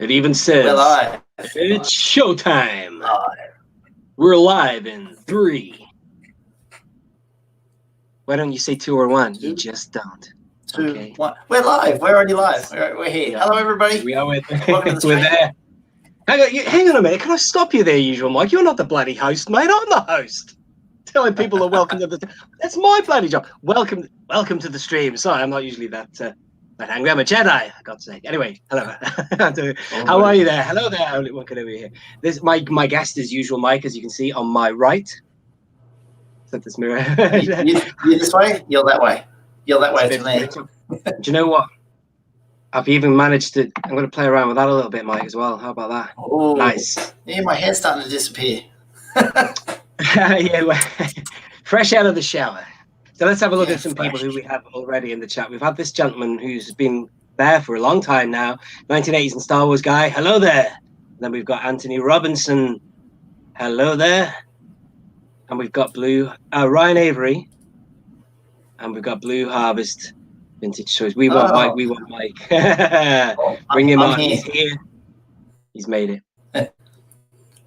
It even says, We're live. It's showtime. Live. We're live in 3. Why don't you say 2 or 1? You just don't. 2, Okay. 1. We're live. We're already live. We're here. Yeah. Hello, everybody. We are with Welcome to the we're stream. there. Hang on a minute. Can I stop you there, usual Mike? You're not the bloody host, mate. I'm the host. Telling people are welcome to the. That's my bloody job. Welcome to the stream. Sorry, I'm not usually that angry. I'm a Jedi, for God's sake. Anyway, hello. How are you there? Hello there. Only one can over here. This my guest is usual Mike, as you can see on my right. Set this mirror. you this way. You're that way. You're that way to me. Do you know what? I've even managed to. I'm going to play around with that a little bit, Mike, as well. How about that? Oh, nice. Yeah, my hair's starting to disappear. Yeah, fresh out of the shower. So let's have a look at some fresh. people who we have already in the chat. We've had this gentleman who's been there for a long time now, 1980s and Star Wars guy. Hello there. And then we've got Anthony Robinson. Hello there. And we've got Ryan Avery. And we've got Blue Harvest Vintage Choice. We want Mike. We want Mike. Bring him on. He's here. He's made it.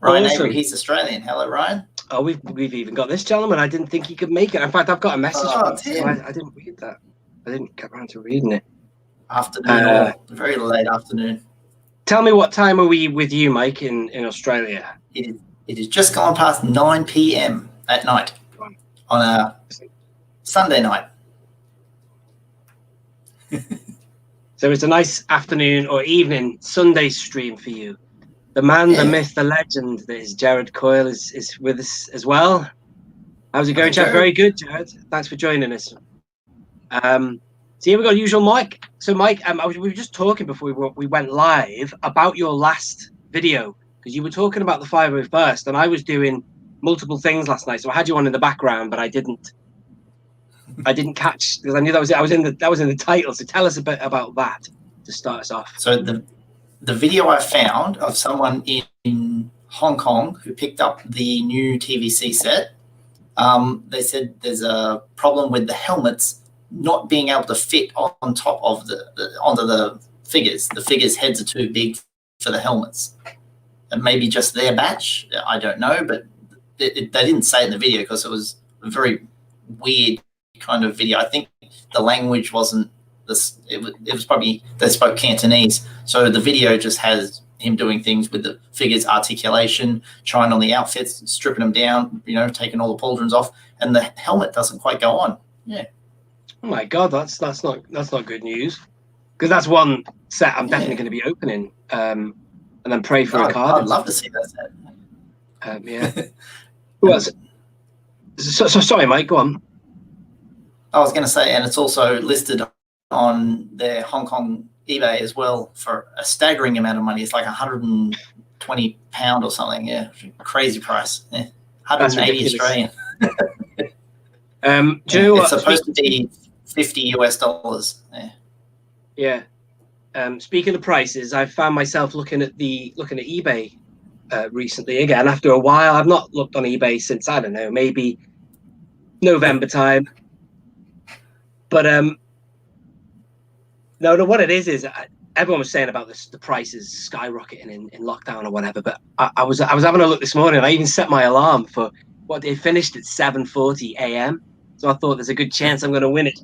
Ryan Avery. He's Australian. Hello, Ryan. Oh, we've even got this gentleman. I didn't think he could make it. In fact, I've got a message from him. I didn't read that. I didn't get around to reading it. Afternoon, very late afternoon. Tell me, what time are we with you, Mike, in Australia? It is just gone past 9 p.m. at night on a Sunday night. So it's a nice afternoon or evening Sunday stream for you. The man, the myth, the legend that is Jared Coyle is with us as well. How's it going, Jared? Very good, Jared. Thanks for joining us. So here we got usual Mike. So Mike, we were just talking before we went live about your last video, because you were talking about the 501st, and I was doing multiple things last night. So I had you on in the background, but I didn't catch, because I knew that was in the title. So tell us a bit about that to start us off. So the video I found of someone in Hong Kong who picked up the new TVC set, they said there's a problem with the helmets not being able to fit on top of onto the figures. The figures' heads are too big for the helmets. And maybe just their batch, I don't know, but they didn't say it in the video because it was a very weird kind of video. I think the language wasn't this. It was probably they spoke Cantonese, so the video just has him doing things with the figures' articulation, trying on the outfits, stripping them down, taking all the pauldrons off, and the helmet doesn't quite go on. Yeah. Oh my God, that's not good news, because that's one set I'm definitely going to be opening, and then pray for a card. I'd love to see that set. Yeah. Who else? So sorry, Mike. Go on. I was going to say, and it's also listed on their Hong Kong eBay as well for a staggering amount of money. It's like £120 or something. Yeah, crazy price. Yeah. 180 Australian. Do you know what? It's supposed to be $50 US. Yeah. Speaking of prices, I found myself looking at eBay recently again after a while. I've not looked on eBay since, I don't know, maybe November time. But no, what it is everyone was saying about the prices skyrocketing in lockdown or whatever. But I was having a look this morning. I even set my alarm for what they finished at 7:40 a.m. So I thought there's a good chance I'm going to win it.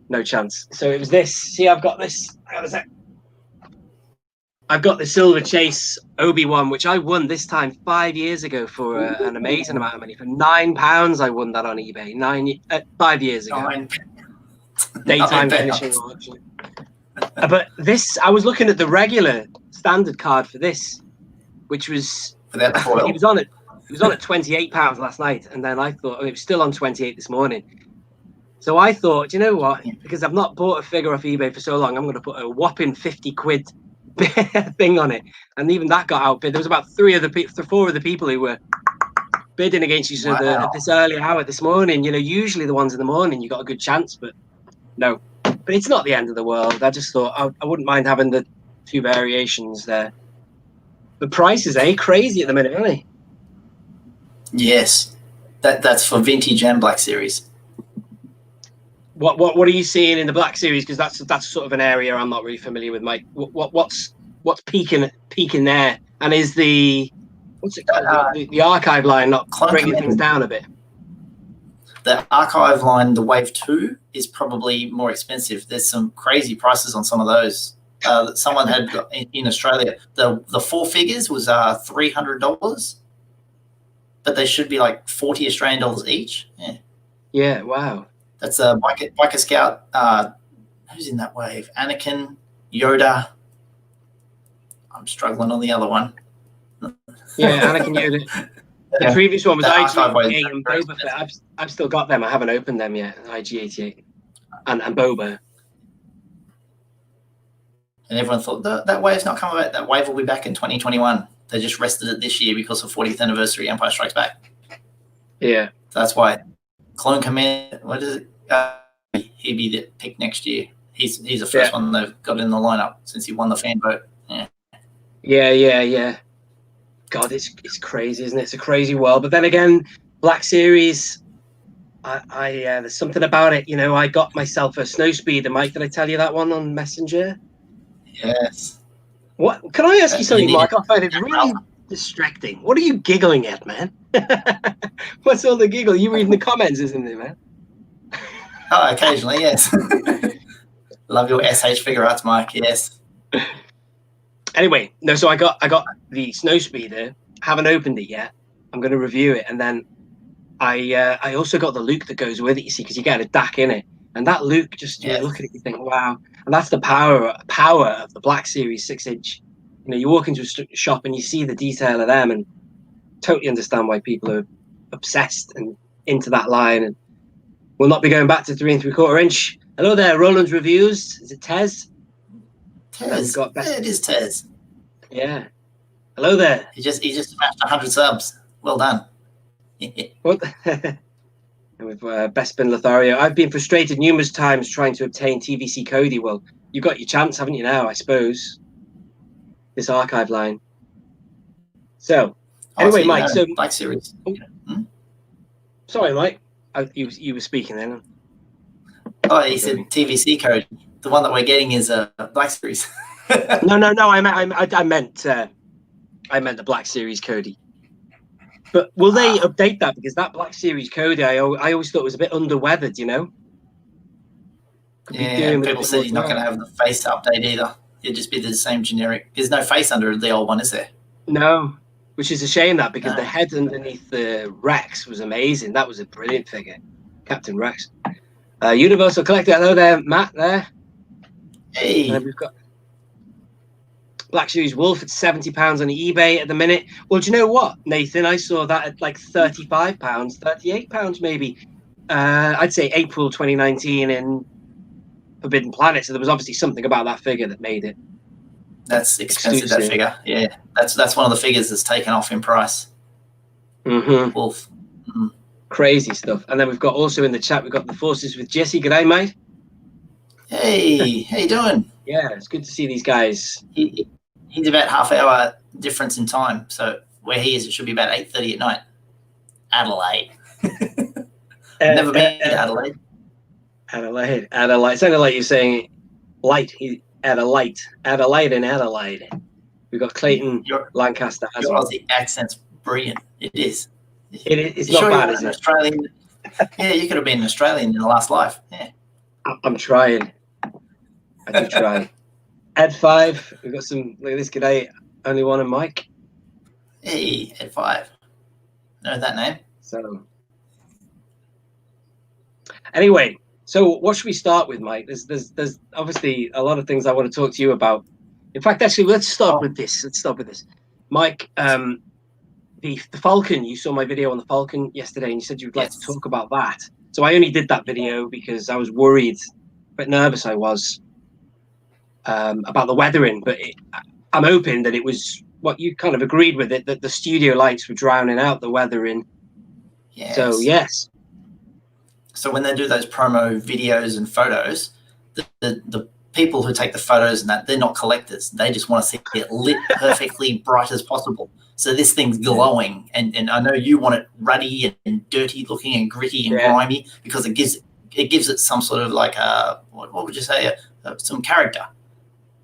No chance. So it was this. See, I've got this. I've got the Silver Chase Obi-Wan, which I won this time 5 years ago for an amazing amount of money. For £9, I won that on eBay 5 years ago. Daytime finishing auction. But this, I was looking at the regular standard card for this, which was it was on at £28 last night, and then I thought it was still on 28 this morning. So I thought, you know what? Because I've not bought a figure off eBay for so long, I'm going to put a whopping 50 quid thing on it, and even that got outbid. There was about 4 of the people who were bidding against each other at this early hour this morning. Usually the ones in the morning you got a good chance, but no. But it's not the end of the world. I just thought I wouldn't mind having the 2 variations there. The prices crazy at the minute, aren't they? Yes, that's for vintage and Black Series. What are you seeing in the Black Series? Because that's sort of an area I'm not really familiar with, Mike. What's what's peaking there, and is the what's it called? The archive line not bringing things down a bit? The archive line, the Wave 2, is probably more expensive. There's some crazy prices on some of those. That someone had in Australia. The 4 figures was $300, but they should be like 40 Australian dollars each. Yeah. Yeah. Wow. That's a biker scout. Who's in that wave? Anakin, Yoda. I'm struggling on the other one. Yeah, Anakin Yoda. The previous one was IG-88 and Boba Fett. I've still got them. I haven't opened them yet. IG-88 and Boba. And everyone thought that wave's not coming back. That wave will be back in 2021. They just rested it this year because of 40th anniversary Empire Strikes Back. Yeah. So that's why Clone Command, what is it? He'd be the pick next year. He's the first one they've got in the lineup since he won the fan vote. Yeah. God, it's crazy, isn't it? It's a crazy world. But then again, Black Series, I there's something about it. You know, I got myself a Snowspeeder. Mike, did I tell you that one on Messenger? Yes. What? Can I ask you something, Mike? I find it really distracting. What are you giggling at, man? What's all the giggle? You reading the comments, isn't it, man? Oh, occasionally, yes. Love your SH figure arts, Mike. Yes. Anyway, no. So I got the Snowspeeder. Haven't opened it yet. I'm going to review it, and then I also got the Luke that goes with it. You see, because you get a DAC in it, and that Luke just you look at it, you think, wow. And that's the power of the Black Series 6-inch. You know, you walk into a shop and you see the detail of them, and totally understand why people are obsessed and into that line. And we'll not be going back to 3 3/4 inch. Hello there, Roland's Reviews. Is it Tez? Tez. Yeah, it is Tez. Yeah. Hello there. He just smashed 100 subs. Well done. What? With Bespin Lothario, I've been frustrated numerous times trying to obtain TVC Cody. Well, you've got your chance, haven't you now, I suppose? This archive line. So, anyway, Mike, so... Black Series. Sorry, Mike. You were speaking then. Oh, he said TVC Cody. The one that we're getting is a Black Series. No. I meant the Black Series Cody. But will they update that? Because that Black Series Cody, I always thought was a bit underweathered, you know? People said he's not going to have the face update either. It'd just be the same generic. There's no face under the old one, is there? No, which is a shame that because the head underneath the Rex was amazing. That was a brilliant figure. Captain Rex. Universal Collector. Hello there, Matt there. Hey. And we've got Black Series Wolf at £70 on eBay at the minute. Well, do you know what, Nathan? I saw that at like £35, £38 maybe. I'd say April 2019 in Forbidden Planet. So there was obviously something about that figure that made it. That's expensive, that figure. Yeah, that's one of the figures that's taken off in price. Wolf. Crazy stuff. And then we've got also in the chat, we've got the Forces with Jesse. G'day, mate. Hey, how you doing? Yeah, it's good to see these guys. He's about half-hour difference in time. So where he is, it should be about 8:30 at night. Adelaide. I've never been to Adelaide. Adelaide. It sounded like you're saying light. Adelaide. We've got Clayton Lancaster as your well. Aussie accent's brilliant. It is. It's not bad, is it? Australian. Yeah, you could have been an Australian in the last life. Yeah. I'm trying. I do try. Ed 5. We've got some. Look at this. G'day. Only one and Mike. Hey, Ed 5. Know that name. So. Anyway, so what should we start with, Mike? There's obviously a lot of things I want to talk to you about. In fact, actually, let's start with this. Mike, the Falcon. You saw my video on the Falcon yesterday, and you said you'd like to talk about that. So I only did that video because I was worried, a bit nervous I was about the weathering. But I'm hoping that it was what you kind of agreed with it, that the studio lights were drowning out the weathering. Yes. So yes. So when they do those promo videos and photos, the people who take the photos and that, they're not collectors. They just want to see it lit perfectly bright as possible. So this thing's glowing, and I know you want it ruddy and dirty looking and gritty and grimy because it gives it some sort of like what would you say, some character.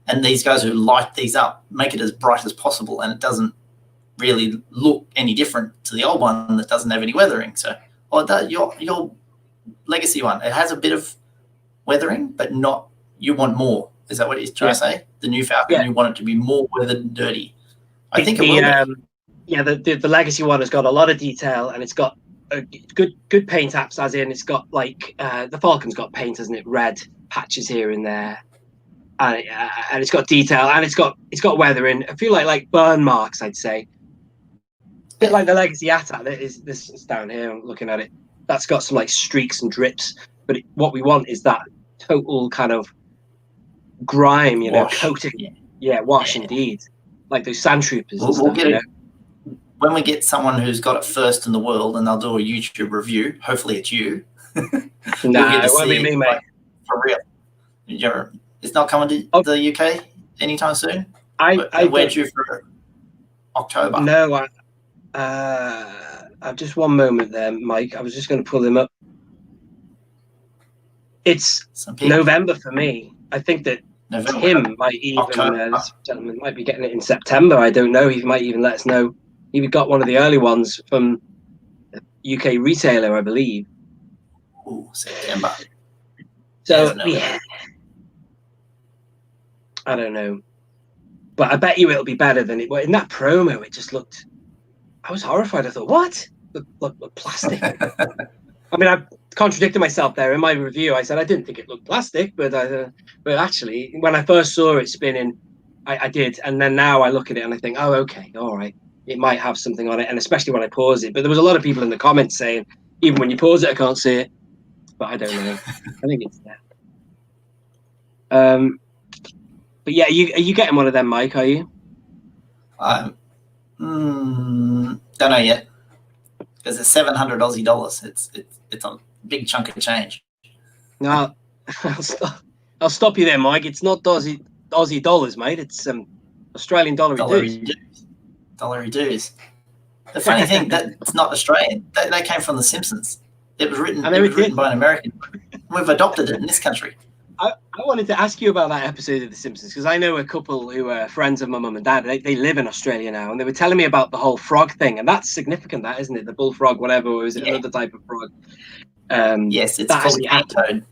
And these guys who light these up make it as bright as possible, and it doesn't really look any different to the old one that doesn't have any weathering. So, your legacy one, it has a bit of weathering, but not. You want more. Is that what he's trying to say? The new Falcon, you want it to be more weathered and dirty. I think it will be. Yeah, the legacy one has got a lot of detail, and it's got good paint apps, as in it's got like the Falcon's got paint, hasn't it? Red patches here and there, and it's got detail, and it's got weathering. I feel like burn marks, I'd say. A bit like the legacy AT-AT. This is down here. I'm looking at it. That's got some like streaks and drips, but what we want is that total kind of grime, wash. Coating. Yeah, wash indeed. Like those sand troopers. We'll get it. When we get someone who's got it first in the world, and they'll do a YouTube review. Hopefully, it's you. Nah, it won't be me, mate. For real. It's not coming to the UK anytime soon. We're due for October. No, just one moment there, Mike. I was just going to pull them up. It's November for me. I think that Tim might even, this gentleman might be getting it in September. I don't know. He might even let us know. He got one of the early ones from a UK retailer, I believe. Oh, September. So, yeah. I don't know. But I bet you it'll be better than it. But in that promo, it just looked... I was horrified. I thought, what? Look plastic. I mean, I contradicted myself there in my review. I said I didn't think it looked plastic, but actually, when I first saw it spinning, I did. And then now I look at it and I think, oh, okay, all right. It might have something on it, and especially when I pause it. But there was a lot of people in the comments saying, even when you pause it, I can't see it. But I don't know. I think it's there. But yeah, are you getting one of them, Mike? Are you? Don't know yet. Because it's 700 Aussie dollars. It's a big chunk of change. No, I'll stop you there, Mike. It's not Aussie dollars, mate. It's Australian dollary dues. Dollary dues. The funny thing, that's not Australian. They came from The Simpsons. It was written by an American. We've adopted it in this country. I wanted to ask you about that episode of The Simpsons, because I know a couple who are friends of my mum and dad. They live in Australia now, and they were telling me about the whole frog thing, and that's significant, that, isn't it? The bullfrog, whatever, or is it another type of frog? Yes, it's called a cane toad.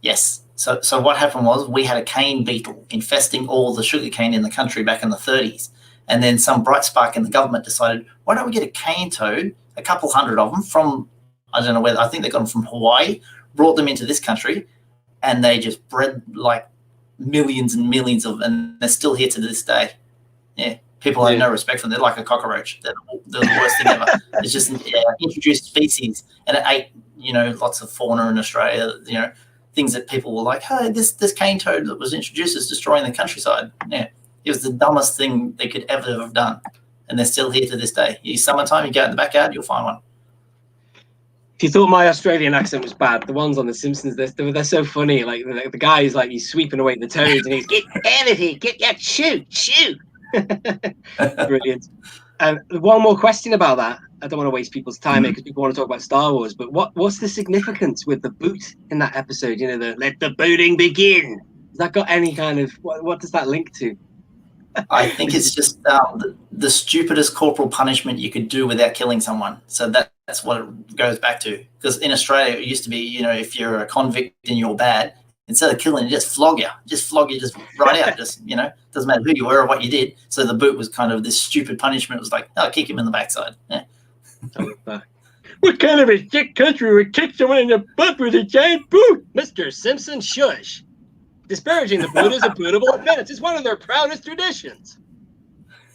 Yes. So what happened was we had a cane beetle infesting all the sugarcane in the country back in the 30s. And then some bright spark in the government decided, why don't we get a cane toad, a couple hundred of them from, I don't know whether, I think they got them from Hawaii, brought them into this country, and they just bred like millions and millions of them, and they're still here to this day. Yeah, people have no respect for them. They're like a cockroach. They're the worst thing ever. It's just an introduced species, and it ate, lots of fauna in Australia, things that people were like, hey, this cane toad that was introduced is destroying the countryside. Yeah. It was the dumbest thing they could ever have done, and they're still here to this day. Summertime, you go in the backyard, you'll find one. If you thought my Australian accent was bad, the ones on The Simpsons, they're so funny. Like the guy's like, he's sweeping away the toads, and he's get out of here, shoot. Brilliant. One more question about that. I don't want to waste people's time because people want to talk about Star Wars. But what's the significance with the boot in that episode? The let the booting begin. Has that got any kind of what does that link to? I think it's just the stupidest corporal punishment you could do without killing someone. So that's what it goes back to. Because in Australia, it used to be, if you're a convict and you're bad, instead of killing you, just flog you right out. Just, doesn't matter who you were or what you did. So the boot was kind of this stupid punishment. It was like, kick him in the backside. Yeah. What kind of a sick country would kick someone in the butt with a giant boot? Mr. Simpson, shush. Disparaging the boot is a bootable offense. It's one of their proudest traditions.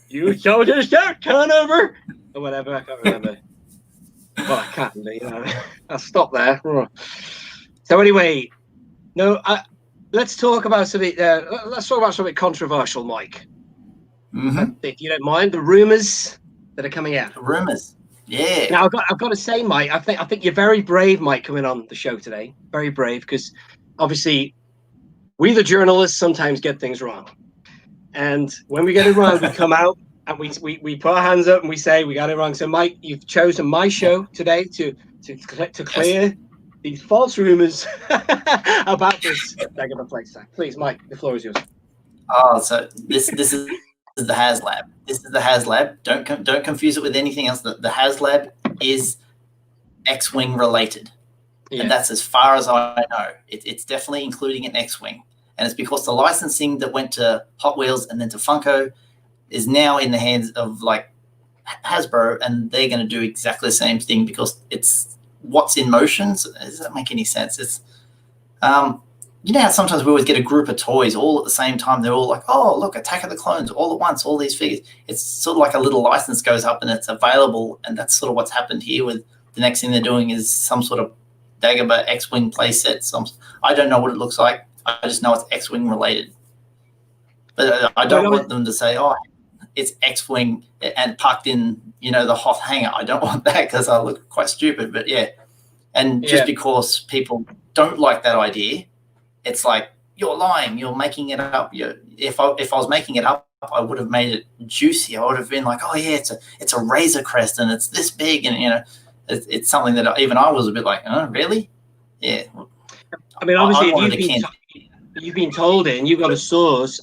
You soldiers shout, Conover! Or whatever, I can't remember. Well, I can't. I'll stop there. So anyway, let's talk about something. Let's talk about something controversial, Mike. If you don't mind, the rumors that are coming out. The rumors, yeah. Now I've got to say, Mike, I think you're very brave, Mike, coming on the show today. Very brave, because obviously, we, the journalists, sometimes get things wrong. And when we get it wrong, we come out and we put our hands up and we say we got it wrong. So, Mike, you've chosen my show today to clear these false rumors about this regular play set. Please, Mike, the floor is yours. Oh, so this is the Haslab. This is the Haslab. Don't confuse it with anything else. The Haslab is X-wing related, and that's as far as I know. It's definitely including an X-wing, and it's because the licensing that went to Hot Wheels and then to Funko is now in the hands of like Hasbro, and they're going to do exactly the same thing because it's what's in motion. So does that make any sense? It's you know how sometimes we always get a group of toys all at the same time. They're all like, oh, look, Attack of the Clones all at once, all these figures. It's sort of like a little license goes up and it's available, and that's sort of what's happened here with the next thing they're doing is some sort of Dagobah X-Wing playset. I don't know what it looks like. I just know it's X-Wing related. But I don't want them to say, oh, it's X-Wing and parked in, you know, the Hoth hangar. I don't want that because I look quite stupid. But yeah, and just because people don't like that idea, it's like, you're lying. You're making it up. If I was making it up, I would have made it juicy. I would have been like, oh yeah, it's a Razor Crest and it's this big, and you know, it's something that even I was a bit like, oh really? Yeah. I mean, obviously, you've been told it and you've got a source,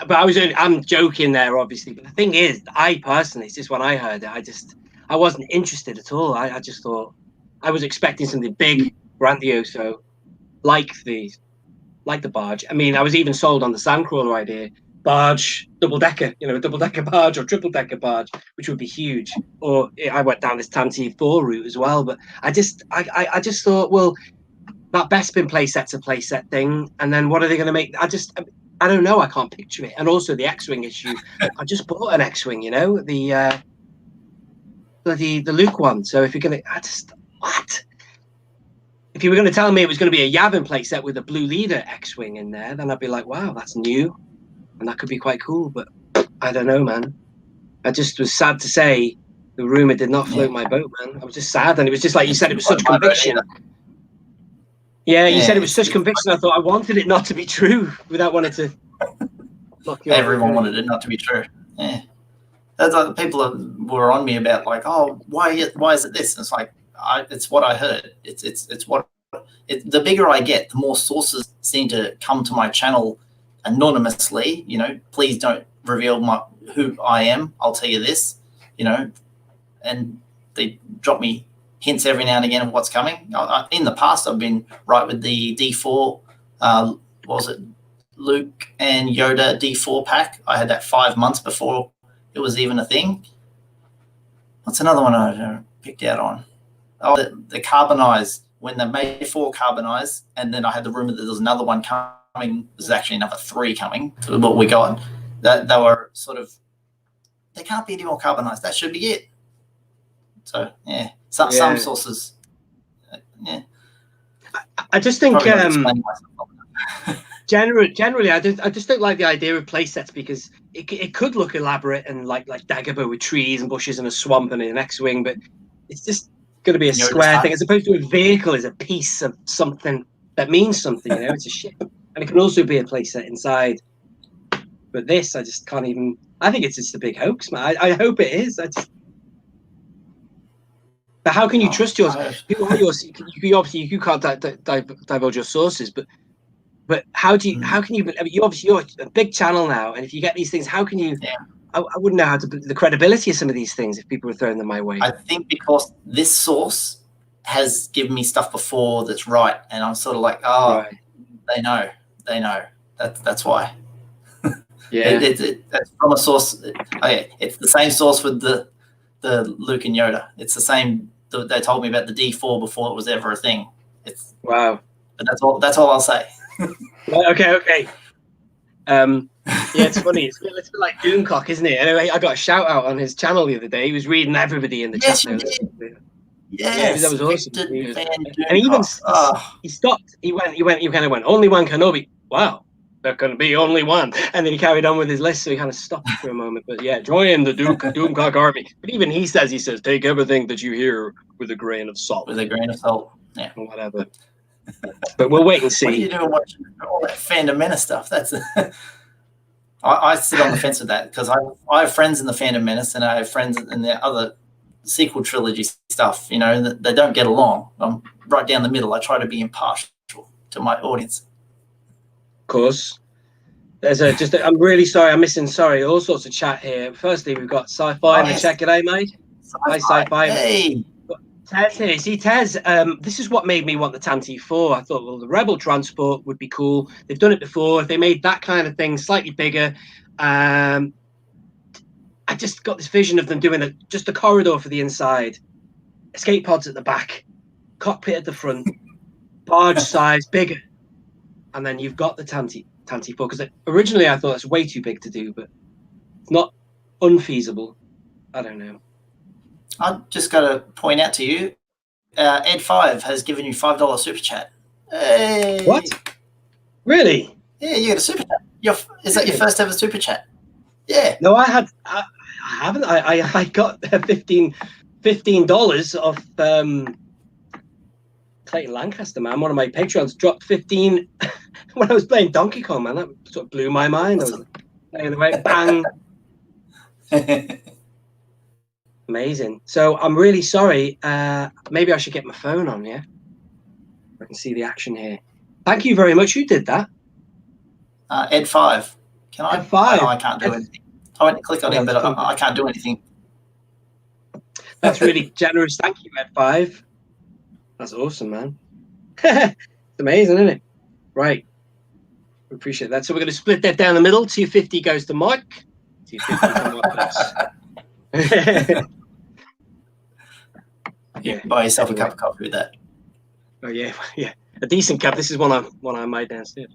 but I'm joking there, obviously. But the thing is, I personally, it's just when I heard it, I wasn't interested at all. I just thought I was expecting something big, grandiose, like the barge. I mean, I was even sold on the Sandcrawler idea. Barge, double-decker, you know, a double-decker barge or triple-decker barge, which would be huge. Or I went down this Tantive 4 route as well. But I just thought, well, that Bespin playset's a playset thing. And then what are they going to make? I don't know. I can't picture it. And also the X-Wing issue. I just bought an X-Wing, you know, the Luke one. So if you're going to, what? If you were going to tell me it was going to be a Yavin playset with a Blue Leader X-Wing in there, then I'd be like, wow, that's new. And that could be quite cool. But I don't know, man. I just was sad to say the rumor did not float my boat, man. I was just sad. And it was just like you said, it was such conviction. Yeah, you said it was such conviction. I thought I wanted it not to be true without wanting to. Everyone wanted it not to be true. Yeah. That's like people were on me about like, oh, why is it this? And it's like, it's what I heard. The bigger I get, the more sources seem to come to my channel anonymously. You know, please don't reveal who I am. I'll tell you this. You know, and they drop me hints every now and again of what's coming. In the past, I've been right with the D4. What was it? Luke and Yoda D4 pack. I had that 5 months before it was even a thing. What's another one I picked out on? Oh, the carbonized, when they made 4 carbonized, and then I had the rumor that there's another one coming. There's actually another 3 coming to what we got. That they were sort of, there can't be any more carbonized. That should be it. So yeah, some sources. Yeah, I just think generally, I just don't like the idea of playsets because it could look elaborate and like Dagobah with trees and bushes and a swamp and an X-wing, but it's just going to be a square thing as opposed to a vehicle is a piece of something that means something. You know, it's a ship, and it can also be a playset inside. But this, I just can't even. I think it's just a big hoax, man. I hope it is. But how can you trust yours? Who are yours? You can't divulge your sources, but how can you? I mean, you're a big channel now, and if you get these things, how can you? Yeah. I wouldn't know how to the credibility of some of these things if people were throwing them my way. I think because this source has given me stuff before that's right, and I'm sort of like, oh, right. They know. That's why. Yeah, it's from a source. It's the same source with the Luke and Yoda. It's the same. They told me about the D4 before it was ever a thing. It's wow. But that's all I'll say. Okay. Yeah, it's funny. It's a bit like Doomcock, isn't it? Anyway, I got a shout out on his channel the other day. He was reading everybody in the chat. Yes, that was awesome. And even he stopped. He kind of went, only one Kenobi. Wow, there can be only one. And then he carried on with his list, so he kind of stopped for a moment. But yeah, join the Doomcock army. But even he says, take everything that you hear with a grain of salt. With a grain of salt, yeah. Or whatever. But we'll wait and see. What are you doing watching all that Fandom Menace stuff? That's I sit on the fence with that because I have friends in the Fandom Menace and I have friends in the other sequel trilogy stuff. You know, they don't get along. I'm right down the middle. I try to be impartial to my audience. Of course. There's I'm really sorry. I'm missing. Sorry, all sorts of chat here. Firstly, we've got Sci-Fi in the chat. G'day, mate. Hi, Sci-Fi. Hey. Tez here. See, Tez, this is what made me want the Tanty 4. I thought, well, the Rebel transport would be cool. They've done it before. If they made that kind of thing slightly bigger, I just got this vision of them doing just a corridor for the inside, escape pods at the back, cockpit at the front, barge size, bigger. And then you've got the Tanty 4. Because originally I thought it's way too big to do, but it's not unfeasible. I don't know. I've just got to point out to you, Ed5 has given you $5 super chat. Hey. What? Really? Yeah, you got a super chat. Is that your first ever super chat? Yeah. No, I haven't. I got $15 off Clayton Lancaster, man. One of my patrons dropped 15 when I was playing Donkey Kong, man. That sort of blew my mind. I was playing away, bang. Amazing. So I'm really sorry. Maybe I should get my phone on, yeah? I can see the action here. Thank you very much. Who did that? Ed5. Can I? Ed5. No, I can't do anything. I went to click on him, but I can't do anything. That's really generous. Thank you, Ed5. That's awesome, man. It's amazing, isn't it? Right. We appreciate that. So we're going to split that down the middle. 250 goes to Mike. 250 to Mike. Yeah, buy yourself a cup of coffee with that. Oh yeah, yeah, a decent cup. This is one I made downstairs.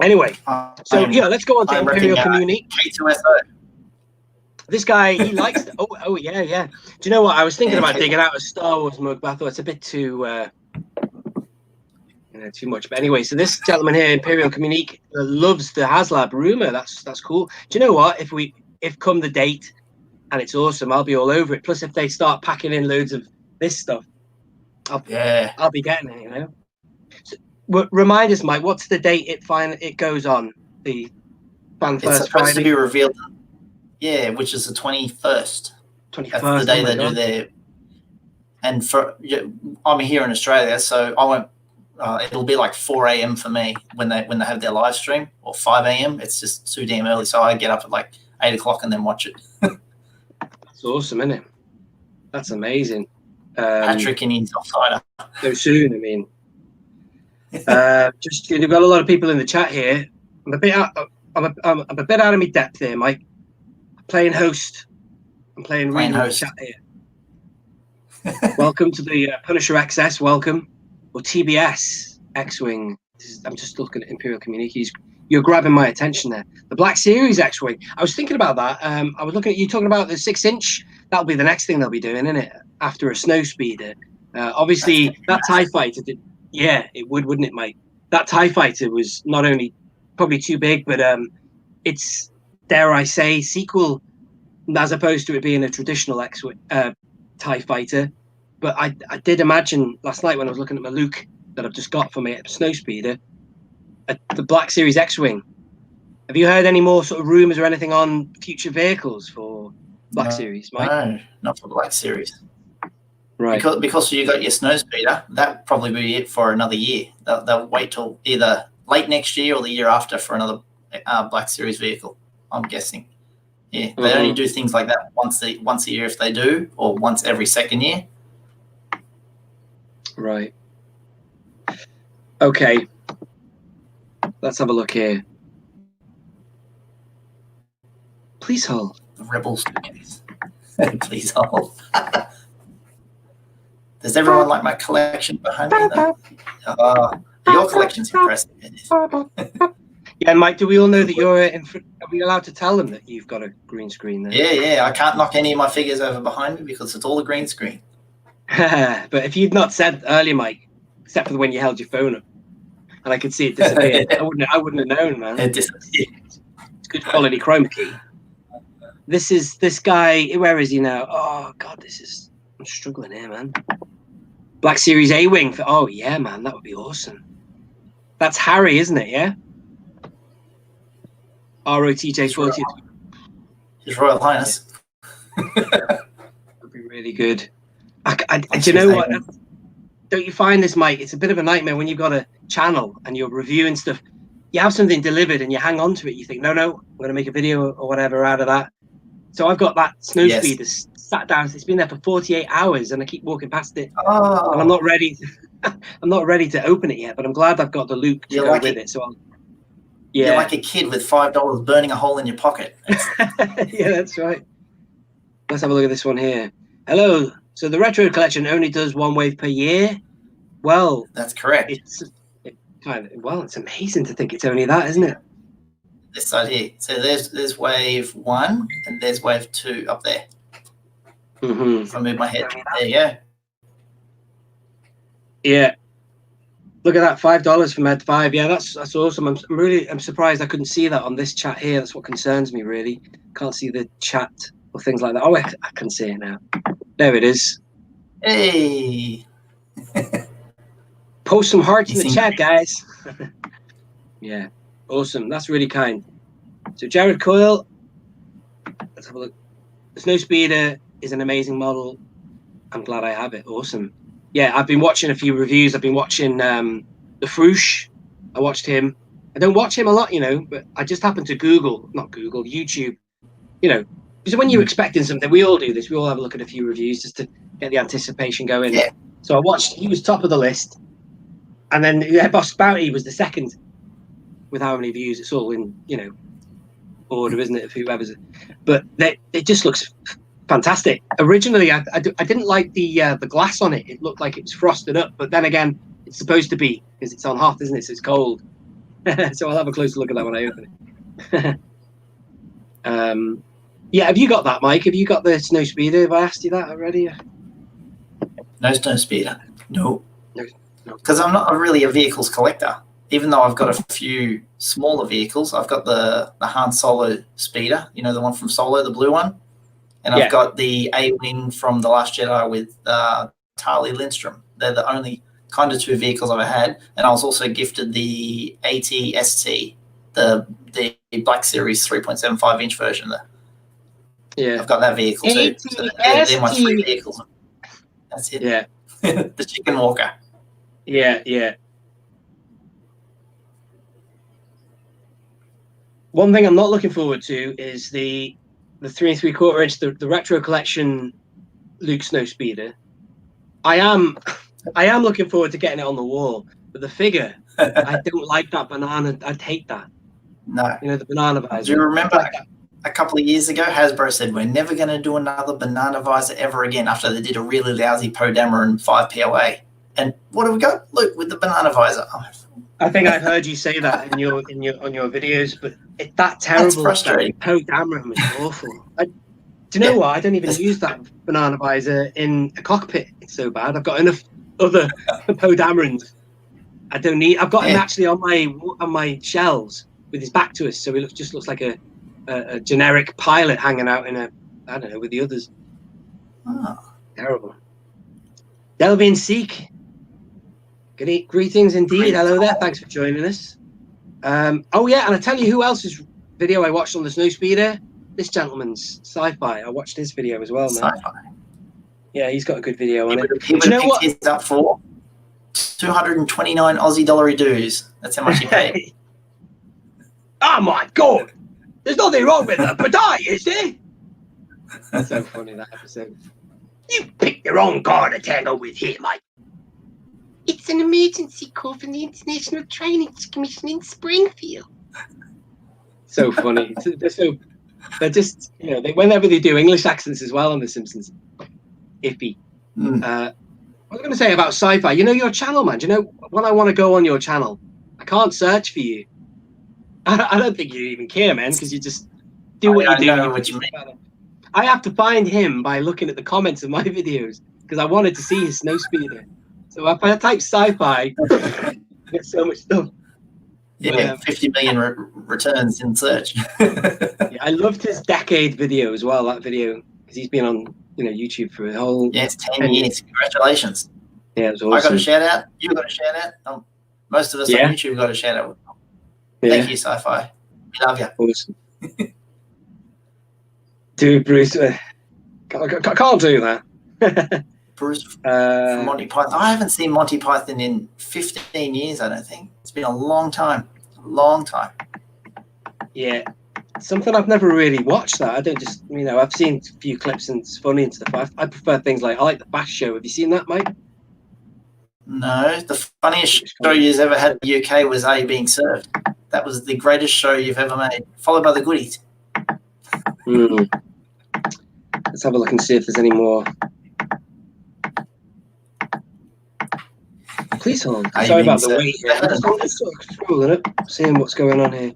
Anyway, so yeah, let's go on to Imperial Community. K2SO. This guy, he likes. Oh yeah. Do you know what? I was thinking about digging out a Star Wars mug, but I thought it's a bit too, too much. But anyway, so this gentleman here, Imperial Community, loves the Haslab rumor. That's cool. Do you know what? If come the date and it's awesome, I'll be all over it. Plus, if they start packing in loads of this stuff, I'll be getting it. You know. So, remind us, Mike. What's the date it goes on? The fan first It's supposed Friday? to be revealed. Yeah, which is the 21st. 21st. That's the day they do their. And I'm here in Australia, so I won't. It'll be like 4 a.m. for me when they have their live stream, or 5 a.m. It's just too damn early, so I get up at like 8 o'clock and then watch it. That's awesome, isn't it? That's amazing. Patrick and his offsider. So soon, I mean. Just you've got a lot of people in the chat here. I'm a bit out of my depth here, Mike. I'm playing host. I'm playing reading the chat here. Welcome to the Punisher XS. Welcome, or TBS X-wing. I'm just looking at Imperial Community. You're grabbing my attention there. The Black Series X-wing. I was thinking about that. I was looking at you talking about the 6-inch. That'll be the next thing they'll be doing, isn't it? After a Snowspeeder. Obviously, that TIE fighter did. Yeah, it would, wouldn't it, Mike? That TIE fighter was not only probably too big, but it's, dare I say, sequel, as opposed to it being a traditional TIE fighter. But I did imagine last night when I was looking at my Luke that I've just got for my Snowspeeder, the Black Series X-Wing. Have you heard any more sort of rumors or anything on future vehicles for Black Series, Mike? No, not for Black Series. Right. Because you got your Snowspeeder, that'll probably be it for another year. They'll wait till either late next year or the year after for another Black Series vehicle, I'm guessing. Yeah, they only do things like that once a year if they do, or once every second year. Right. Okay. Let's have a look here. Please hold. The Rebels. Please hold. Does everyone like my collection behind me? Your collection's impressive. Yeah, Mike, do we all know that you're are we allowed to tell them that you've got a green screen there? Yeah. I can't knock any of my figures over behind me because it's all a green screen. But if you'd not said earlier, Mike, except for when you held your phone up and I could see it disappear, I wouldn't have known, man. It disappeared. It's good quality chroma key. This guy, where is he now? Oh God, I'm struggling here, man. Black Series A-Wing. Oh, yeah, man. That would be awesome. That's Harry, isn't it? Yeah? ROTJ40. His Royal Highness. That would be really good. Do you know what? Don't you find this, Mike? It's a bit of a nightmare when you've got a channel and you're reviewing stuff. you have something delivered and you hang on to it. You think, no, I'm going to make a video or whatever out of that. So I've got that Snowspeeder sat down. It's been there for 48 hours, and I keep walking past it. Oh. And I'm not ready. I'm not ready to open it yet, but I'm glad I've got the loop to go with it. So you're like a kid with $5 burning a hole in your pocket. Yeah, that's right. Let's have a look at this one here. Hello. So the retro collection only does one wave per year. Well, that's correct. It's amazing to think it's only that, isn't it? This side here. So there's wave 1 and there's wave 2 up there. If I move my head, there you go. Yeah. Look at that, $5 for Med 5. Yeah, that's awesome. I'm surprised I couldn't see that on this chat here. That's what concerns me, really. Can't see the chat or things like that. Oh, I can see it now. There it is. Hey. Post some hearts in the chat, guys. Yeah, awesome. That's really kind. So Jared Coyle, let's have a look. The Snowspeeder is an amazing model. I'm glad I have it. Awesome. Yeah, I've been watching a few reviews. I've been watching the Froosh. I watched him. I don't watch him a lot, but I just happened to YouTube, because when you're expecting something, we all do this. We all have a look at a few reviews just to get the anticipation going. Yeah. So I watched, he was top of the list. And then Boss Bounty was the second with how many views. It's all in, order, isn't it, of whoever's. But it just looks fantastic. Originally, I didn't like the glass on it. It looked like it was frosted up. But then again, it's supposed to be because it's on hot, isn't it? So it's cold. So I'll have a closer look at that when I open it. Yeah, have you got that, Mike? Have you got the Snowspeeder? Have I asked you that already? No Snowspeeder. No. No. Because I'm not really a vehicles collector. Even though I've got a few smaller vehicles, I've got the Han Solo speeder, the one from Solo, the blue one. And I've got the A-Wing from The Last Jedi with Tali Lindstrom. They're the only kind of 2 vehicles I've ever had. And I was also gifted the AT-ST, the Black Series 3.75-inch version there. Yeah. I've got that vehicle too. So they're my 3 vehicles. That's it. Yeah. The Chicken Walker. Yeah. One thing I'm not looking forward to is the 3 3/4 inch, the retro collection Luke Snowspeeder. I am looking forward to getting it on the wall, but the figure, I don't like that banana. I'd hate that. No. The banana visor. Do you remember a couple of years ago, Hasbro said, we're never going to do another banana visor ever again after they did a really lousy Poe Dameron 5 POA. And what do we got? Luke with the banana visor. Oh. I think I've heard you say that on your videos, but it's that terrible. That's frustrating. Poe Dameron was awful. Do you know what? I don't even use that banana visor in a cockpit. It's so bad. I've got enough other Poe Damerons. I don't need. I've got him actually on my shelves with his back to us, so he just looks like a generic pilot hanging out in I don't know, with the others. Oh. Terrible. Delvian Seek. Greetings indeed. Hello there. Thanks for joining us. Oh yeah, and I tell you who else's video I watched on the Snowspeeder. This gentleman's Sci-Fi. I watched his video as well, man. Sci-Fi. Yeah, he's got a good video on it. He would have picked his up for 229 Aussie dollar dues. That's how much he paid. Oh my God! There's nothing wrong with that, but is there? That's so funny, that episode. You picked the wrong car to tangle with here, mate. It's an emergency call from the International Training Commission in Springfield. So funny. They're just, whenever they do English accents as well on The Simpsons, iffy. What was I going to say about Sci-Fi? Your channel, man. When I want to go on your channel, I can't search for you. I don't think you even care, man, because you just do what you do. I know what you mean. I have to find him by looking at the comments of my videos because I wanted to see his Snowspeeder. So if I type Sci-Fi, I get so much stuff. Yeah, 50 million returns in search. Yeah, I loved his decade video as well, that video, because he's been on YouTube for a whole... Yeah, it's 10 years. Congratulations. Yeah, it was awesome. I got a shout out. You got a shout out. Most of us on YouTube got a shout out. Thank you, Sci-Fi. We love you. Awesome. Dude, Bruce, can't do that. Bruce from Monty Python. I haven't seen Monty Python in 15 years, I don't think. It's been a long time. long time. Yeah. Something I've never really watched. That I don't just, I've seen a few clips and it's funny and stuff. I prefer things like, I like the Fast Show. Have you seen that, Mike? No, the funniest show you've ever had in the UK was Are You Being Served? That was the greatest show you've ever made, followed by The Goodies. Let's have a look and see if there's any more. Please hold. Sorry about the wait here. I'm just sort of scrolling it, seeing what's going on here.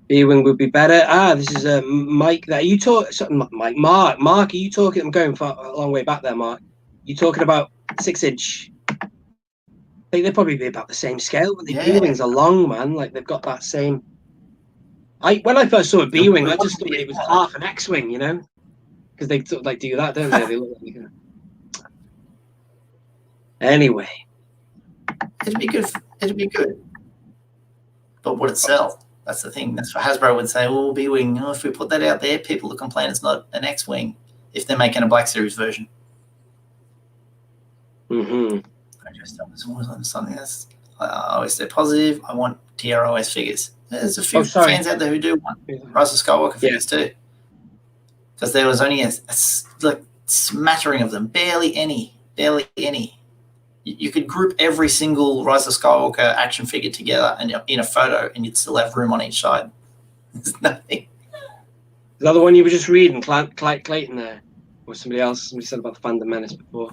B-Wing would be better. This is Mike. There, you talk something, Mike. Mark, are you talking? I'm going far, a long way back there, Mark. You talking about 6-inch? I think they'd probably be about the same scale, but the B-Wings are long, man. Like they've got that same. When I first saw a B-Wing, I just thought it was half an X-Wing, because they sort of like do that, don't they? They look like, Anyway, it'd be good. But would it sell? That's the thing. That's what Hasbro would say. Oh, B-Wing. Oh, if we put that out there, people will complain it's not an X-Wing if they're making a Black Series version. Mm-hmm. Something else. I always stay positive. I want TROS figures. There's a few fans out there who do want Rise of Skywalker figures too, because there was only a smattering of them, barely any. You could group every single Rise of Skywalker action figure together and in a photo, and you'd still have room on each side. There's nothing. The other one you were just reading, Clayton there, or somebody else. Somebody said about the fandom menace before.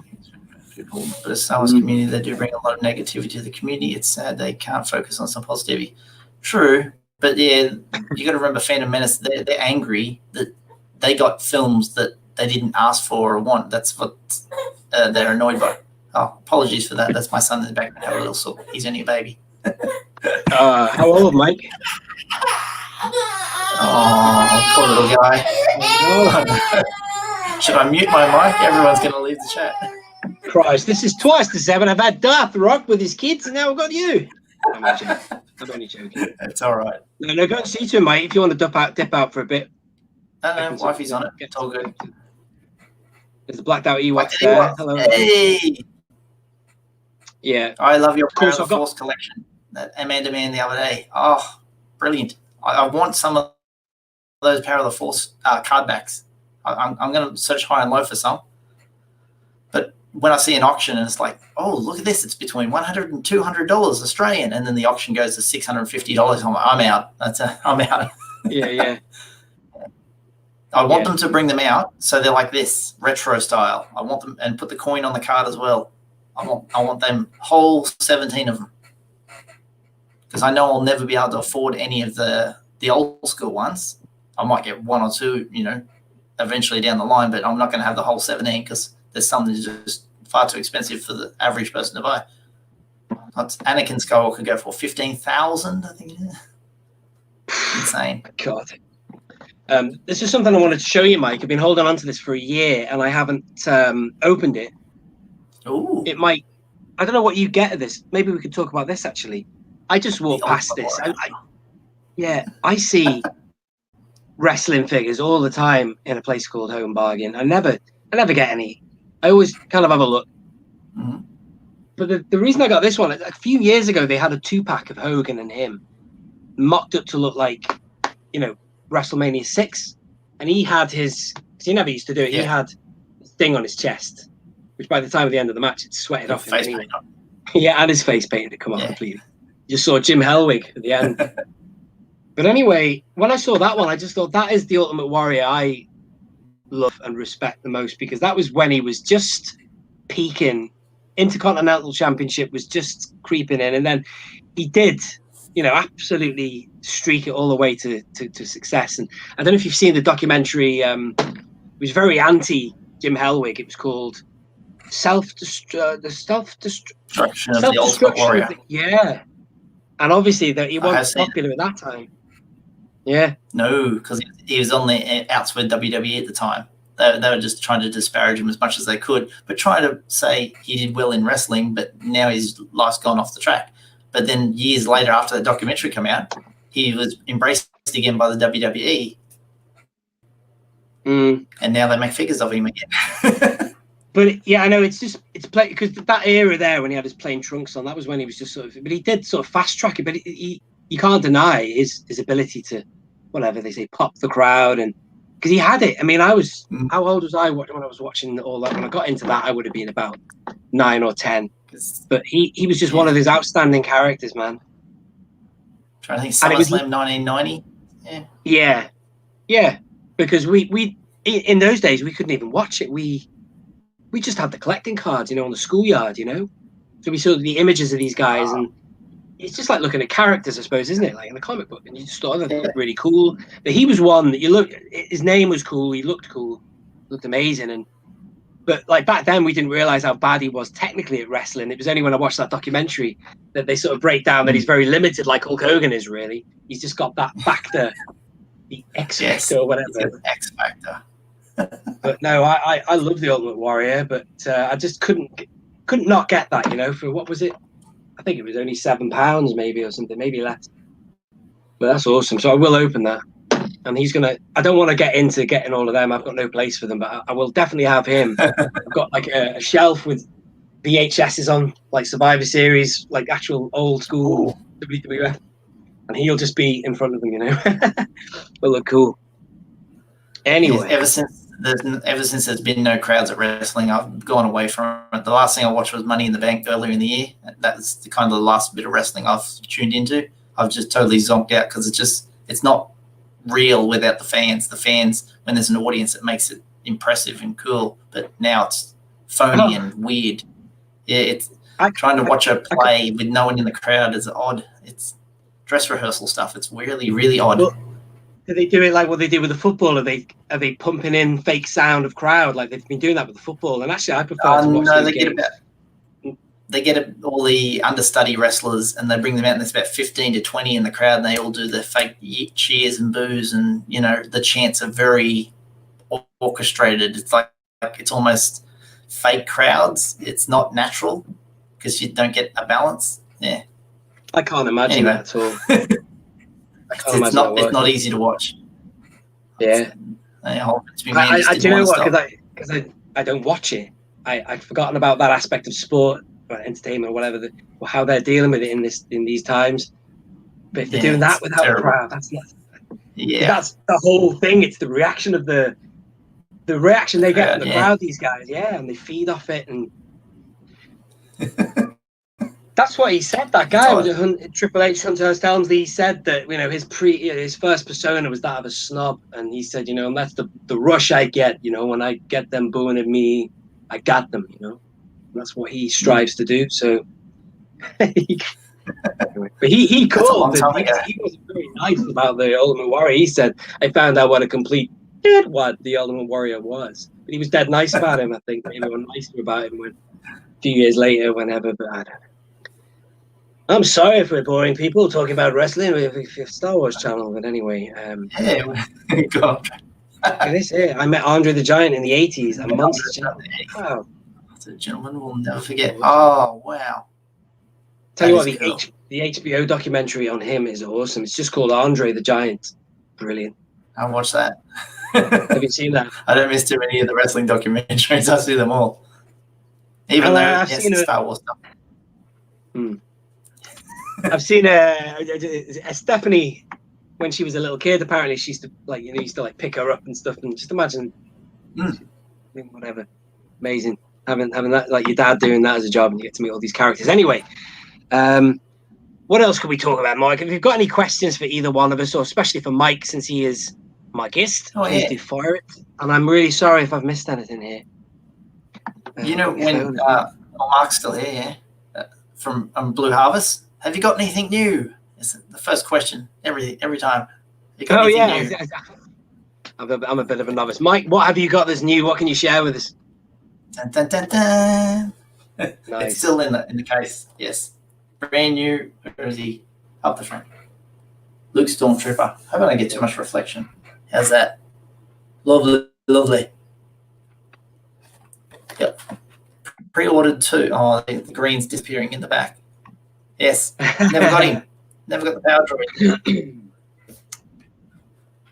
But the Star Wars community, they do bring a lot of negativity to the community. It's sad they can't focus on some positivity. True, but yeah, you got to remember Phantom Menace. They're angry that they got films that they didn't ask for or want. That's what they're annoyed by. Oh, apologies for that. That's my son in the background. Have a little sort. He's only a baby. How old, Mike? Oh, poor little guy. Should I mute my mic? Everyone's going to leave the chat. Christ, this is twice the 7. I've had Darth Rock with his kids, and now I've got you. I'm only joking. It's all right. No, go and see to him, mate. If you want to dip out for a bit. No, wifey's on it. It's all good. There's a blacked out Ewok there. Hello. Hey. Yeah. I love your Power of the Force collection. That Amanda Man the other day. Oh, brilliant. I want some of those Power of the Force card backs. I'm going to search high and low for some. But when I see an auction and it's like, oh, look at this, it's between $100 and $200 Australian, and then the auction goes to $650, I'm out. I'm out. Yeah. I want them to bring them out so they're like this, retro style. I want them, and put the coin on the card as well. I want them whole 17 of them, because I know I'll never be able to afford any of the old school ones. I might get one or two, eventually down the line, but I'm not going to have the whole 17 because there's something just far too expensive for the average person to buy. Anakin Skywalker could go for 15,000, I think it is. Insane. God. This is something I wanted to show you, Mike. I've been holding on to this for a year and I haven't opened it. Ooh. It might. I don't know what you get of this. Maybe we could talk about this actually. I just walked past this. I see wrestling figures all the time in a place called Home Bargain. I never get any. I always kind of have a look. Mm-hmm. But the reason I got this one, a few years ago, they had a 2-pack of Hogan and him, mocked up to look like, WrestleMania 6. And he had his, because he never used to do it, he had this thing on his chest, which by the time of the end of the match, it sweated off him anyway. Yeah, and his face paint had come off completely. You saw Jim Hellwig at the end. But anyway, when I saw that one, I just thought that is the Ultimate Warrior I love and respect the most, because that was when he was just peaking. Intercontinental Championship was just creeping in, and then he did, absolutely streak it all the way to success. And I don't know if you've seen the documentary. It was very anti Jim Hellwig. It was called Self-Destruction of the Ultimate Warrior. Yeah, and obviously that he wasn't popular at that time. Yeah. No, because he was on the outs with WWE at the time. They were just trying to disparage him as much as they could, but trying to say he did well in wrestling, but now his life's gone off the track. But then years later, after the documentary came out, he was embraced again by the WWE. And now they make figures of him again. But yeah, I know it's play because that era there when he had his plain trunks on, that was when he was just sort of. But he did sort of fast track it. But he you can't deny his ability to, whatever they say, pop the crowd, and because he had it. I mean, how old was I when I was watching all that? When I got into that, I would have been about 9 or 10. But he was just one of those outstanding characters, man. Trying to think, SummerSlam 1990. Yeah. Because we in those days we couldn't even watch it. We just had the collecting cards, on the schoolyard, So we saw the images of these guys, and it's just like looking at characters, I suppose, isn't it? Like in a comic book, and you just thought that looked really cool. But he was one that you look. His name was cool. He looked cool. Looked amazing. But like back then, we didn't realize how bad he was technically at wrestling. It was only when I watched that documentary that they sort of break down that he's very limited, like Hulk Hogan is. Really, he's just got that factor, the X factor or whatever. X factor. But no, I love the Ultimate Warrior, but I just couldn't not get that. For what was it? I think it was only £7 maybe or something, maybe less. But that's awesome. So I will open that. And he's going to... I don't want to get into getting all of them. I've got no place for them, but I will definitely have him. I've got like a shelf with VHSs on, like Survivor Series, like actual old school WWF. And he'll just be in front of them, Will look cool. Anyway. Ever since there's been no crowds at wrestling, I've gone away from it. The last thing I watched was Money in the Bank earlier in the year. That's the kind of the last bit of wrestling I've tuned into. I've just totally zonked out because it's not real without the fans. The fans, when there's an audience, it makes it impressive and cool. But now it's phony and weird. Yeah, trying to watch a play with no one in the crowd is odd. It's dress rehearsal stuff. It's really, really odd. Well, do they do it like what they did with the football? Are they pumping in fake sound of crowd like they've been doing that with the football? And actually, I prefer to watch those games. They get all the understudy wrestlers and they bring them out, and there's about 15 to 20 in the crowd, and they all do the fake cheers and boos, and the chants are very orchestrated. It's like it's almost fake crowds. It's not natural because you don't get a balance. Yeah, I can't imagine that at all. It's not easy to watch. Yeah, I do you know what? Because I don't watch it. I've forgotten about that aspect of sport, or entertainment, or whatever. How they're dealing with it in these times. But if they're doing that without a crowd, that's not. Yeah, that's the whole thing. It's the reaction of the reaction they get from the crowd. These guys, and they feed off it, and that's what he said. That guy, Triple H, Hunter Hearst Helmsley, he said that his first persona was that of a snob, and he said, and that's the rush I get, when I get them booing at me, I got them, That's what he strives to do. So, but he called. He was very nice about the Ultimate Warrior. He said, "I found out what a complete what the Ultimate Warrior was." But he was dead nice about him. I think nicer about him a few years later, whenever. But I don't know. I'm sorry if we're boring people talking about wrestling with Star Wars channel, but anyway. God. I met Andre the Giant in the 80s. A monster. Wow. The gentleman will never forget. Oh, wow. Tell you what, the HBO documentary on him is awesome. It's just called Andre the Giant. Brilliant. I'll watch that. Have you seen that? I don't miss too many of the wrestling documentaries. I see them all. Even though I've seen Star Wars stuff. I've seen Stephanie when she was a little kid. Apparently, she used to pick her up and stuff. And just imagine, whatever, amazing having that, like your dad doing that as a job, and you get to meet all these characters. Anyway, what else could we talk about, Mike? If you've got any questions for either one of us, or especially for Mike, since he is my guest, please do fire it. And I'm really sorry if I've missed anything here. When Mark's still here, from Blue Harvest. Have you got anything new? It's the first question every time. New? I'm a bit of a novice. Mike, what have you got that's new? What can you share with us? Dun, dun, dun, dun. Nice. It's still in the case. Yes, brand new. Where is he? Up the front. Luke Stormtrooper. How about I get too much reflection? How's that? Lovely. Yep. Pre-ordered too. Oh, the green's disappearing in the back. Yes, never got him. Never got the power droid.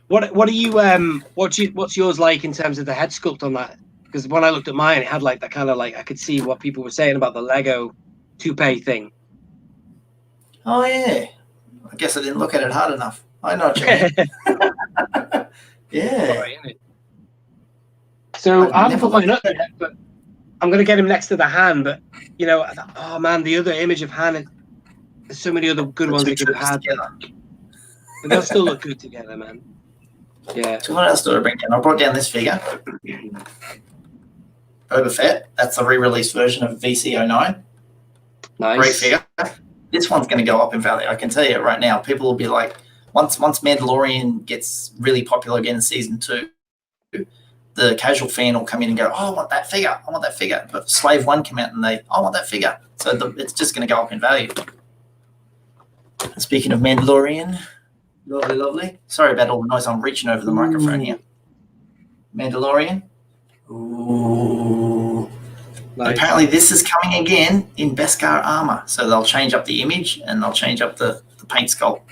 What are you? What's yours like in terms of the head sculpt on that? because when I looked at mine, it had like that kind of like I could see what people were saying about the Lego toupee thing. Oh yeah, I guess I didn't look at it hard enough. I know what you mean. Yeah. Right, isn't it? So I haven't put mine up yet, but I'm gonna get him next to the Han. But you know, oh man, the other image of Han. There's so many other good ones we could have had. But they'll still look good together, man. Yeah. So what else do I bring down? I brought down this figure. Boba Fett. That's the re-released version of VC09. Nice. Great figure. This one's going to go up in value. I can tell you right now. People will be like, once Mandalorian gets really popular again in season 2, the casual fan will come in and go, oh, I want that figure. I want that figure. But Slave 1 came out and I want that figure. So it's just going to go up in value. And speaking of Mandalorian, lovely, lovely. Sorry about all the noise. I'm reaching over the microphone here. Mandalorian. Ooh. Nice. Apparently this is coming again in Beskar armor. So they'll change up the image and they'll change up the paint sculpt.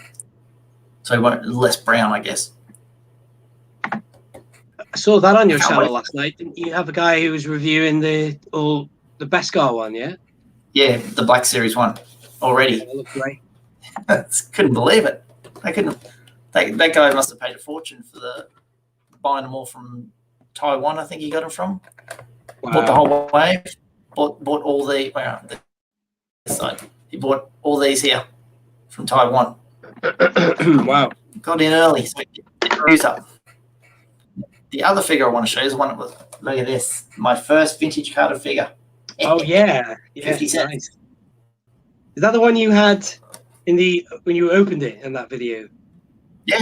So it won't less brown, I guess. I saw that on your channel last night. Didn't you have a guy who was reviewing the Beskar one, yeah? Yeah, the Black Series one already. Yeah, it looked great. Couldn't believe it. I couldn't. That guy must have paid a fortune for buying them all from Taiwan. I think he got them from. Wow. Bought the whole wave. Bought all the this side. He bought all these here from Taiwan. Wow. Got in early, so get the reviews up. The other figure I want to show you is one that was. Look at this. My first vintage carded figure. Oh yeah. 50 cents. Nice. Is that the one you had when you opened it in that video? Yeah.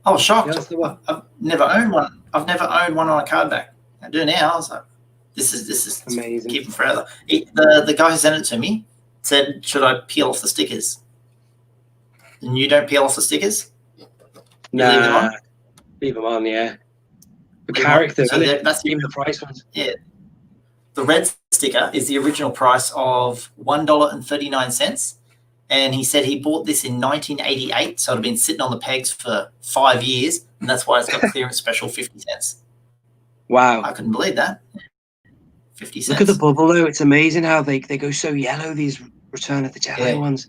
I was shocked. Yeah, that's the one. I've never owned one. I've never owned one on a card back. I do now. I was like, this is amazing. Keep them forever. The guy who sent it to me said, should I peel off the stickers? And you don't peel off the stickers? No. Leave them on? Leave them on, yeah. The character, so that's even the price ones. Yeah. The red sticker is the original price of $1.39. And he said he bought this in 1988, so it had been sitting on the pegs for 5 years, and that's why it's got clearance special 50 cents. Wow. I couldn't believe that. 50 cents. Look at the bubble, though. It's amazing how they go so yellow, these Return of the Jedi ones.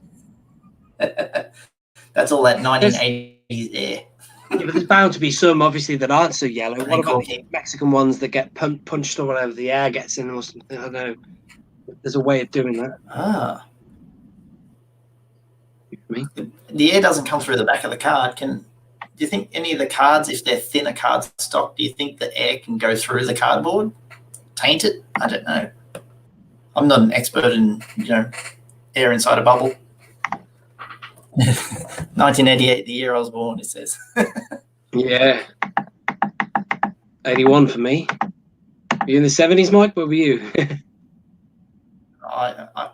That's all that 1980s air. Yeah, but there's bound to be some, obviously, that aren't so yellow. What about the Mexican ones that get punched or whatever, the air gets in or something? I don't know. There's a way of doing that. Ah. The air doesn't come through the back of the card. Do you think any of the cards, if they're thinner card stock, do you think the air can go through the cardboard, taint it? I don't know. I'm not an expert in air inside a bubble. 1988, the year I was born, it says. Yeah. 81 for me. Were you in the 70s, Mike? Where were you? I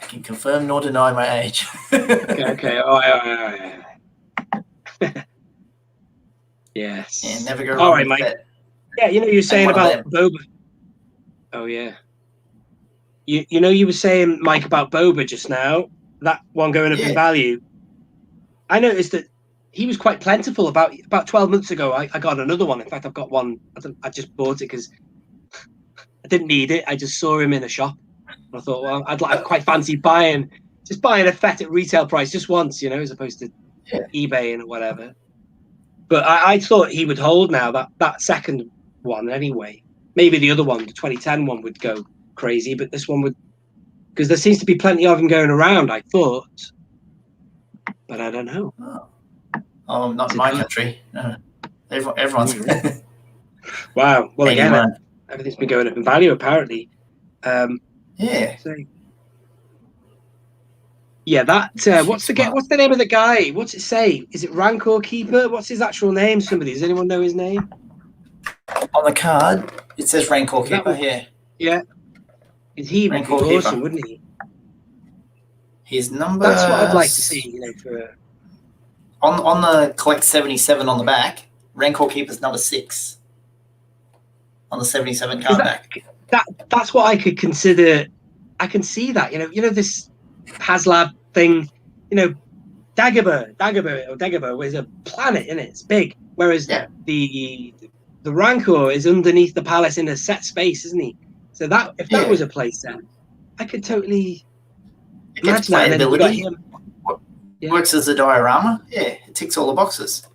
can confirm nor deny my age. Okay. All right. Yes. Yeah, never go wrong. All right, Mike. That. Yeah, you're saying about Boba. Oh yeah. You were saying, Mike, about Boba just now. That one going up in value. I noticed that he was quite plentiful. About 12 months ago, I got another one. In fact, I've got one. I just bought it because I didn't need it. I just saw him in a shop. I thought, well, I'd quite fancy buying a Fett at retail price just once, as opposed to eBay and whatever. But I thought he would hold now, that second one anyway. Maybe the other one, the 2010 one, would go crazy, but this one would, because there seems to be plenty of them going around, I thought. But I don't know. Oh, not in my country. No. Everyone's. Wow. Well, again, everything's been going up in value, apparently. Yeah. So, yeah, what's the name of the guy? What's it say? Is it Rancor Keeper? What's his actual name? Somebody, does anyone know his name? On the card, it says Rancor Keeper. Yeah. He would be awesome, wouldn't he? His number. That's what I'd like to see. For on the collect 77 on the back, Rancor Keeper's number 6 on the 77 card back. That's what I could consider. I can see that, this Haslab thing, Dagobah is a planet, isn't it? It's big. Whereas the the Rancor is underneath the palace in a set space, isn't he? So that if that was a play set, I could totally imagine that. And then you got him. Works as a diorama. Yeah, it ticks all the boxes.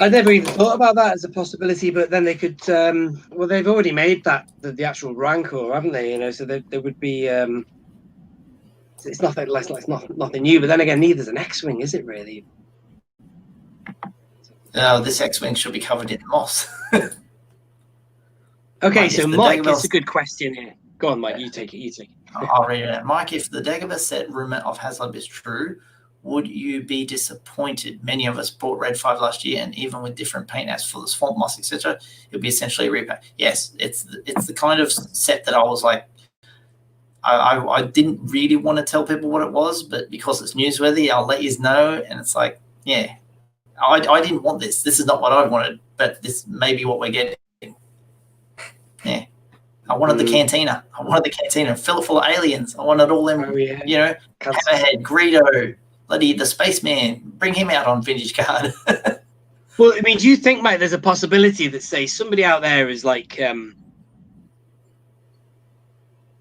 I never even thought about that as a possibility, but then they could. Well, they've already made that the actual Rancor, haven't they? You know, so there would be. It's nothing less. It's nothing new. But then again, neither's an X-wing, is it really? This X-wing should be covered in moss. Okay, Mike, so Mike, it's a good question here. Go on, Mike. You take it. You take it. I'll read it out. Mike, if the Dagobah set rumor of Haslab is true, would you be disappointed? Many of us bought Red 5 last year, and even with different paint apps for the swamp moss, etc., it'll be essentially a repaint. Yes, it's the kind of set that I was like, I didn't really want to tell people what it was, but because it's newsworthy, I'll let you know. And it's like, yeah, I didn't want this. This is not what I wanted, but this may be what we're getting. Yeah. I wanted the cantina. I wanted the cantina. Fill it full of aliens. I wanted all them, you know, Hammerhead, Greedo, bloody the spaceman. Bring him out on vintage card. Well, I mean, do you think, Mike, there's a possibility that, say, somebody out there is like,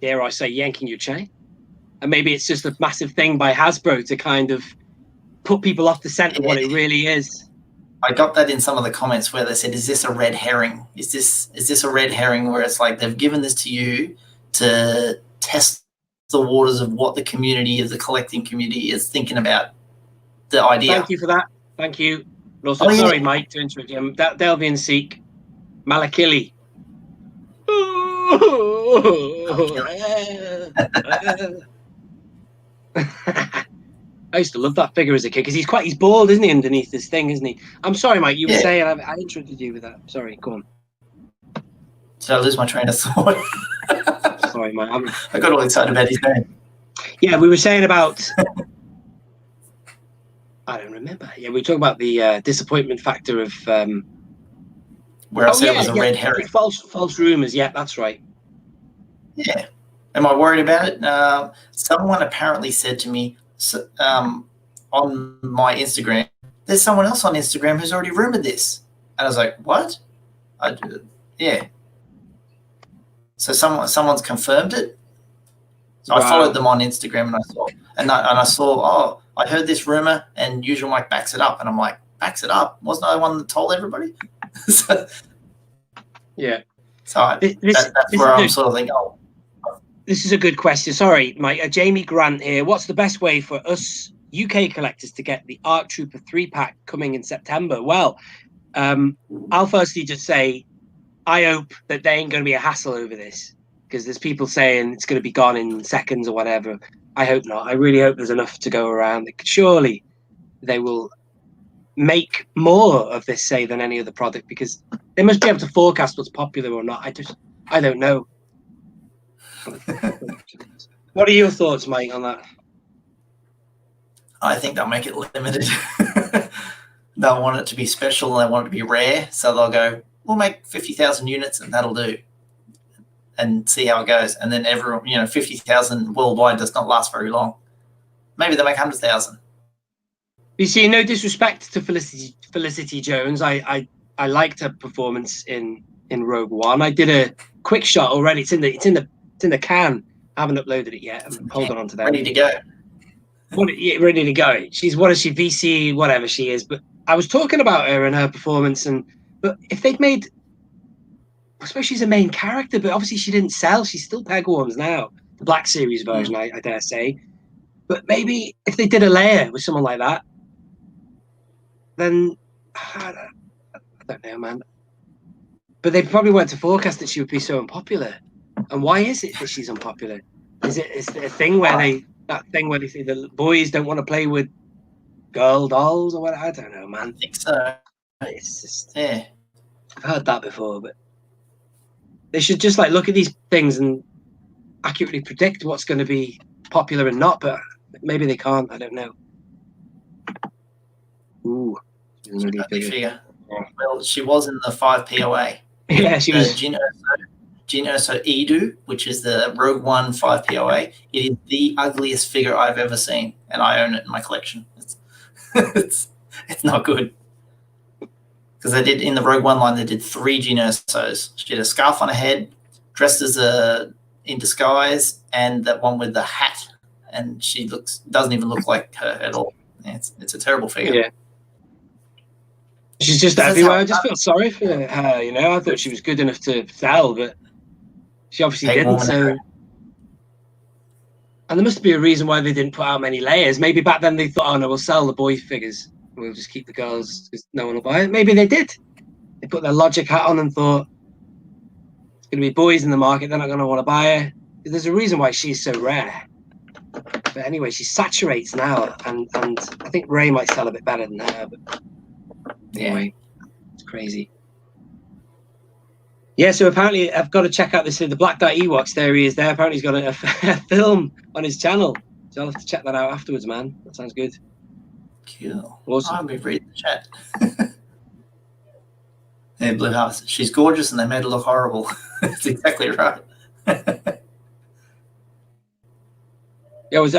dare I say, yanking your chain? And maybe it's just a massive thing by Hasbro to kind of put people off the scent of what it really is. I got that in some of the comments where they said, is this a red herring? Is this a red herring where it's like they've given this to you to test the waters of what the community, of the collecting community, is thinking about the idea? Thank you for that. Thank you. Also, sorry, Mike, to interrupt you. Delvian Seek, Malakili. I used to love that figure as a kid because he's bald, isn't he, underneath this thing, isn't he? I'm sorry, Mike, you were saying, I interrupted you with that. Sorry, go on. Did I lose my train of thought? Sorry, Mike. I got all excited about his name. Yeah, we were saying about... I don't remember. Yeah, we were talking about the disappointment factor of... where I said it was a red herring. False rumours, yeah, that's right. Yeah. Am I worried about it? Someone apparently said to me on my Instagram, there's someone else on Instagram who's already rumored this. And I was like, what? Yeah. So someone's confirmed it. So I followed them on Instagram and I saw, I heard this rumor and USUALMIKE backs it up. And I'm like, backs it up? Wasn't I the one that told everybody? Yeah. So that's where I'm sort of thinking, This is a good question. Sorry, Mike. Jamie Grant here. What's the best way for us UK collectors to get the ARC Trooper 3-pack coming in September? Well, I'll firstly just say I hope that there ain't going to be a hassle over this because there's people saying it's going to be gone in seconds or whatever. I hope not. I really hope there's enough to go around. Surely they will make more of this, say, than any other product because they must be able to forecast what's popular or not. I don't know. What are your thoughts, Mike, on that? I think they'll make it limited. They'll want it to be special. They want it to be rare. So they'll go, we'll make 50,000 units and that'll do. And see how it goes. And then 50,000 worldwide does not last very long. Maybe they make 100,000. You see, no disrespect to Felicity Jones. I liked her performance in Rogue One. I did a quick shot already. It's in the can. I haven't uploaded it yet. I'm holding on to that. Ready to go. Ready to go. What is she? VC, whatever she is. But I was talking about her and her performance. But if they'd made, I suppose she's a main character, but obviously she didn't sell. She's still Peg Worms now, the Black Series version, I dare say. But maybe if they did a layer with someone like that, then I don't know, man. But they probably weren't to forecast that she would be so unpopular. And why is it that she's unpopular? Is it a thing where they say the boys don't want to play with girl dolls or what? I don't know, man. I think so. It's just I've heard that before, but they should just like look at these things and accurately predict what's going to be popular and not. But maybe they can't. I don't know. Ooh, figure. Well, she was in the 5 POA. Yeah, she was. Jyn Erso Edu, which is the Rogue One 5 POA. It is the ugliest figure I've ever seen, and I own it in my collection. It's not good. because they did in the Rogue One line. They did 3 Geonosis. She had a scarf on her head, dressed as in disguise, and that one with the hat. And she doesn't even look like her at all. Yeah, it's a terrible figure. Yeah. She's just everywhere. I just feel sorry for her, you know. I thought she was good enough to sell, but she obviously didn't. So, and there must be a reason why they didn't put out many layers. Maybe back then they thought, oh no, we'll sell the boy figures. We'll just keep the girls because no one will buy it. Maybe they did. They put their logic hat on and thought it's going to be boys in the market. They're not going to want to buy her. There's a reason why she's so rare. But anyway, she saturates now, and I think Rey might sell a bit better than her. But anyway, it's crazy. Yeah, so apparently I've got to check out this. The Black Dot Ewoks, there he is there. Apparently he's got a film on his channel. So I'll have to check that out afterwards, man. That sounds good. Cool. Awesome. I'll be reading the chat. Yeah, Blue House. She's gorgeous and they made her look horrible. That's exactly right. Yeah, was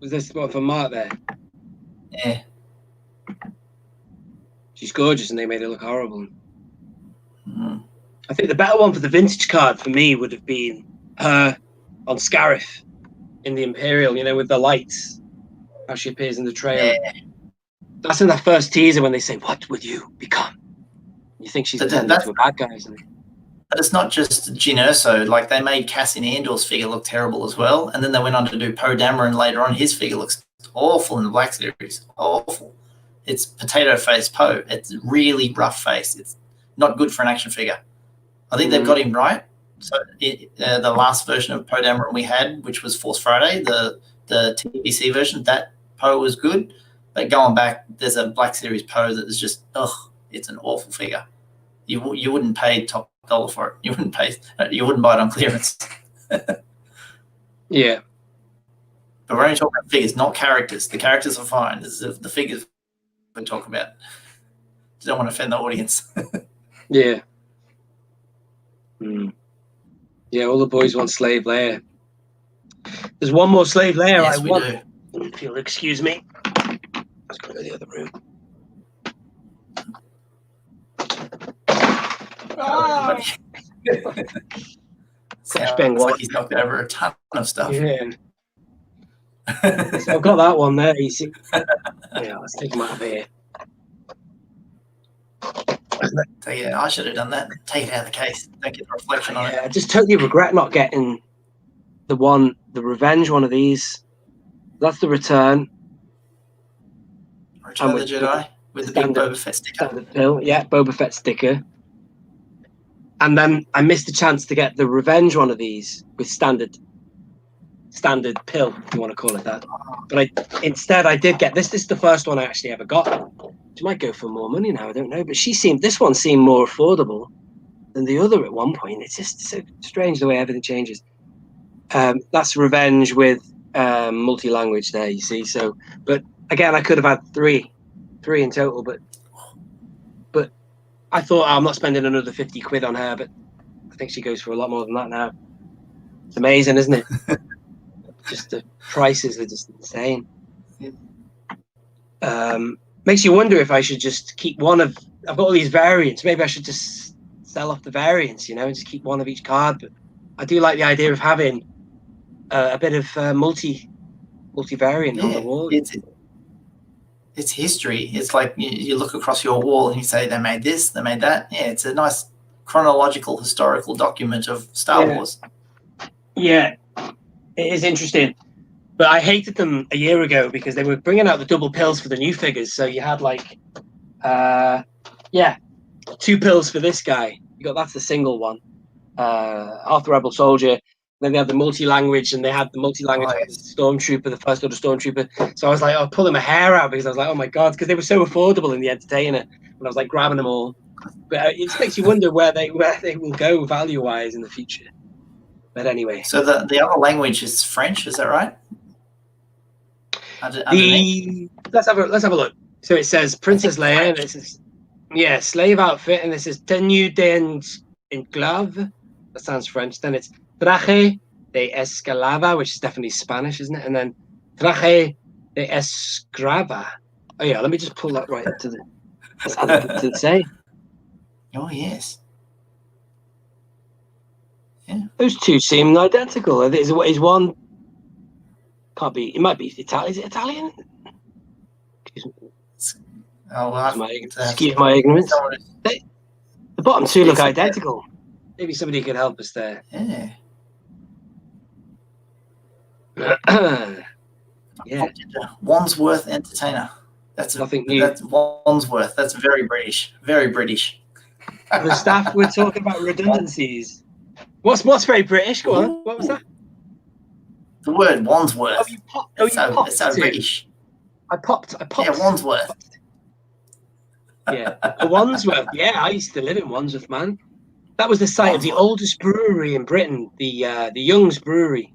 this what for Mark there? Yeah. She's gorgeous and they made her look horrible. Mm. I think the better one for the vintage card for me would have been her on Scarif in the Imperial, you know, with the lights, how she appears in the trailer. Yeah. That's in that first teaser when they say, "What would you become?" You think she's turned into a bad guy, isn't it? But it's not just Geonosis. Like, they made Cassian Andor's figure look terrible as well, and then they went on to do Poe Dameron later on. His figure looks awful in the Black Series. Awful. It's potato face Poe. It's really rough face. It's not good for an action figure. I think they've got him right. So the last version of Poe Dameron we had, which was Force Friday, the TVC version, that Poe was good. But going back, there's a Black Series Poe that is just, it's an awful figure. You wouldn't pay top dollar for it. You wouldn't buy it on clearance. Yeah. But we're only talking about figures, not characters. The characters are fine. This is the figures we're talking about. Don't want to offend the audience. Yeah. Yeah, all the boys want Slave Leia. There's one more Slave Leia I want. If you'll excuse me. Let's go to the other room. Sounds like he's knocked over a ton of stuff. Yeah. So I've got that one there. You see? Yeah, let's take him out of here. So yeah, I should have done that. Take it out of the case. Don't get the reflection on it. I just totally regret not getting the Revenge one of these. That's the Return. Return of the Jedi with the big Boba Fett sticker. Yeah, Boba Fett sticker. And then I missed the chance to get the Revenge one of these with standard pill, if you want to call it that. But instead I did get this. This is the first one I actually ever got. She might go for more money now, I don't know. But this one seemed more affordable than the other at one point. It's just so strange the way everything changes. That's Revenge with multi-language there, you see. So, but again, I could have had three in total, but I thought I'm not spending another 50 quid on her, but I think she goes for a lot more than that now. It's amazing, isn't it? Just the prices are just insane. Makes you wonder if I should just keep one of. I've got all these variants. Maybe I should just sell off the variants, you know, and just keep one of each card. But I do like the idea of having a bit of multi-variant on the wall. It's history. It's like you look across your wall and you say they made this, they made that. Yeah, it's a nice chronological, historical document of Star Wars. Yeah, it is interesting. But I hated them a year ago because they were bringing out the double pills for the new figures. So you had like, 2 pills for this guy. That's the single one. Half the Rebel Soldier. Then they had the multi-language, and they had the multi-language Stormtrooper, the First Order Stormtrooper. So I was like, oh, pulling my hair out because I was like, oh my God, because they were so affordable in the Entertainer. And I was like grabbing them all. But it just makes you wonder where they will go value-wise in the future. But anyway. So the other language is French, is that right? Let's have a look. So it says Princess Leia, and it says slave outfit, and this is tenue d'esclave. That sounds French. Then it's traje de esclava, which is definitely Spanish, isn't it? And then traje de escrava. Oh yeah, let me just pull that right to the say. Oh yes. Those two seem identical. Is one can't be? It might be Italian. Is it Italian? Excuse my ignorance. The bottom two look identical. Maybe somebody could help us there. Yeah. Yeah. Wandsworth Entertainer. That's nothing new. That's Wandsworth. That's very British. Very British. The staff were talking about redundancies. What's very British? Go on. What was that? The word Wandsworth. Oh, you popped. It's so British. I popped. Yeah, Wandsworth. Yeah, Wandsworth. Yeah, I used to live in Wandsworth, man. That was the site of the oldest brewery in Britain, the Young's Brewery.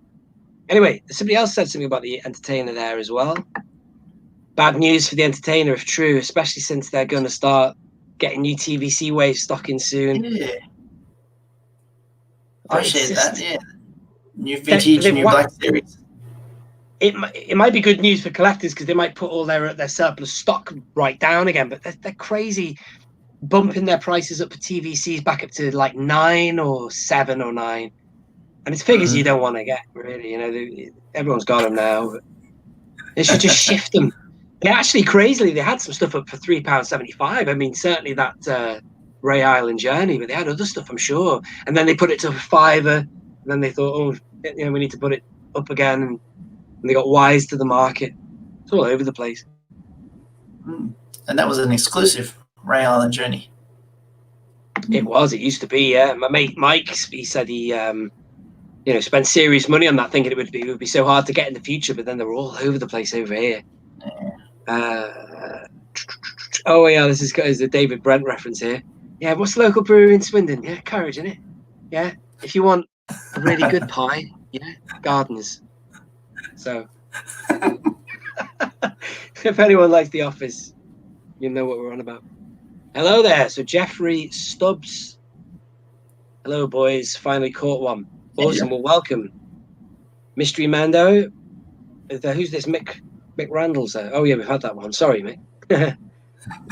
Anyway, somebody else said something about the Entertainer there as well. Bad news for the Entertainer, if true, especially since they're going to start getting new TVC waves stocking soon. Yeah. I shared that, yeah. New vintage, new Black Series. It might be good news for collectors because they might put all their surplus stock right down again, but they're crazy bumping their prices up for TVCs back up to like 9 or 7 or 9. And it's figures you don't want to get, really. You know, everyone's got them now. But they should just shift them. They actually, crazily, they had some stuff up for £3.75. I mean, certainly that Ray Island Journey, but they had other stuff, I'm sure. And then they put it to £5. And then they thought, oh, you know, we need to put it up again. And they got wise to the market. It's all over the place. And that was an exclusive Ray Island Journey. It was. It used to be, yeah. My mate Mike, he said he... you know, spend serious money on that, thinking it would be so hard to get in the future, but then they were all over the place over here. Oh yeah, this is a David Brent reference here. Yeah, what's the local brewery in Swindon? Yeah, Courage, isn't it? Yeah, if you want a really good pie, yeah, Gardeners. So, if anyone likes The Office, you know what we're on about. Hello there. So Jeffrey Stubbs. Hello, boys. Finally caught one. Awesome. Well, welcome, Mystery Mando. Who's this? Mick Randall's there. Oh yeah, we've had that one. Sorry, Mick.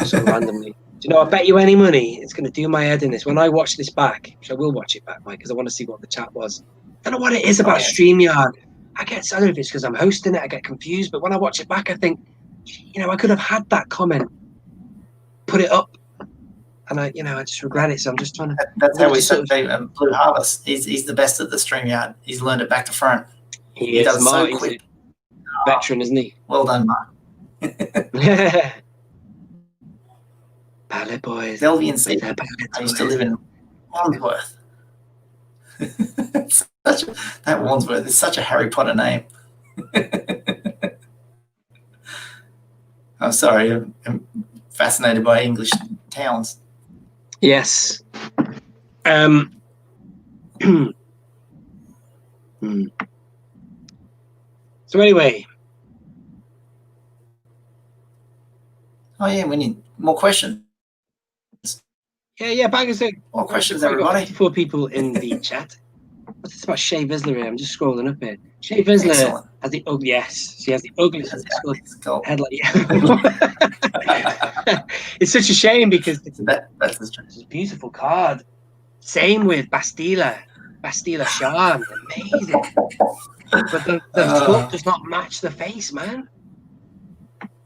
So randomly. Do you know? I bet you any money it's going to do my head in this when I watch this back. Which I will watch it back, Mike, because I want to see what the chat was. I don't know what it is about StreamYard. I don't know if it's because I'm hosting it. I get confused, but when I watch it back, I think, you know, I could have had that comment, put it up. And I just regret it. So I'm just trying to. That's how we said Blue Harvest. He's the best at the StreamYard. He's learned it back to front. He does so quick. Veteran, isn't he? Well done, Mark. Pallet boys. Delvian C. I used to live in Wandsworth. That Wandsworth is such a Harry Potter name. I'm sorry. I'm fascinated by English towns. Yes. So anyway. Oh yeah, we need more questions. Yeah, bangers. More questions, everybody. 4 people in the chat. What's this about Shay Vizsla here? I'm just scrolling up here. Shay Vizsla has the ugly. Yes, she has the ugliest headlight. It's such a shame because it's a beautiful card. Same with Bastila Shan, amazing. But the top does not match the face, man.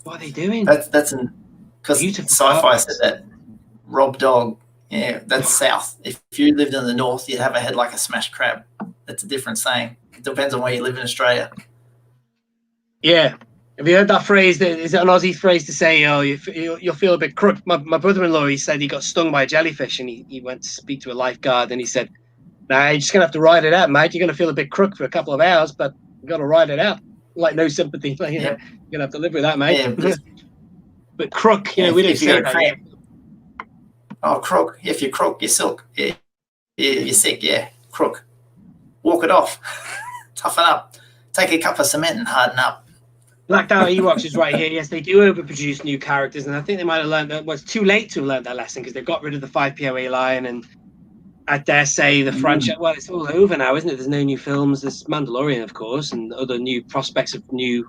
What are they doing? That's because Sci-Fi said that. Rob Dog, yeah, that's south. If you lived in the north, you'd have a head like a smashed crab. That's a different saying. It depends on where you live in Australia. Yeah. Have you heard that phrase? Is it an Aussie phrase to say, oh, you'll feel a bit crook? My brother-in-law, he said he got stung by a jellyfish and he went to speak to a lifeguard and he said, nah, you're just going to have to ride it out, mate. You're going to feel a bit crook for a couple of hours, but you've got to ride it out. Like no sympathy. Like, you're going to have to live with that, mate. Yeah, but crook, we don't say that. Oh, crook. If you're crook, you're silk. If you're sick, crook. Walk it off. Toughen up. Take a cup of cement and harden up. Blacked Out Ewoks is right here. Yes, they do overproduce new characters, and I think they might have learned that. Well, it's too late to have learned that lesson because they've got rid of the 5PO line, and I dare say the franchise. Well, it's all over now, isn't it? There's no new films. There's Mandalorian, of course, and other new prospects of new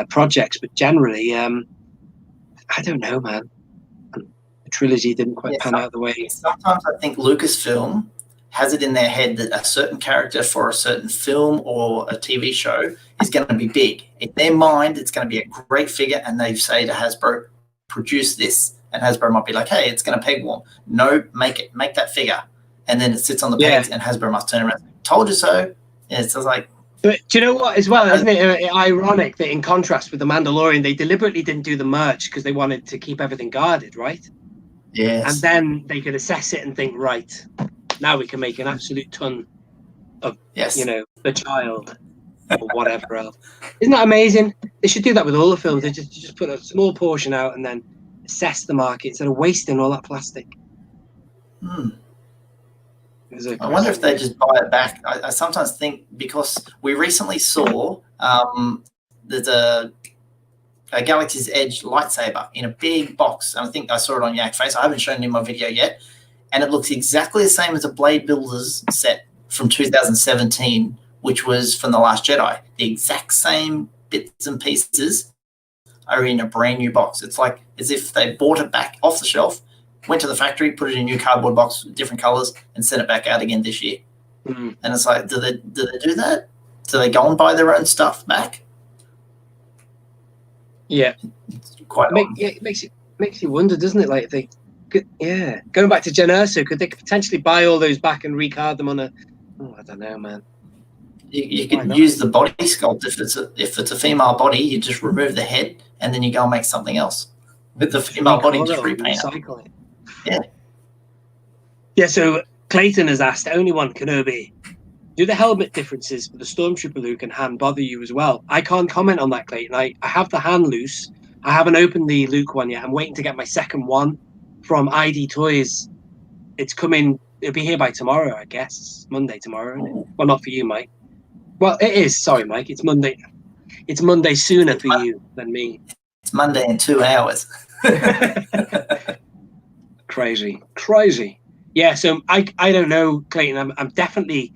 projects. But generally, I don't know, man. the trilogy didn't quite pan out the way. Sometimes I think Lucasfilm has it in their head that a certain character for a certain film or a TV show is going to be big. In their mind, it's going to be a great figure, and they say to Hasbro, produce this. And Hasbro might be like, hey, it's going to peg warm. No, make that figure. And then it sits on the pegs, and Hasbro must turn around and say, told you so. Yeah, it's just like... But do you know what, as well, isn't it ironic that in contrast with The Mandalorian, they deliberately didn't do the merch because they wanted to keep everything guarded, right? Yes. And then they could assess it and think, right, now we can make an absolute ton of, you know, the child or whatever else. Isn't that amazing? They should do that with all the films. They just put a small portion out and then assess the market instead of wasting all that plastic. I wonder if they just buy it back. I sometimes think, because we recently saw there's a Galaxy's Edge lightsaber in a big box. And I think I saw it on Yak Face. I haven't shown it in my video yet. And it looks exactly the same as a Blade Builders set from 2017, which was from The Last Jedi. The exact same bits and pieces are in a brand new box. It's like as if they bought it back off the shelf, went to the factory, put it in a new cardboard box with different colors, and sent it back out again this year. And it's like, do they do that? Do they go and buy their own stuff back? Yeah, it's quite. It makes you wonder, doesn't it? Like they, going back to Jen Erso, could they potentially buy all those back and recard them on a? Oh, I don't know, man. You could use the body sculpt if it's a female body. You just remove the head and then you go and make something else with the female body. Just repaint it. Yeah. So Clayton has asked, only one Kenobi. Do the helmet differences for the Stormtrooper Luke and Han bother you as well? I can't comment on that, Clayton. I have the Han loose. I haven't opened the Luke one yet. I'm waiting to get my second one from ID Toys. It's coming. It'll be here by tomorrow, I guess. It's Monday tomorrow, isn't it? Well, not for you, Mike. Well, it is. Sorry, Mike. It's Monday. It's Monday sooner for you than me. It's Monday in 2 hours. Crazy. Yeah. So I don't know, Clayton. I'm definitely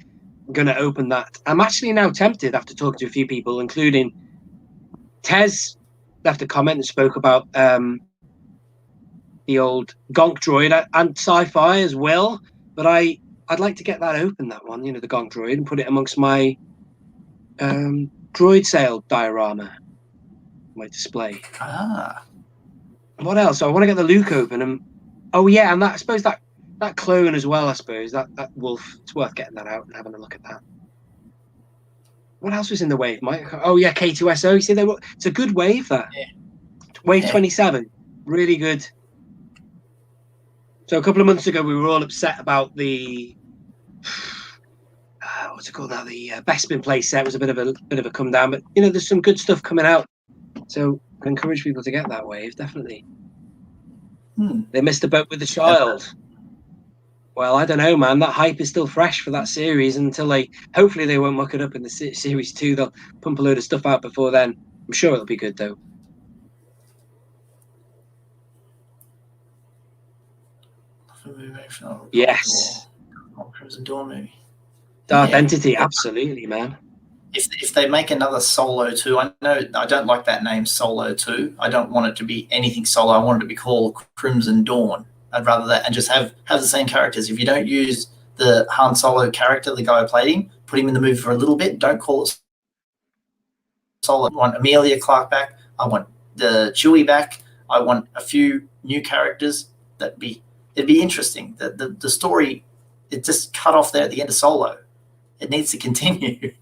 going to open that. I'm actually now tempted after talking to a few people, including Tez left a comment and spoke about the old Gonk droid and sci-fi as well. But I'd like to get that open, that one, the Gonk droid, and put it amongst my droid sale diorama, my display. What else? I want to get the Luke open, and and that, I suppose that clone as well. I suppose that wolf. It's worth getting that out and having a look at that. What else was in the wave, Mike? Oh yeah, K2SO. You see, it's a good wave. That wave 27, really good. So a couple of months ago, we were all upset about the what's it called now? The Bespin play set was a bit of a come down, but there's some good stuff coming out. So I encourage people to get that wave, definitely. They missed the boat with the child. Well, I don't know, man. That hype is still fresh for that series until hopefully they won't muck it up in the series 2. They'll pump a load of stuff out before then. I'm sure it'll be good though. Yes. Crimson Dawn movie. Dark Entity, absolutely, man. If they make another Solo 2, I know I don't like that name, Solo 2. I don't want it to be anything Solo. I want it to be called Crimson Dawn. I'd rather that, and just have the same characters. If you don't use the Han Solo character, the guy who played him, put him in the movie for a little bit. Don't call it Solo. I want Amelia Clark back. I want the Chewie back. I want a few new characters. It'd be interesting. The story, it just cut off there at the end of Solo. It needs to continue.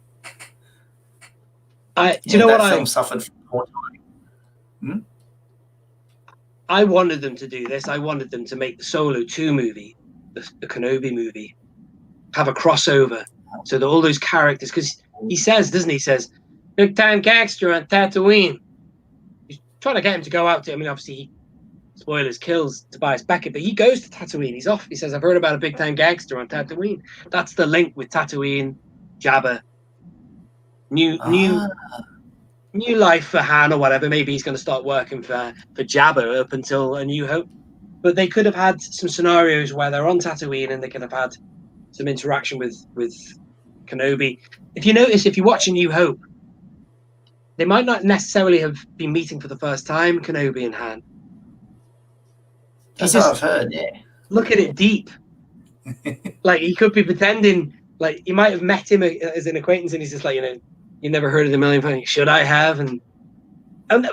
Do you know what film suffered from poor time. I wanted them to do this. I wanted them to make the Solo 2 movie, the Kenobi movie, have a crossover. So that all those characters, because he says, doesn't he? He says, big time gangster on Tatooine. He's trying to get him to go out to, obviously he, spoilers, kills Tobias Beckett, but he goes to Tatooine. He's off. He says, I've heard about a big time gangster on Tatooine. That's the link with Tatooine, Jabba. New life for Han or whatever. Maybe he's going to start working for Jabba up until A New Hope. But they could have had some scenarios where they're on Tatooine and they could have had some interaction with Kenobi. If you notice, if you watch A New Hope, they might not necessarily have been meeting for the first time, Kenobi and Han. That's what I've heard. Yeah. Look at it deep. Like he could be pretending. Like you might have met him as an acquaintance, and he's just like, you never heard of the million pound. Should I have? And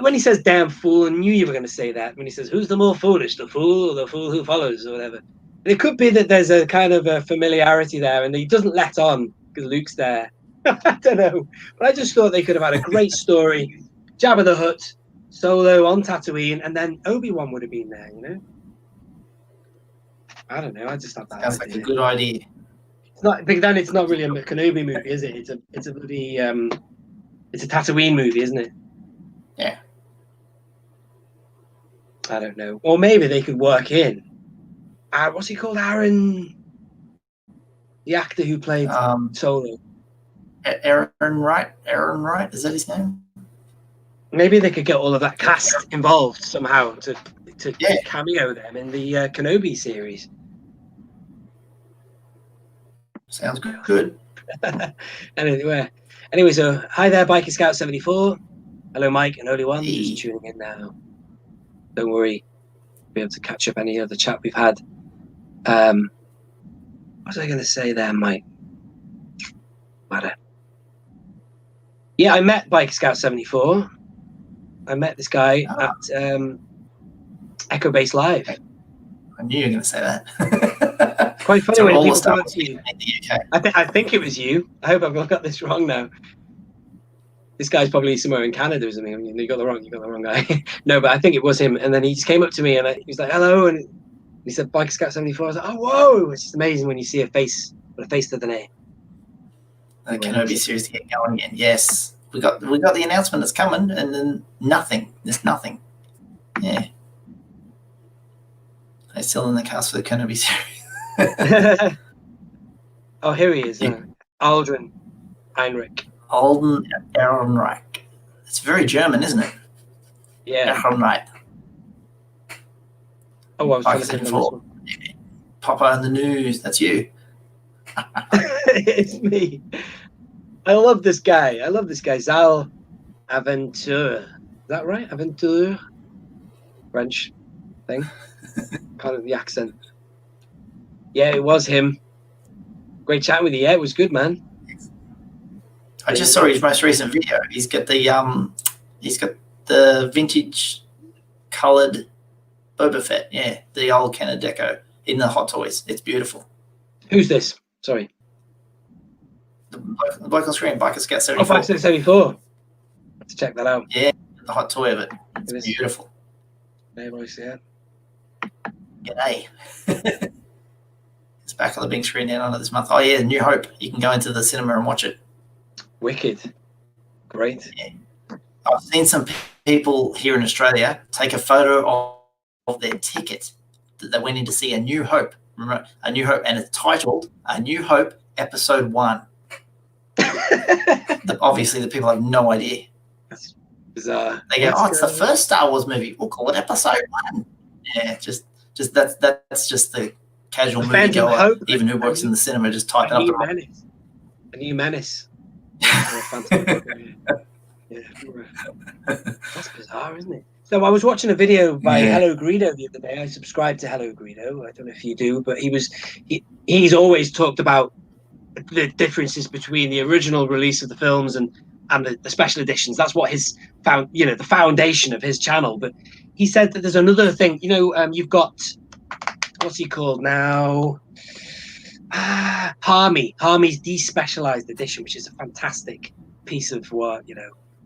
when he says "damn fool," I knew you were going to say that. When he says, "Who's the more foolish, the fool or the fool who follows," or whatever. And it could be that there's a kind of a familiarity there, and he doesn't let on because Luke's there. I don't know, but I just thought they could have had a great story. Jabba the Hutt, Solo on Tatooine, and then Obi-Wan would have been there. I don't know. I just thought that sounds like a good idea. It's not, but then it's not really a Kenobi movie, is it? It's a bloody it's a Tatooine movie, isn't it? Yeah. I don't know. Or maybe they could work in. What's he called? Aaron, the actor who played Solo. Aaron Wright. Aaron Wright, is that his name? Maybe they could get all of that cast involved somehow to cameo them in the Kenobi series. Sounds good. Anyway, so hi there, Biker Scout 74. Hello, Mike and Only One. Hey. Just tuning in now. Don't worry, we'll be able to catch up any other chat we've had. What was I going to say there, Mike? Yeah, I met Biker Scout 74. I met this guy at Echo Base Live. I knew you were going to say that. Quite funny when people come up to you. I think it was you. I hope I've not got this wrong now. This guy's probably somewhere in Canada or something. I mean, you got the wrong guy. No, but I think it was him. And then he just came up to me and he was like, "Hello," and he said, "Biker Scout 74." I was like, "Oh, whoa!" It's just amazing when you see a face with a face to the name. The Kenobi series to get going again. Yes, we got the announcement that's coming, and then nothing. There's nothing. Yeah, they're still in the cast for the Kenobi series. Oh, here he is. Aldrin Heinrich. Alden Ehrenreich. It's very German, isn't it? Yeah. Ehrenreich. Oh, I was trying to think of this one. Papa in the news. That's you. It's me. I love this guy. Zal Aventure. Is that right? Aventure? French thing. Kind of the accent. Yeah, it was him. Great chatting with you. Yeah, it was good, man. I just saw his most recent video. He's got the vintage coloured Boba Fett. Yeah, the old Kenner deco in the Hot Toys. It's beautiful. Who's this? Sorry. The bloke on screen, Biker Scout 74. Oh, Biker Scout 74. Let's check that out. Yeah, the hot toy of it. It's beautiful. Maybe I see it. G'day. It's back on the big screen now this month. Oh yeah, New Hope. You can go into the cinema and watch it. Wicked. Great. Yeah. I've seen some people here in Australia take a photo of their ticket that they went in to see A New Hope. Remember, A New Hope, and it's titled A New Hope Episode 1. Obviously, the people have no idea. That's bizarre. They go, it's the first Star Wars movie. We'll call it Episode 1. Yeah, just that's just the casual moviegoer, even who works in the cinema, just typing up A New Menace. Yeah, that's bizarre, isn't it? So I was watching a video by Hello Greedo the other day. I subscribed to Hello Greedo. I don't know if you do, but he's always talked about the differences between the original release of the films and the special editions. That's what the foundation of his channel. But he said that there's another thing. You've got, what's he called now? Harmy's despecialized edition, which is a fantastic piece of work.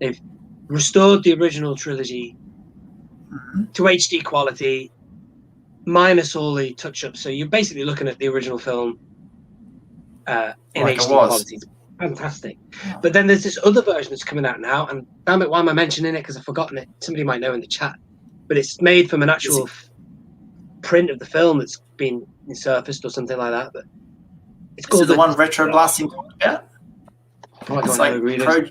They've restored the original trilogy to HD quality, minus all the touch-ups. So you're basically looking at the original film in HD quality. It's fantastic. Yeah. But then there's this other version that's coming out now, and damn it, why am I mentioning it? Because I've forgotten it. Somebody might know in the chat. But it's made from an actual print of the film that's been surfaced or something like that. But it's called the one Retro Blasting talked about. It's like Pro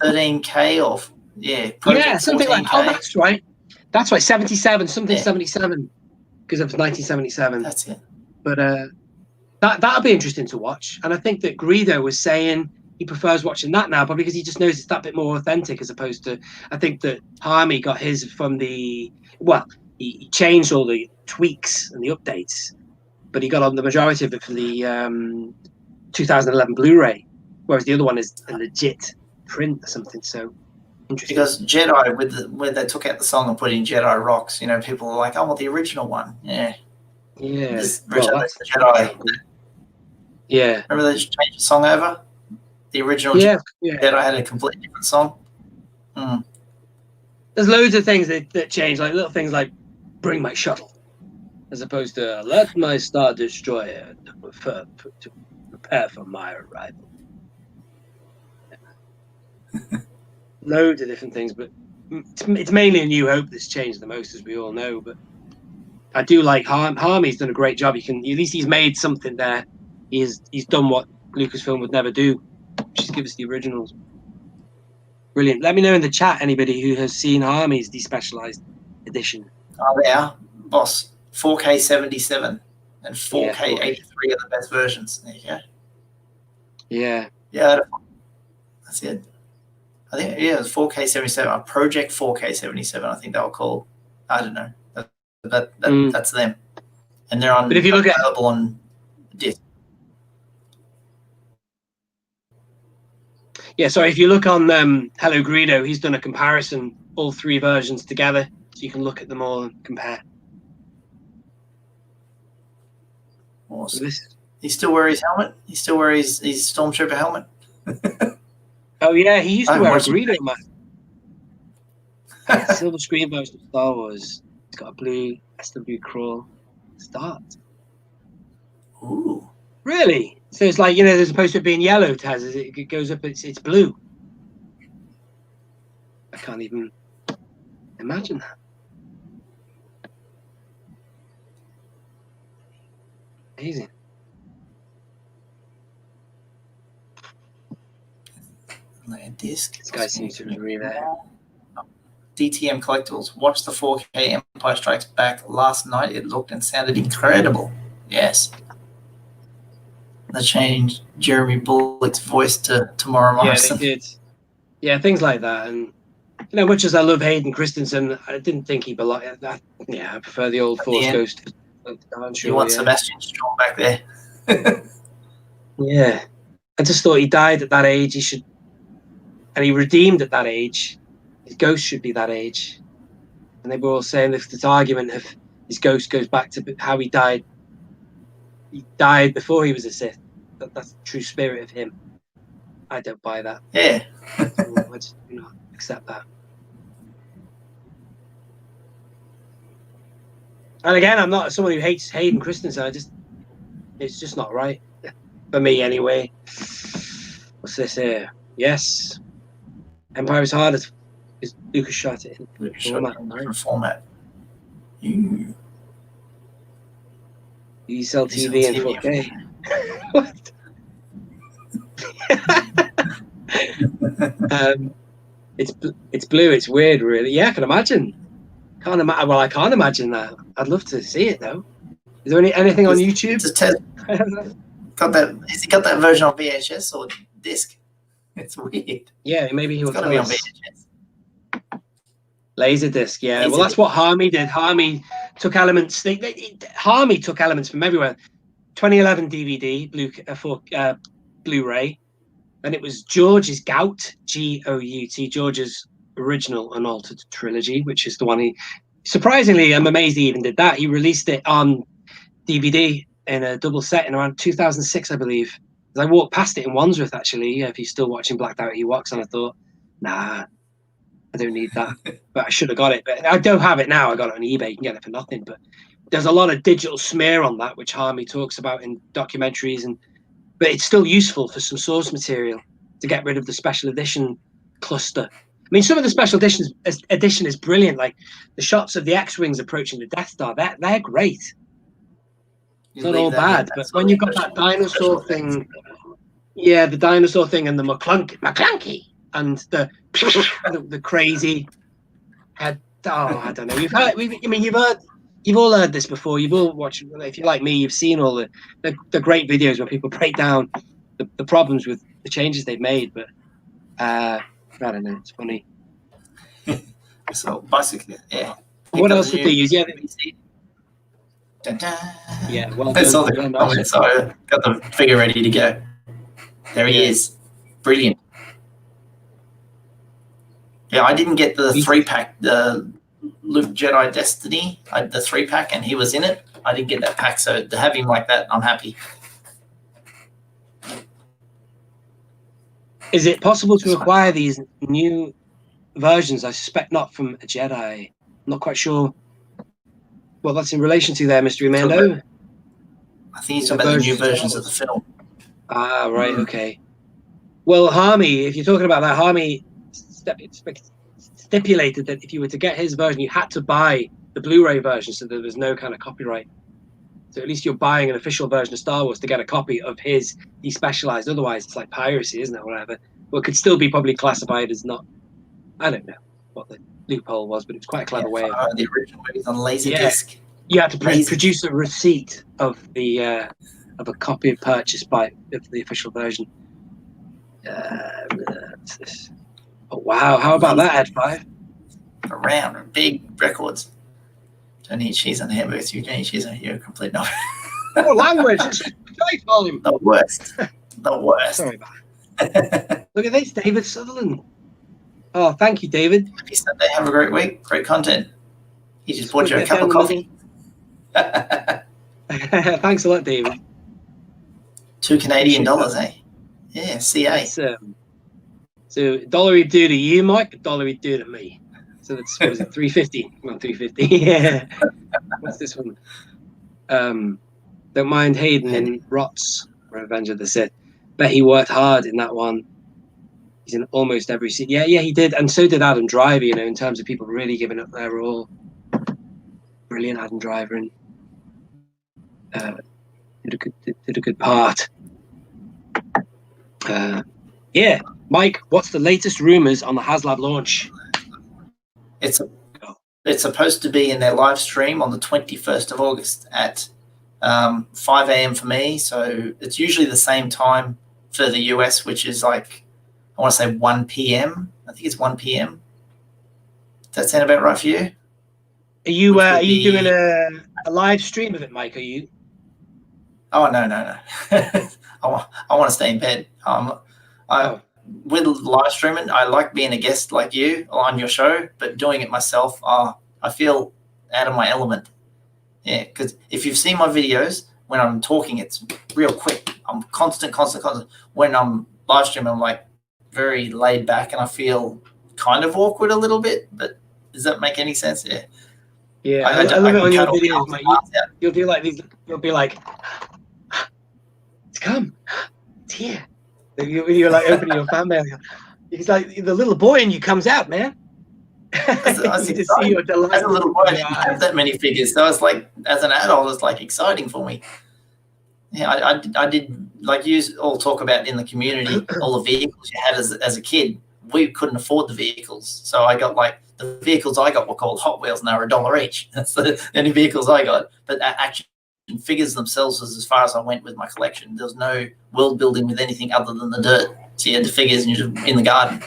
13K or something 14K. Like that. Oh, that's right. That's right. 77 77 because it was 1977. That's it. But that'll be interesting to watch. And I think that Greedo was saying he prefers watching that now, but because he just knows it's that bit more authentic as opposed to, I think that Harmy got his from he changed all the tweaks and the updates, but he got on the majority of it for the 2011 Blu-ray, whereas the other one is a legit print or something. So interesting. Because Jedi, where they took out the song and put in Jedi Rocks, you know, people were like, "Oh, well, the original one." Yeah. Yeah. Well, Jedi. Yeah. Remember they changed the song over? The original Jedi had a completely different song. Mm. There's loads of things that change, like little things like "bring my shuttle," as opposed to "let my Star Destroyer to prepare for my arrival." Loads of different things, but it's mainly A New Hope that's changed the most, as we all know. But I do like Harmy's done a great job. At least he's made something there. He's done what Lucasfilm would never do, which is give us the originals. Brilliant. Let me know in the chat anybody who has seen Harmy's despecialized edition. Oh yeah, boss. 4K 77 and 4K 83 are the best versions. There you go. Yeah. Yeah, that's it. I think it was 4K 77. Project 4K 77. I think they were called. I don't know. That's them, and they're on. But if you look available on disc. Yeah, sorry. If you look on Hello Greedo, he's done a comparison, all three versions together, so you can look at them all and compare. Awesome. He still wear his helmet? He still wear his Stormtrooper helmet? Oh yeah, he used to wear a Greedo mask. Silver screen version of Star Wars. It's got a blue SW crawl start. Ooh. Really? So it's like, you know, there's supposed to be in yellow, Taz. As it goes up, it's blue. I can't even imagine that. Amazing. Disc. This guy seems to agree there. DTM Collectibles. Watched the 4K Empire Strikes Back last night. It looked and sounded incredible. Yes. They changed Jeremy Bullock's voice to Tamara Morrison. Yeah, they did. Yeah, things like that. And, you know, much as I love Hayden Christensen, I didn't think he belonged. Yeah, I prefer the old Force Ghost. You want Sebastian Strong back there. Yeah. I just thought he died at that age. He should. And he redeemed at that age. His ghost should be that age. And they were all saying this argument of his ghost goes back to how he died. He died before he was a Sith. That's the true spirit of him. I don't buy that. Yeah. I just do not accept that. And again, I'm not someone who hates Hayden Christensen. It's just not right. For me, anyway. What's this here? Yes. Empire is harder because Lucas shot it in a different format. You sell TV in 4K. What? It's blue. It's weird, really. Yeah, I can imagine. Well, I can't imagine that. I'd love to see it though. Is there anything on YouTube? Has he got that version on VHS or disc? It's weird. Yeah, maybe he will. It's got to be on VHS. Laserdisc, yeah. Well, that's what Harmy did. Harmy took elements. Harmy took elements from everywhere. 2011 DVD, Blu-ray, and it was George's Gout, G-O-U-T, George's original unaltered trilogy, which is the one he. Surprisingly, I'm amazed he even did that. He released it on DVD in a double set in around 2006, I believe. I walked past it in Wandsworth, actually. If you're still watching Blacked Out Ewoks, and I thought, nah, I don't need that. But I should have got it. But I don't have it now. I got it on eBay. You can get it for nothing. But there's a lot of digital smear on that, which Harmy talks about in documentaries. But it's still useful for some source material to get rid of the special edition cluster. I mean, some of the special edition is brilliant. Like the shots of the X-Wings approaching the Death Star, they're great. It's not all bad, but when you've got that dinosaur thing, yeah, the dinosaur thing and the McClunky and the crazy head. Oh, I don't know. You've all heard this before. You've all watched. If you're like me, you've seen all the great videos where people break down the problems with the changes they've made. But I don't know. It's funny. So basically, yeah. What else did they use? Yeah, Dun, dun. yeah. Well That's all done. the Yeah, nice. comments. So I got the figure ready to go. There he is. Brilliant. Yeah, I didn't get the 3-pack, the Luke Jedi Destiny, the 3-pack, and he was in it. I didn't get that pack, so to have him like that, I'm happy. Is it possible to acquire these new versions? I suspect not from a Jedi. I'm not quite sure what that's in relation to there, Mr. Emando. I think he's talking about the new versions of the film. Ah, right, okay. Well, Harmy, if you're talking about that, Harmy stipulated that if you were to get his version, you had to buy the Blu-ray version, so there was no kind of copyright. So at least you're buying an official version of Star Wars to get a copy of his despecialized. Otherwise, it's like piracy, isn't it? Whatever. Well, it could still be probably classified as not. I don't know what the loophole was, but it's quite a clever way of the original movies on Laserdisc. Yeah, you had to produce a receipt of the of a copy of purchase of the official version. What's this? Oh wow! How about that, Ed 5? Around big records. Don't eat cheese on the hamburgers. You don't eat cheese on your complete no. Oh, language! It's great volume. The worst. The worst. Sorry about it. Look at this, David Sutherland. Oh, thank you, David. Happy Sunday. Have a great week. Great content. He just bought you a cup of coffee. Thanks a lot, David. $2 Canadian, eh? Yeah, CA. So $1 he'd do to you, Mike, $1 he'd do to me. So that's, what is it, $3.50? Not $3.50. Yeah. What's this one? Don't mind Hayden in Rots, Revenge of the Sith. Bet he worked hard in that one. He's in almost every scene. Yeah, he did. And so did Adam Driver, you know, in terms of people really giving up their all. Brilliant Adam Driver. And did a good part. Yeah. Mike, what's the latest rumors on the Haslab launch? It's supposed to be in their live stream on the 21st of August at 5 a.m. for me. So it's usually the same time for the US, which is like, I want to say 1 p.m. I think it's 1 p.m. Does that sound about right for you? Are you doing a live stream of it, Mike? Are you? Oh, no. I want to stay in bed. With live streaming, I like being a guest like you on your show, but doing it myself, I feel out of my element. Yeah, because if you've seen my videos, when I'm talking, it's real quick. I'm constant. When I'm live streaming, I'm like very laid back, and I feel kind of awkward a little bit. But does that make any sense? Yeah. Yeah, I love it on your videos, mate. You'll do like these. You'll be like, "It's come, it's here." You're like opening your fan mail. It's like the little boy in you comes out, man. As a little boy, I didn't have that many figures, so it's like as an adult, it's like exciting for me. Yeah, I did like you all talk about in the community all the vehicles you had as a kid. We couldn't afford the vehicles, so I got like the vehicles I got were called Hot Wheels, and they were $1 each. That's the only vehicles I got. But action figures themselves was as far as I went with my collection. There was no world building with anything other than the dirt. So you had the figures and you're just in the garden.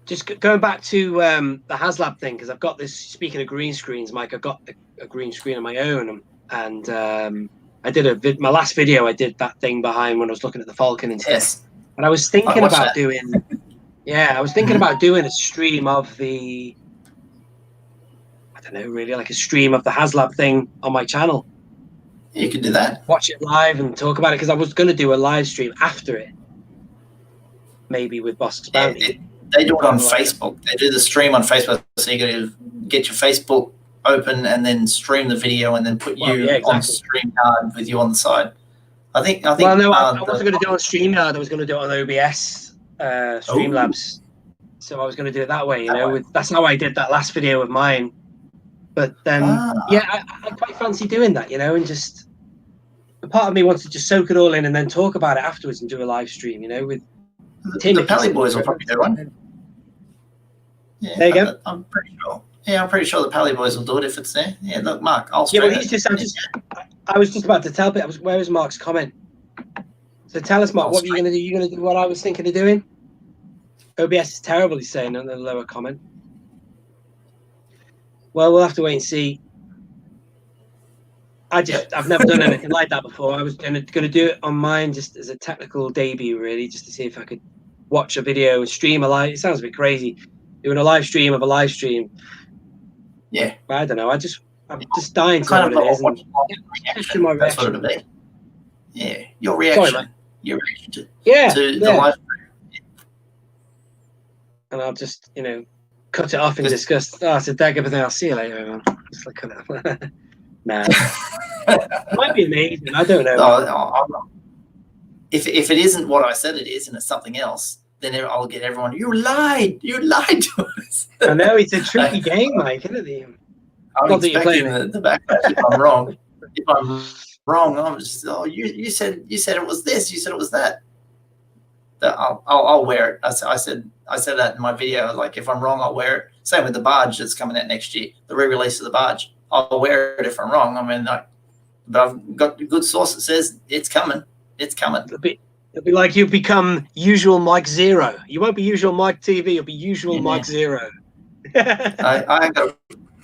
Just going back to the Haslab thing, because I've got this, speaking of green screens, Mike, I've got a green screen of my own, and I did my last video, I did that thing behind when I was looking at the Falcon and stuff. Yes. And I was thinking about doing, about doing a stream of the, I don't know, really, like a stream of the Haslab thing on my channel. You could do that. Watch it live and talk about it, because I was going to do a live stream after it, maybe with Boss's Bounty. They do it on Facebook. They do the stream on Facebook, so you got to get your Facebook open and then stream the video and then put on StreamYard with you on the side. I think. Well, no, I wasn't going to do it on StreamYard. I was going to do it on OBS, Streamlabs. So I was going to do it that way. You know, that's how I did that last video of mine. But then, I quite fancy doing that. You know, and just a part of me wants to just soak it all in and then talk about it afterwards and do a live stream. You know, with Tim. The Pally Boys will probably do one. Yeah, there you go. I'm pretty sure. Yeah, I'm pretty sure the Pally Boys will do it if it's there. Yeah, look, Mark, I'll stream I was just about to tell people. Where was Mark's comment? So tell us, Mark, what are you going to do? You're going to do what I was thinking of doing? OBS is terrible, he's saying in the lower comment. Well, we'll have to wait and see. I've never done anything like that before. I was gonna do it on mine just as a technical debut, really, just to see if I could watch a video and stream a live. It sounds a bit crazy, doing a live stream of a live stream. Yeah. But I don't know. I'm just dying to know what it is. And that's what it'll be. Yeah, your reaction. Sorry, your reaction to the live stream. And I'll just, cut it off in disgust. Oh, it's a dag everything. I'll see you later, man. Just like cut it off. Nah. It might be amazing. I don't know. No, if it isn't what I said it is, and it's something else, then I'll get everyone. You lied to us. I know it's a tricky game, Mike, isn't it? I'm expecting the backlash if I'm wrong. If I'm wrong, I'm just you said it was this. You said it was that. I'll wear it. I said that in my video. Like, if I'm wrong, I'll wear it. Same with the barge that's coming out next year. The re-release of the barge. I'll wear it if I'm wrong. I mean, but I've got a good source that says it's coming. It's coming. It'll be like you become usual Mike Zero. You won't be usual Mike TV. You'll be usual Mike Zero. I got.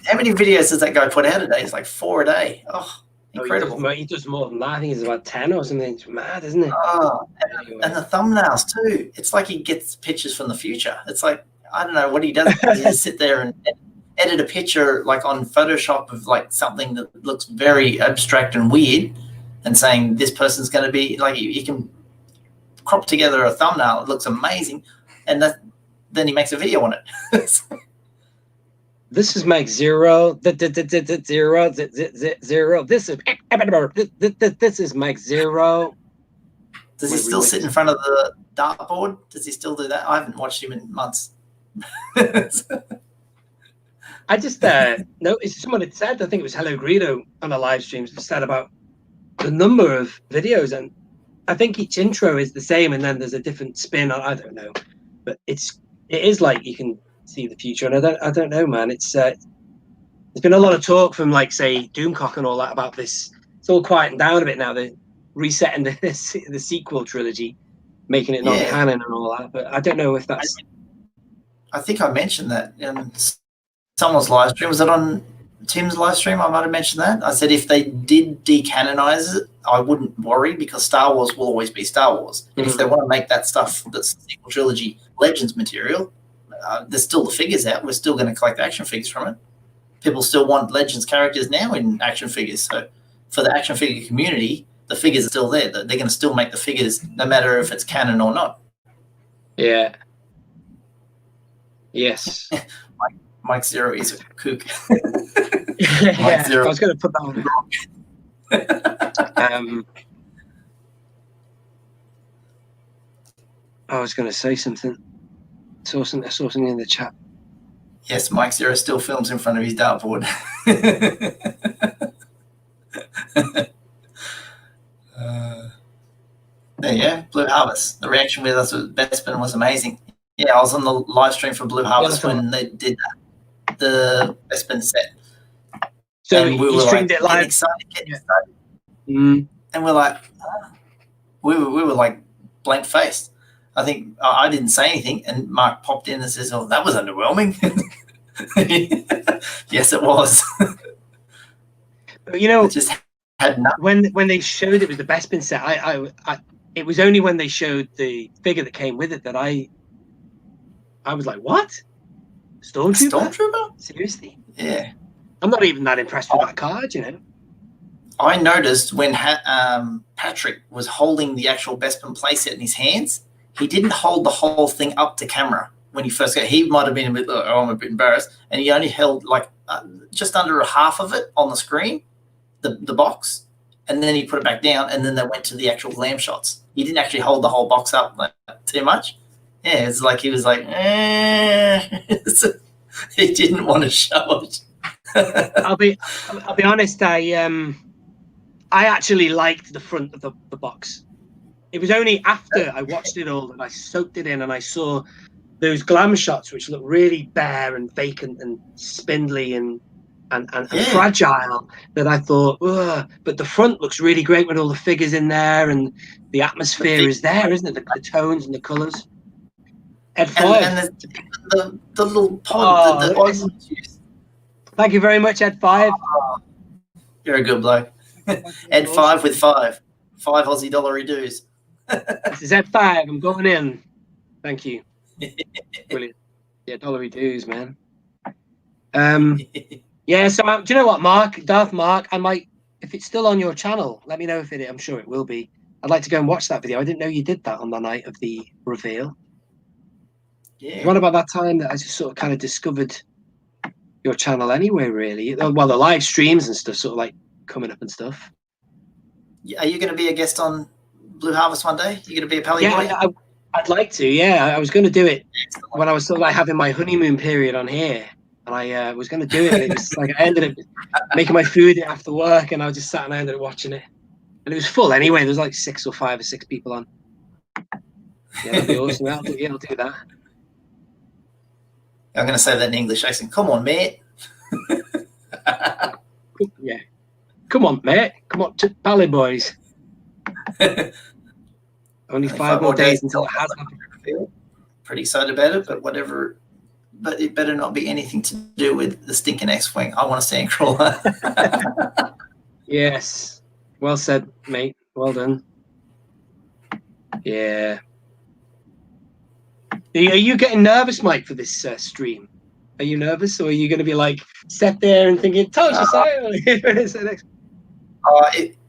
How many videos does that guy put out a day? It's like 4 a day. Oh, incredible. He does more than that. I think it's about 10 or something. It's mad, isn't it? Oh, and the thumbnails too. It's like he gets pictures from the future. It's like, I don't know what he does. He just sit there and edit a picture like on Photoshop of like something that looks very abstract and weird, and saying this person's going to be like, he can crop together a thumbnail. It looks amazing, and then he makes a video on it. This is Mike Zero. Zero. This is Mike Zero. Does he still sit in front of the dartboard? Does he still do that? I haven't watched him in months. I just noticed someone had said, I think it was Hello Greedo on a live stream, said about the number of videos, and I think each intro is the same, and then there's a different spin. I don't know, but it is like you can see the future, and I don't know, man. It's there's been a lot of talk from, like, say, Doomcock and all that about this. It's all quieting down a bit now. They're resetting the sequel trilogy, making it non-canon and all that. But I don't know if that's. I think I mentioned that in someone's live stream. Was it on Tim's live stream? I might have mentioned that. I said if they did decanonize it, I wouldn't worry, because Star Wars will always be Star Wars. And if they want to make that stuff that's the sequel trilogy Legends material, there's still the figures out. We're still going to collect action figures from it. People still want Legends characters now in action figures. So for the action figure community, the figures are still there. They're going to still make the figures no matter if it's canon or not. Yeah. Yes. Mike Zero is a kook. Mike Zero. I was going to put that on. I was going to say something. I saw something in the chat. Yes, Mike Zero still films in front of his dartboard. There you go, Blue Harvest. The reaction with us with Bespin was amazing. Yeah, I was on the live stream for Blue Harvest when they did the Bespin set. So and we were streamed like, it live. getting excited. And we're like, we were like blank faced. I think I didn't say anything, and Mark popped in and says, "Oh, that was underwhelming." Yes, it was. It just had when they showed it was the Bespin set. It was only when they showed the figure that came with it that I was like, "What? Stormtrooper? Seriously?" Yeah. I'm not even that impressed with that card, I noticed when Patrick was holding the actual Bespin playset in his hands, he didn't hold the whole thing up to camera when he first got. He might have been a bit. Oh, I'm a bit embarrassed, and he only held like just under half of it on the screen, the box, and then he put it back down, and then they went to the actual glam shots. He didn't actually hold the whole box up too much. Yeah, it's like he was like, he didn't want to show it. I'll be honest. I actually liked the front of the box. It was only after I watched it all that I soaked it in, and I saw those glam shots, which look really bare and vacant and spindly and fragile, that I thought, ugh. But the front looks really great with all the figures in there, and the atmosphere is there, isn't it? The tones and the colours. And the little pod. Thank you very much, Ed5. You're a good bloke. Ed5 with 5 Aussie dollar dues. This is Ed5. I'm going in. Thank you. Brilliant. Yeah, dollary dues, man. Yeah, so do you know what, Mark? Darth Mark, I might, if it's still on your channel, let me know if it is. I'm sure it will be. I'd like to go and watch that video. I didn't know you did that on the night of the reveal. Yeah. What about that time that I just sort of kind of discovered your channel anyway, really? Well, the live streams and stuff sort of like coming up and stuff. Are you going to be a guest on Blue Harvest one day? You going to be a Pally boy? Yeah, I'd like to. Yeah, I was going to do it when I was sort of like having my honeymoon period on here, and I was going to do it. And it was like I ended up making my food after work, and I just sat and I ended up watching it, and it was full anyway. There was like 6 or 5 or 6 people on. Yeah, that'd be awesome. I'll do that. I'm going to say that in English accent. Come on, mate. Yeah. Come on, mate. Come on, Pally boys. Only 5 more days until it has happened. Pretty excited about it, but whatever. But it better not be anything to do with the stinking X-Wing. I want a sandcrawler. Yes. Well said, mate. Well done. Yeah. Are you getting nervous, Mike, for this stream? Are you nervous, or are you going to be like sat there and thinking, "Told you so"?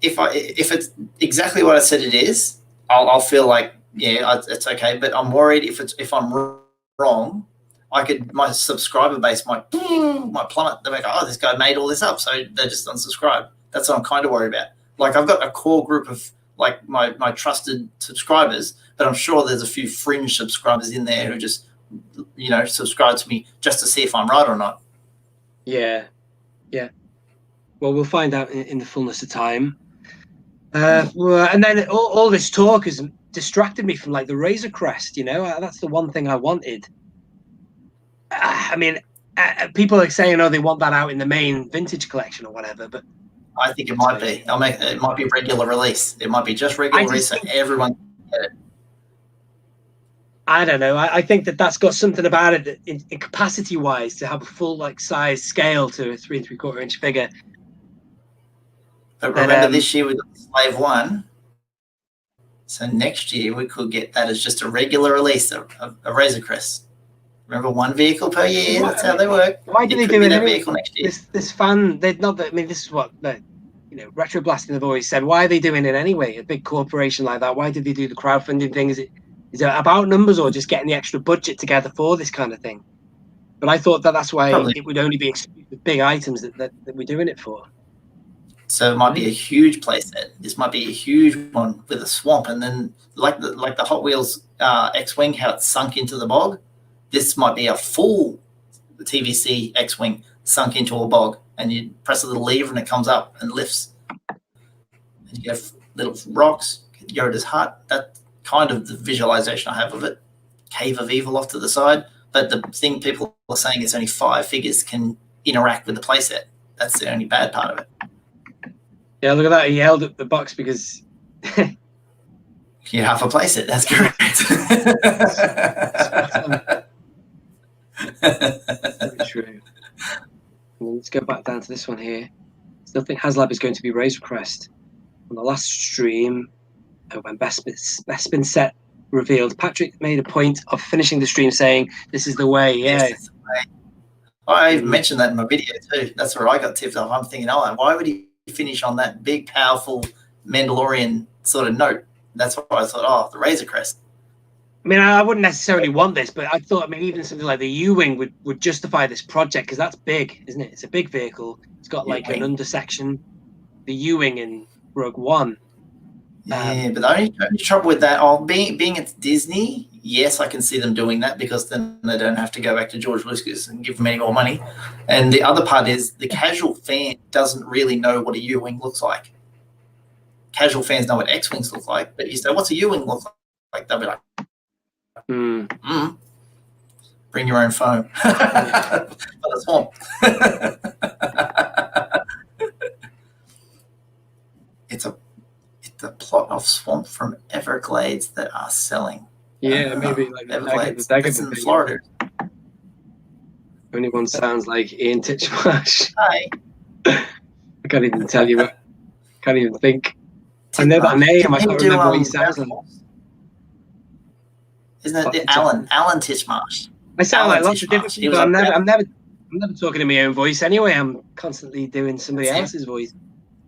If it's exactly what I said it is, I'll feel like it's okay. But I'm worried if I'm wrong, my subscriber base might plummet. They might go, "Oh, this guy made all this up," so they just unsubscribe. That's what I'm kind of worried about. Like I've got a core group of like my trusted subscribers, but I'm sure there's a few fringe subscribers in there who just subscribe to me just to see if I'm right or not. Yeah. Well, we'll find out in the fullness of time. And then all this talk has distracted me from like the Razor Crest. That's the one thing I wanted. I mean, people are saying, "Oh, they want that out in the main vintage collection or whatever," but I think it might be. It might be regular release. It might be just regular release, so everyone can get it. I don't know. I think that's got something about it that in capacity-wise to have a full like size scale to a 3 3/4 inch figure. But remember, this year we got Slave 1, so next year we could get that as just a regular release of Razor Crest. Remember, 1 vehicle per year. That's how they work. Why do they do it that vehicle next year? This fan, they're not. I mean, this is what Retro Blasting have always said. Why are they doing it anyway? A big corporation like that. Why did they do the crowdfunding thing? Is it about numbers or just getting the extra budget together for this kind of thing? But I thought that's why it would only be exclusive big items that we're doing it for. So it might be a huge playset. This might be a huge one with a swamp, and then like the Hot Wheels X-Wing, how it's sunk into the bog. This might be a full TVC X-Wing sunk into a bog, and you press a little lever and it comes up and lifts. And you have little rocks, Yoda's hut. That's kind of the visualization I have of it. Cave of Evil off to the side. But the thing people are saying is only 5 figures can interact with the playset. That's the only bad part of it. Yeah, look at that. He held up the box because you have a playset. That's correct. Very true. Let's go back down to this one here. Still think Haslab is going to be Razor Crest. On the last stream, when Bespin set revealed, Patrick made a point of finishing the stream saying, "This is the way." Yeah. Yes, I mentioned that in my video too. That's where I got tipped off. I'm thinking, why would he finish on that big, powerful Mandalorian sort of note? That's why I thought, the Razor Crest. I mean, I wouldn't necessarily want this, but I thought, even something like the U-Wing would justify this project because that's big, isn't it? It's a big vehicle. It's got like an undersection. The U-Wing in Rogue One. Yeah, but the only trouble with that, being it's Disney, yes, I can see them doing that because then they don't have to go back to George Lucas and give them any more money. And the other part is the casual fan doesn't really know what a U-Wing looks like. Casual fans know what X-Wings look like, but you say, what's a U-Wing look like? They'll be like, bring your own foam. For the swamp. It's a plot of swamp from Everglades that are selling. Yeah, maybe like Everglades. That's in Florida. Only one sounds like Ian Titchmarsh. Hi. I can't even tell you what. Can't even think. I know that name. I can't remember what he sounds like. Isn't it Alan Titchmarsh? I sound like lots of different people. I'm never talking in my own voice anyway. I'm constantly doing somebody else's voice.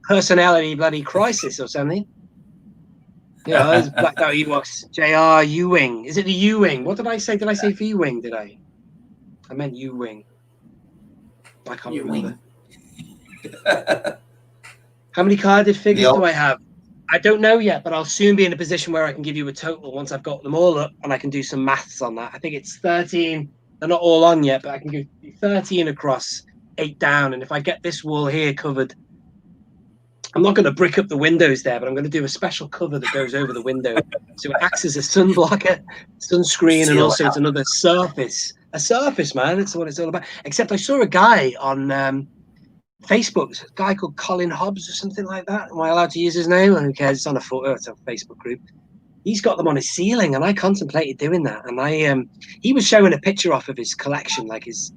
Personality bloody crisis or something. You know, there's blacked out Ewoks. J.R. U-Wing. Is it the U-Wing? What did I say? Did I say V-Wing? Did I? I meant U-Wing. I can't remember. How many carded figures do I have? I don't know yet, but I'll soon be in a position where I can give you a total once I've got them all up, and I can do some maths on that. I think it's 13. They're not all on yet, but I can give you 13 across, 8 down. And if I get this wall here covered, I'm not going to brick up the windows there, but I'm going to do a special cover that goes over the window. So it acts as a sun blocker, sunscreen, and also it's another surface. A surface, man. That's what it's all about. Except I saw a guy on Facebook, a guy called Colin Hobbs or something like that. Am I allowed to use his name? Who cares? It's on a photo. It's a Facebook group. He's got them on his ceiling, and I contemplated doing that. And he was showing a picture off of his collection, like his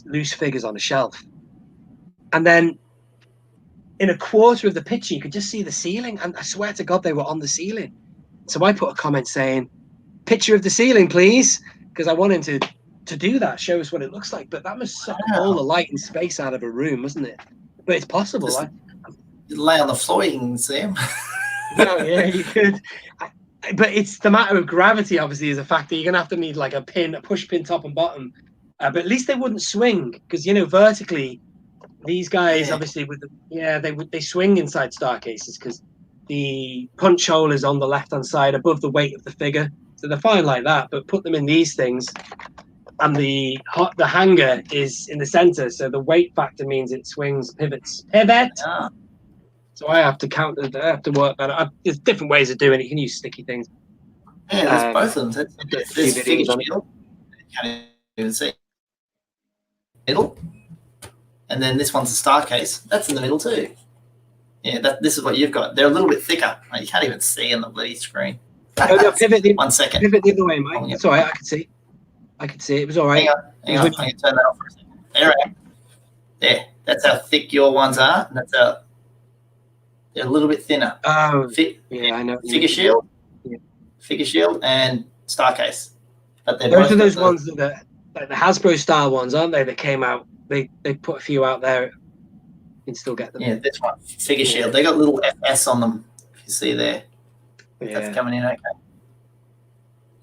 loose figures on a shelf. And then in a quarter of the picture, you could just see the ceiling, and I swear to God, they were on the ceiling. So I put a comment saying, "Picture of the ceiling, please," because I want him to do that, show us what it looks like. But that must suck all the light and space out of a room, mustn't it? But it's possible. You lay on the floor, you can see him. No, yeah, you could. But it's the matter of gravity, obviously, is a factor. You're gonna have to need like a push pin top and bottom. But at least they wouldn't swing, because vertically, these guys obviously they swing inside star cases because the punch hole is on the left hand side above the weight of the figure, so they're fine like that. But put them in these things, and the hanger is in the center, so the weight factor means it swings, pivots. Yeah. So I have to count. I have to work that. There's different ways of doing it. You can use sticky things. Yeah, there's both of them. There's figure shield. You can't even see middle, and then this one's a star case. That's in the middle too. Yeah, this is what you've got. They're a little bit thicker. Like, you can't even see in the bloody screen. Pivot 1 second. Pivot the other way, Mike. It's all right. I could see. It was all right. Hang on. I can turn that off for a second. There. That's how thick your ones are, and they're a little bit thinner. Oh, I know. Figure shield and star case. But those are those ones that are like the Hasbro style ones, aren't they? That came out. They put a few out there. You can still get them. Yeah, this one, figure shield. They got little FS on them. If you see there, that's coming in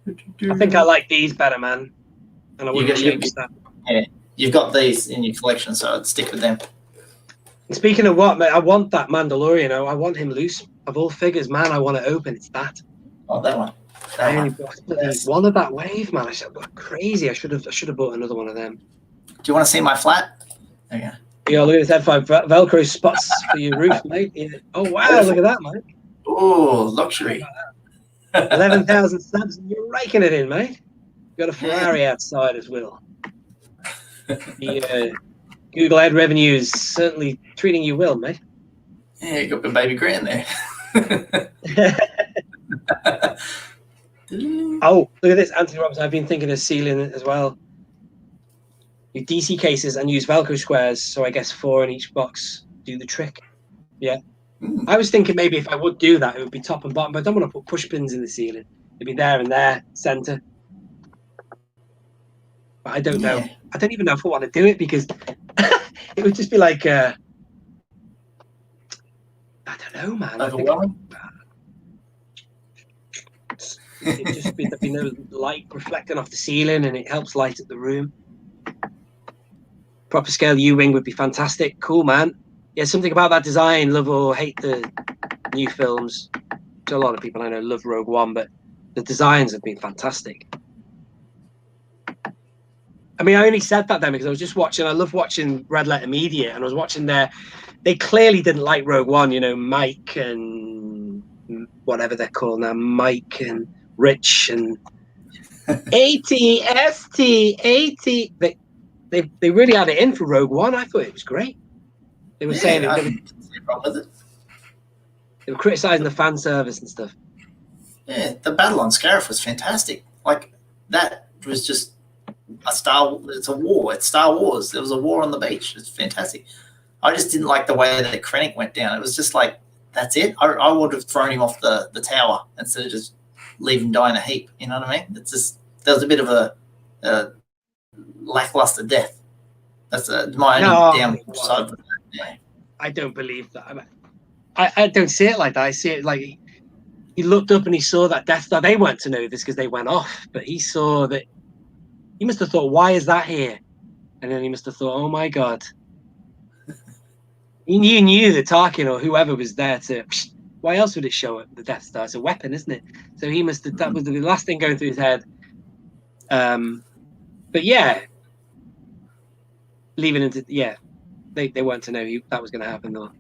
okay. I think I like these better, man. And I wouldn't change that. Yeah, you've got these in your collection, so I'd stick with them. And speaking of what, mate, I want that Mandalorian. I want him loose. Of all figures, man, I want to open. It's that. Oh, that one. I only bought one of that wave, man. I said, crazy. I should have bought another one of them. Do you want to see my flat? There you go. Yeah, look at this F5 Velcro spots for your roof, mate. Yeah. Oh wow, look at that, mate. Oh, luxury. 11,000 subs. You're raking it in, mate. You've got a Ferrari outside as well. The Google ad revenue is certainly treating you well, mate. Yeah, you got the baby grand there. Oh, look at this, Anthony Robinson. I've been thinking of sealing it as well. Your DC cases and use Velcro squares, so I guess 4 in each box do the trick. Yeah. I was thinking maybe if I would do that, it would be top and bottom, but I don't want to put push pins in the ceiling. It'd be there and there, center. But I don't know. I don't even know if I want to do it because it would just be like, I don't know, man. Overwhelming? It'd just be, there'd be no light reflecting off the ceiling, and it helps light up the room. Proper scale U-Wing would be fantastic. Cool, man. Yeah, something about that design. Love or hate the new films. So a lot of people I know love Rogue One, but the designs have been fantastic. I mean, I only said that then because I was just watching. I love watching Red Letter Media, and I was watching they clearly didn't like Rogue One. You know, Mike and whatever they're called now, Mike and Rich and AT. They really had it in for Rogue One. I thought it was great. They were saying they were criticizing the fan service and stuff. Yeah, the battle on Scarif was fantastic. Like, that was just It's a war. It's Star Wars. There was a war on the beach. It's fantastic. I just didn't like the way that Krennic went down. It was just like, that's it. I would have thrown him off the tower instead of just leave him die in a heap. You know what I mean? It's just, there was a bit of a lackluster death. That's my only downside. Yeah. I don't believe that. I don't see it like that. I see it like he looked up and he saw that Death Star. They weren't to know this because they went off, but he saw that. He must have thought, why is that here? And then he must have thought, oh my God. He knew that Tarkin or whoever was there to. Why else would it show up? The Death Star? It's a weapon, isn't it? So he must have. That was the last thing going through his head. But yeah, leaving into they weren't to know that was going to happen though.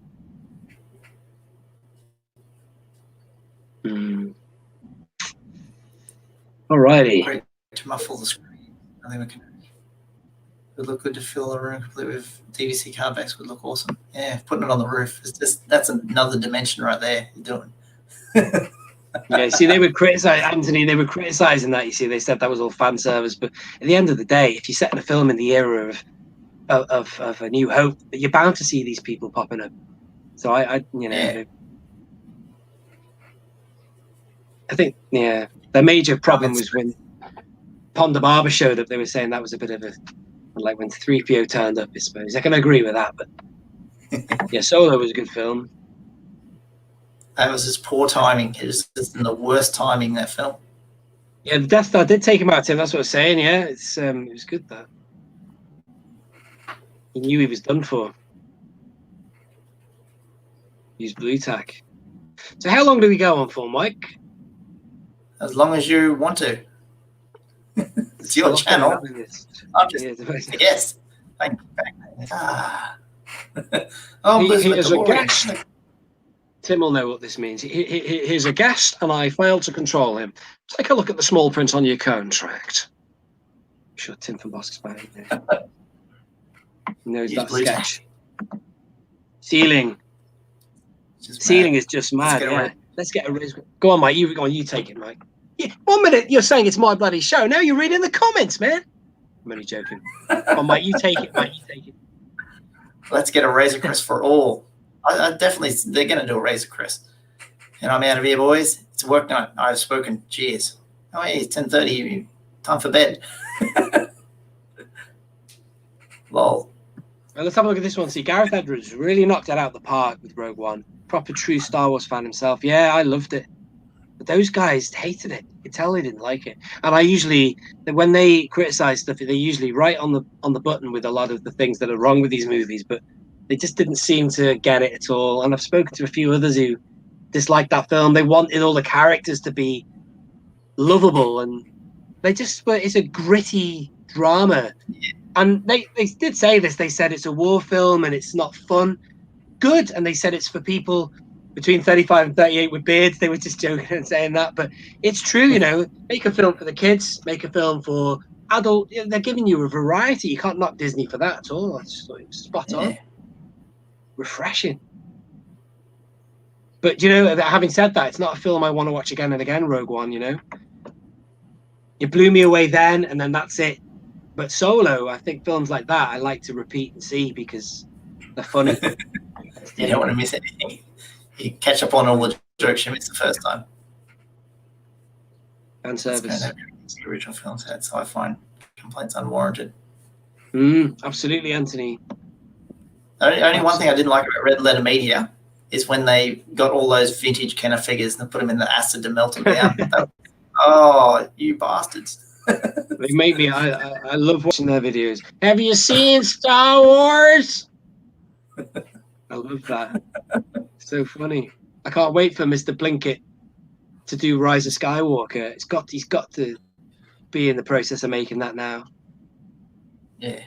Alrighty. Great to muffle the screen. I think we can. It would look good to fill the room completely with DVC card backs. Would look awesome. Yeah, putting it on the roof is just, that's another dimension right there. You're doing. Yeah, see, they would criticize Anthony. They were criticizing that. You see, they said that was all fan service. But at the end of the day, if you're setting a film in the era of A New Hope, you're bound to see these people popping up. So I think the major problem was when Ponda Barber showed up. They were saying that was a bit of a, like when 3PO turned up, I suppose. I can agree with that, but yeah, Solo was a good film. That was just poor timing. It was just the worst timing, that film. Yeah, the Death Star did take him out, Tim. That's what I was saying. Yeah, it was good, that. He knew he was done for. Use blue tack. So how long do we go on for, Mike? As long as you want to. It's your channel. I'm just a guest. Thank you. Here's a guest. Tim will know what this means. Here's a guest, and I failed to control him. Take a look at the small print on your contract. I'm sure Tim from Bosk's back there. He knows that sketch. Ceiling. Ceiling is just mad. Let's get a raise. Go on, Mike. You take it, Mike. Yeah, 1 minute you're saying it's my bloody show. Now you're reading the comments, man. I'm only joking. Oh, Mike, you take it, Mike. You take it. Let's get a Razor Crest for all. I definitely, they're going to do a Razor Crest. And I'm out of here, boys. It's a work night. I've spoken. Cheers. Oh, hey, it's 10:30. Time for bed. Lol. Well, let's have a look at this one. See, Gareth Edwards really knocked it out of the park with Rogue One. Proper true Star Wars fan himself. Yeah, I loved it. But those guys hated it. You could tell they didn't like it. And I usually, when they criticize stuff, they usually write on the button with a lot of the things that are wrong with these movies. But they just didn't seem to get it at all. And I've spoken to a few others who disliked that film. They wanted all the characters to be lovable, and they just were. It's a gritty drama. And they did say this. They said it's a war film and it's not fun. Good. And they said it's for people between 35 and 38 with beards. They were just joking and saying that. But it's true, you know. Make a film for the kids. Make a film for adult. They're giving you a variety. You can't knock Disney for that at all. I just thought it was spot on. Refreshing. But, you know, having said that, it's not a film I want to watch again and again, Rogue One, you know. It blew me away then, and then that's it. But Solo, I think films like that I like to repeat and see because they're funny. You don't want to miss anything. You catch up on all the jokes you missed the first time. Fan service. The original films had, so I find complaints unwarranted. Absolutely, Anthony. The only one thing I didn't like about Red Letter Media is when they got all those vintage Kenner figures and put them in the acid to melt them down. Oh, you bastards. They make me. I love watching their videos. Have you seen Star Wars? I love that. So funny. I can't wait for Mr. Blinkett to do Rise of Skywalker. He's got to be in the process of making that now. Yeah.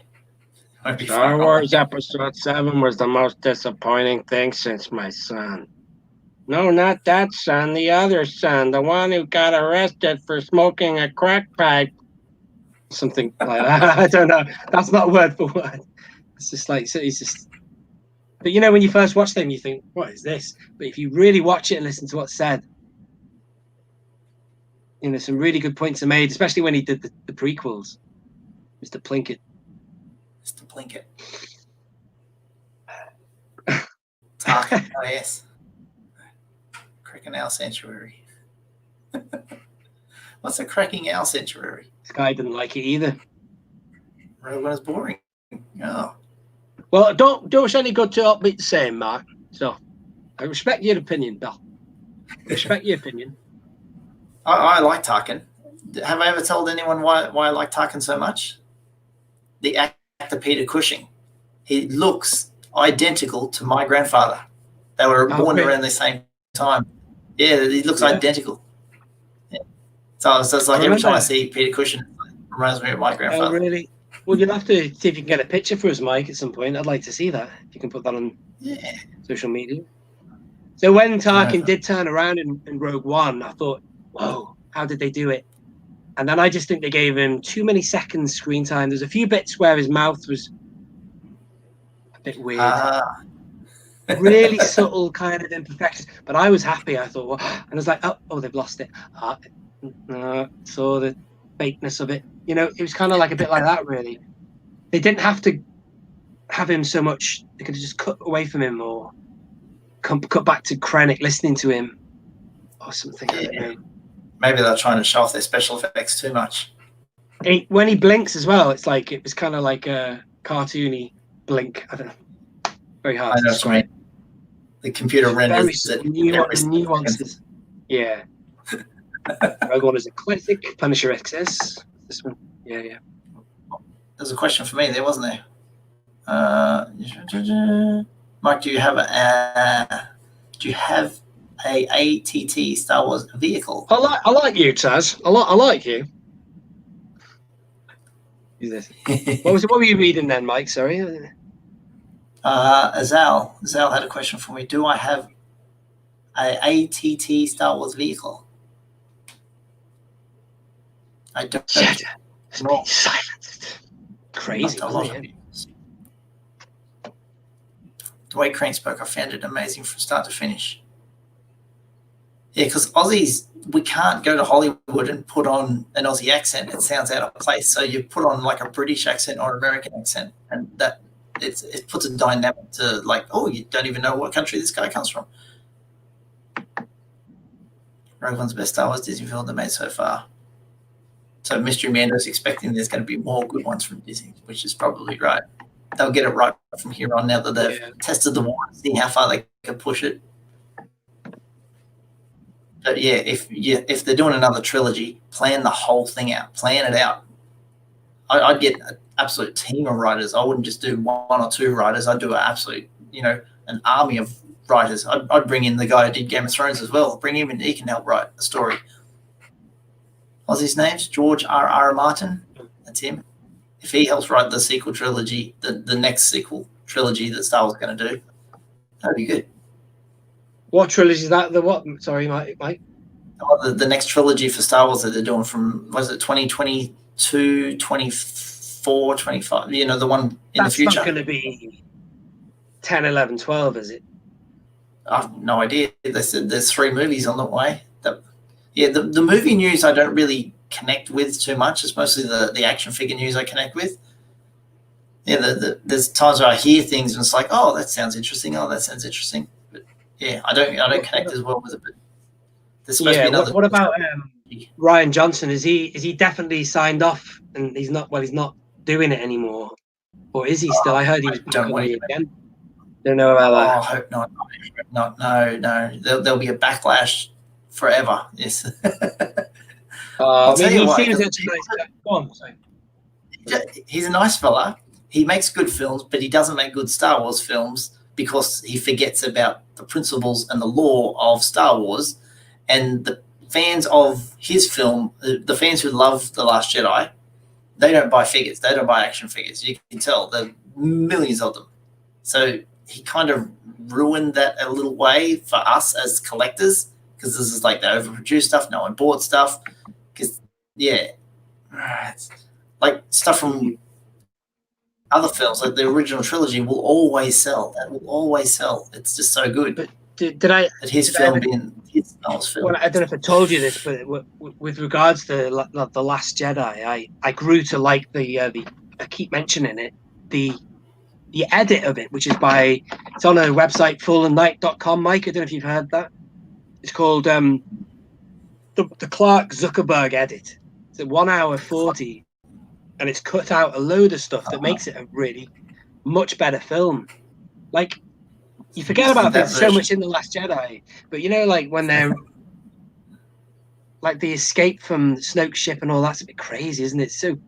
Star Wars Episode 7 was the most disappointing thing since my son. No, not that son, the other son, the one who got arrested for smoking a crack pipe. Something like that. I don't know. That's not word for word. It's just like, so it's just. But you know, when you first watch them, you think, what is this? But if you really watch it and listen to what's said, you know, some really good points are made, especially when he did the prequels. Mr. Plinkett. Mr. Plinkett. Tarkin. Oh, yes. Cracking Owl Sanctuary. What's a cracking owl sanctuary? This guy didn't like it either. Rogue One is boring. Oh. Well, don't do us any good to not be the same, Mark. So I respect your opinion, Bill. Respect your opinion. I like Tarkin. Have I ever told anyone why I like Tarkin so much? The actor Peter Cushing. He looks identical to my grandfather. They were born around the same time. Yeah, he looks identical. Yeah. So it's like every time I see Peter Cushing, it reminds me of my grandfather. Oh, really? Well, you'll have to see if you can get a picture for us, Mike, at some point. I'd like to see that. If you can put that on social media. So when Tarkin did turn around in Rogue One, I thought, whoa, how did they do it? And then I just think they gave him too many seconds screen time. There's a few bits where his mouth was a bit weird. Really subtle kind of imperfections. But I was happy. I thought, well, and I was like, oh, they've lost it. Saw the fakeness of it. You know, it was kind of like a bit like that, really. They didn't have to have him so much. They could have just cut away from him or cut back to Krennic listening to him or something. I don't know. Maybe they're trying to show off their special effects too much. When he blinks as well, it's like it was kind of like a cartoony blink. I don't know. Very hard to describe. The computer renders it. Nuances. Yeah. Rogue One is a classic. Punisher XS. This one. Yeah. There's a question for me there, wasn't there? Mike, do you have a ATT Star Wars vehicle? I like you, Taz. I like you. What were you reading then, Mike? Sorry. Azal had a question for me. Do I have a ATT Star Wars vehicle? I don't. It's been silenced. Crazy, wasn't it? The way Crane spoke, I found it amazing from start to finish. Yeah, because Aussies, we can't go to Hollywood and put on an Aussie accent. It sounds out of place. So you put on like a British accent or American accent, and that it puts a dynamic to like, oh, you don't even know what country this guy comes from. Rogue One's best Star Wars Disney film they made so far. So Mystery Mando's expecting there's going to be more good ones from Disney, which is probably right. They'll get it right from here on now that they've tested the water, see how far they can push it. But yeah, if they're doing another trilogy, plan the whole thing out. Plan it out. I'd get an absolute team of writers. I wouldn't just do one or two writers. I'd do an absolute, an army of writers. I'd bring in the guy who did Game of Thrones as well. Bring him in. He can help write a story. What's his name? George R.R. Martin. That's him. If he helps write the sequel trilogy, the next sequel trilogy that Star Wars is going to do, that'd be good. What trilogy is that? The what? Sorry, Mike. Oh, the next trilogy for Star Wars that they're doing from, was it 2022, 24, 25? The one in the future. That's not going to be 10, 11, 12, is it? I have no idea. They said there's 3 movies on the way. The movie news I don't really connect with too much. It's mostly the action figure news I connect with. Yeah, there's times where I hear things and it's like, oh, that sounds interesting. Oh, that sounds interesting. But yeah, I don't connect as well with it. But there's supposed to be another. What about Rian Johnson? Is he definitely signed off and he's not doing it anymore, or is he still? I heard he was doing it again. Don't know about that. Oh, I hope not. No. There'll be a backlash forever. Yes. He seems nice. Go on, sorry. He's a nice fella. He makes good films, but he doesn't make good Star Wars films because he forgets about the principles and the law of Star Wars. And the fans of his film, the fans who love The Last Jedi, they don't buy figures. They don't buy action figures. You can tell there are millions of them. So he kind of ruined that a little way for us as collectors, because this is like they overproduced stuff. No one bought stuff. Because, like stuff from other films, like the original trilogy, will always sell. That will always sell. It's just so good. Did I? that his film being his Noel's film. Well, I don't know if I told you this, but with regards to the Last Jedi, I grew to like the I keep mentioning it, the edit of it, which is it's on a website, fallennight.com. Mike, I don't know if you've heard that. It's called the Clark Zuckerberg edit. It's at 1 hour 40, and it's cut out a load of stuff that makes it a really much better film. Like, you forget about there's so much in The Last Jedi, but you know, like when they're like the escape from Snoke's ship and all that's a bit crazy, isn't it? So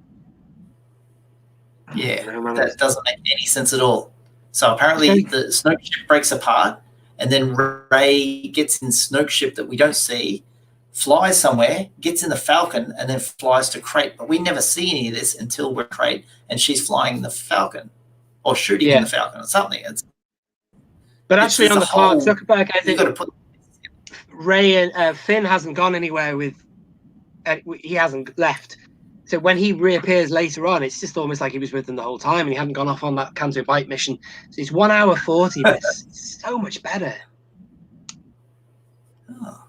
yeah, that doesn't make any sense at all. So apparently the Snoke ship breaks apart, and then Rey gets in Snoke's ship that we don't see, flies somewhere, gets in the Falcon, and then flies to Crate. But we never see any of this until we're Crate, and she's flying the Falcon or shooting in the Falcon or something. But actually, on the Clark Zuckerberg edit, Rey and Finn hasn't gone anywhere with. He hasn't left. So when he reappears later on, it's just almost like he was with them the whole time, and he hadn't gone off on that Canto Bight mission. So it's 1 hour 40. But it's so much better. Oh.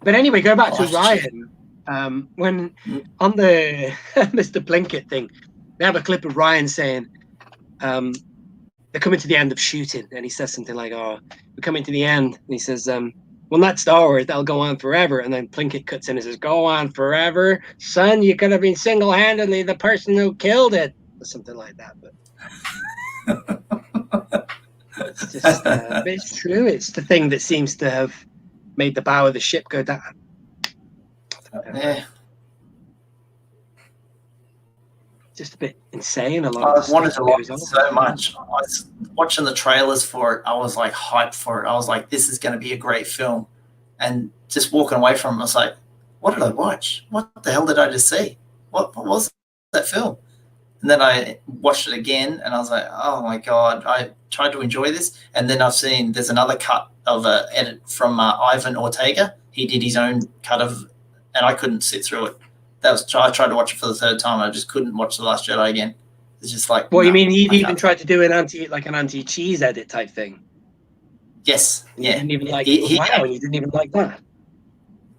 But anyway, go back to Ryan. When on the Mr. Plinkett thing, they have a clip of Ryan saying, they're coming to the end of shooting, and he says something like, "Oh, we're coming to the end," and he says, "Well, not Star Wars. That'll go on forever." And then Plinkett cuts in and says, "Go on forever, son. You could have been single-handedly the person who killed it," or something like that. But it's just, but it's true. It's the thing that seems to have made the bow of the ship go down. Yeah. Just a bit insane. A lot. I wanted to watch it so much. I was watching the trailers for it. I was like hyped for it. I was like, this is going to be a great film. And just walking away from it, I was like, what did I watch? What the hell did I just see? What was that film? And then I watched it again, and I was like, oh my God, I tried to enjoy this. And then I've seen there's another cut of an edit from Ivan Ortega. He did his own cut of, and I couldn't sit through it. I tried to watch it for the third time. I just couldn't watch The Last Jedi again. It's just like. Well, you mean he even tried to do an anti-cheese edit type thing? Yes. You didn't even like. You didn't even like that.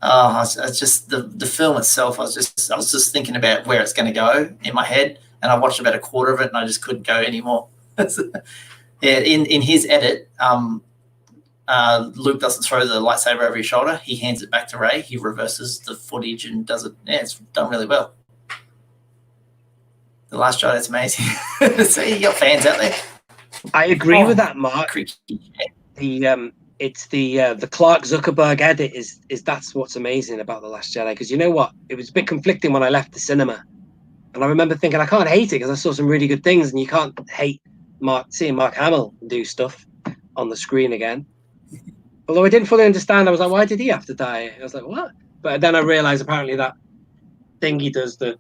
Oh, it's just the film itself. I was just thinking about where it's going to go in my head, and I watched about a quarter of it, and I just couldn't go anymore. Yeah, in his edit, Luke doesn't throw the lightsaber over his shoulder. He hands it back to Rey. He reverses the footage and does it. Yeah, it's done really well. The Last Jedi is amazing. See, you got fans out there. I agree with that, Mark. It's the Clark Zuckerberg edit is that's what's amazing about The Last Jedi, because you know what? It was a bit conflicting when I left the cinema, and I remember thinking I can't hate it because I saw some really good things, and you can't hate seeing Mark Hamill do stuff on the screen again. Although I didn't fully understand, I was like, why did he have to die? I was like, what? But then I realized apparently that thing he does, the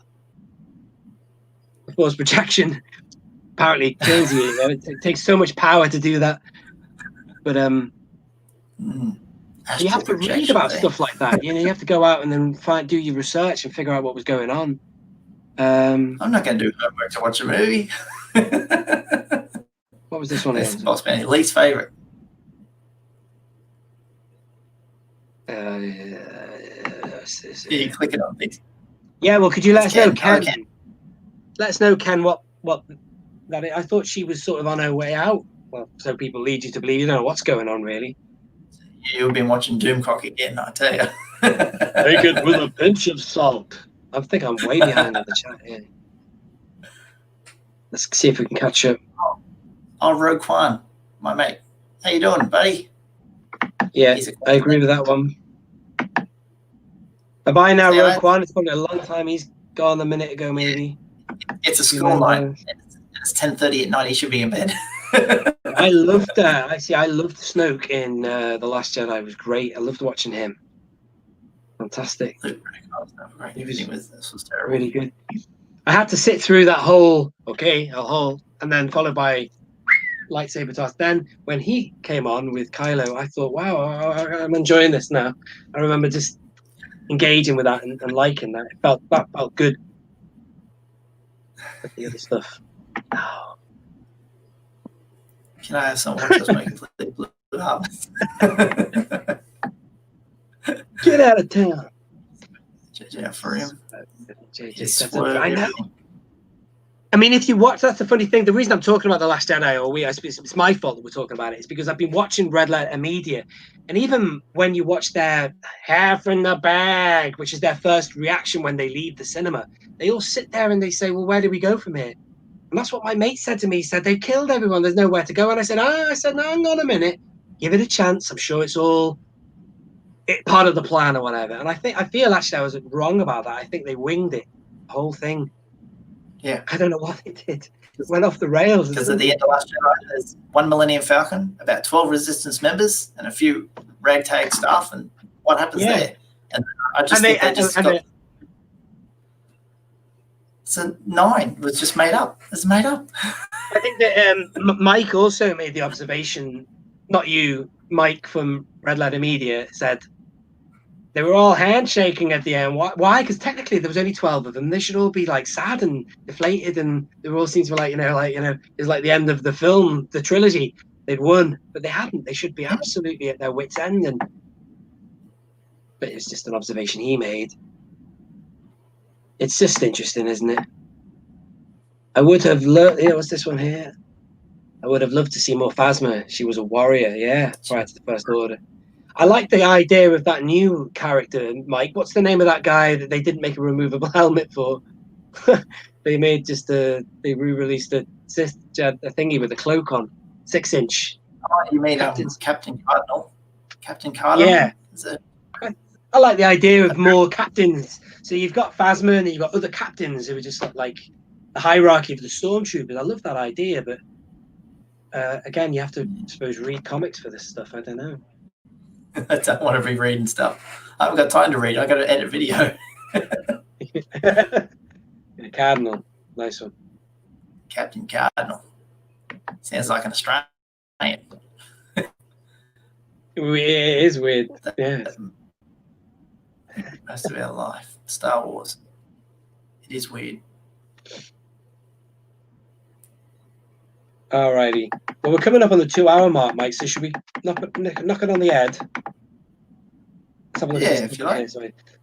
force projection, apparently kills you. It takes so much power to do that. But you have to read about stuff like that. You have to go out and then do your research and figure out what was going on. I'm not going to do homework to watch a movie. What was this one? This is my least favorite. You click it on these. Yeah, well, could you let us know, Ken? Let us know, Ken, what that is. I thought she was sort of on her way out. Well, so people lead you to believe you don't know what's going on, really. You've been watching Doomcock again, I tell you. Take it with a pinch of salt. I think I'm way behind on the chat here. Let's see if we can catch up. Oh, Rogue One, my mate. How you doing, buddy? Yeah, I agree with that one. Bye now, Rogue One. It's probably a long time. He's gone a minute ago, maybe. It's a school night. It's 10:30 at night. He should be in bed. I loved that. I loved Snoke in The Last Jedi. It was great. I loved watching him. Fantastic. He was terrible. Really good. I had to sit through that whole and then followed by lightsaber toss. Then when he came on with Kylo, I thought, wow, I'm enjoying this now. I remember just engaging with that and liking that. That felt good. But the other stuff. Oh. Can I have someone just make it completely blue? Get out of town. JJ for him. I know. I mean, if you watch, that's the funny thing. The reason I'm talking about The Last Jedi, or it's my fault that we're talking about it, is because I've been watching Red Letter Media, and even when you watch their half in the bag, which is their first reaction when they leave the cinema, they all sit there and they say, well, where do we go from here? And that's what my mate said to me. He said, they killed everyone. There's nowhere to go. And I said, no, hang on a minute. Give it a chance. I'm sure it's all part of the plan or whatever. And I feel actually I was wrong about that. I think they winged it, the whole thing. Yeah. I don't know what they did. It went off the rails. Because at the end of Last Jedi, there's 1 Millennium Falcon, about 12 Resistance members, and a few ragtag staff. And what happens there? And I just think they just got... So 9 was just made up. It's made up. I think that Mike also made the observation, not you, Mike from Red Letter Media said they were all handshaking at the end. Why? Because technically there was only 12 of them. They should all be like sad and deflated, and they all seem to be like, it's like the end of the film, the trilogy. They'd won, but they hadn't. They should be absolutely at their wits' end. But it's just an observation he made. It's just interesting, isn't it? I would have loved. What's this one here? I would have loved to see more Phasma. She was a warrior, prior to the First Order. I like the idea of that new character, Mike. What's the name of that guy that they didn't make a removable helmet for? They made they re-released a thingy with a cloak on, 6-inch. Oh, you mean Captain Cardinal? Captain Cardinal? Yeah. I like the idea of more captains. So you've got Phasma and you've got other captains who are just like the hierarchy of the stormtroopers. I love that idea, but again, you have to, I suppose, read comics for this stuff. I don't know. I don't want to be reading stuff. I haven't got time to read. I got to edit video. Cardinal, nice one. Captain Cardinal. Sounds like an Australian. It is weird. Yeah. Most of our life, Star Wars. It is weird. Alrighty. Well, we're coming up on the 2-hour mark, Mike. So should we knock it on the head? Let's have a look at if you like.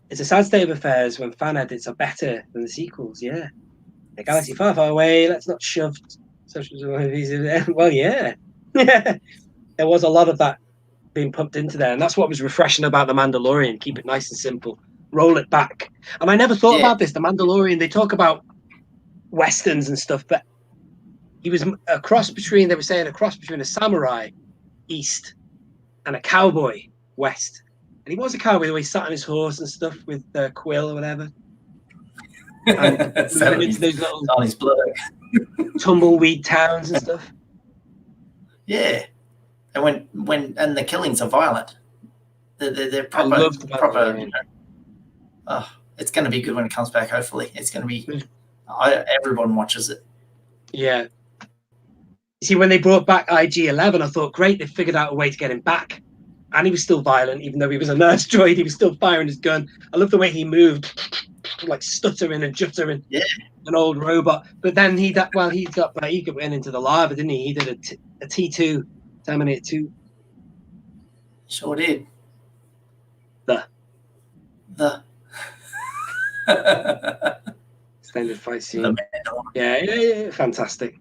It's a sad state of affairs when fan edits are better than the sequels. Yeah. A galaxy far, far away. Let's not shove social movies in there. Well, yeah. There was a lot of that being pumped into there, and that's what was refreshing about The Mandalorian. Keep it nice and simple. Roll it back. And I never thought about this. The Mandalorian, they talk about westerns and stuff, but he was a cross between, they were saying, a cross between a samurai east and a cowboy west. And he was a cowboy the way he sat on his horse and stuff with Quill or whatever. And into those little on his blood. tumbleweed towns and stuff. Yeah. And when the killings are violent. They're proper. It's going to be good when it comes back, hopefully. It's going to be... everyone watches it. Yeah. See, when they brought back IG-11, I thought, great, they figured out a way to get him back. And he was still violent, even though he was a nurse droid. He was still firing his gun. I love the way he moved, like stuttering and juttering. Yeah. An old robot. But then he went into the lava, didn't he? He did a T2, Terminator 2. Sure did. The extended fight scene. Yeah, fantastic,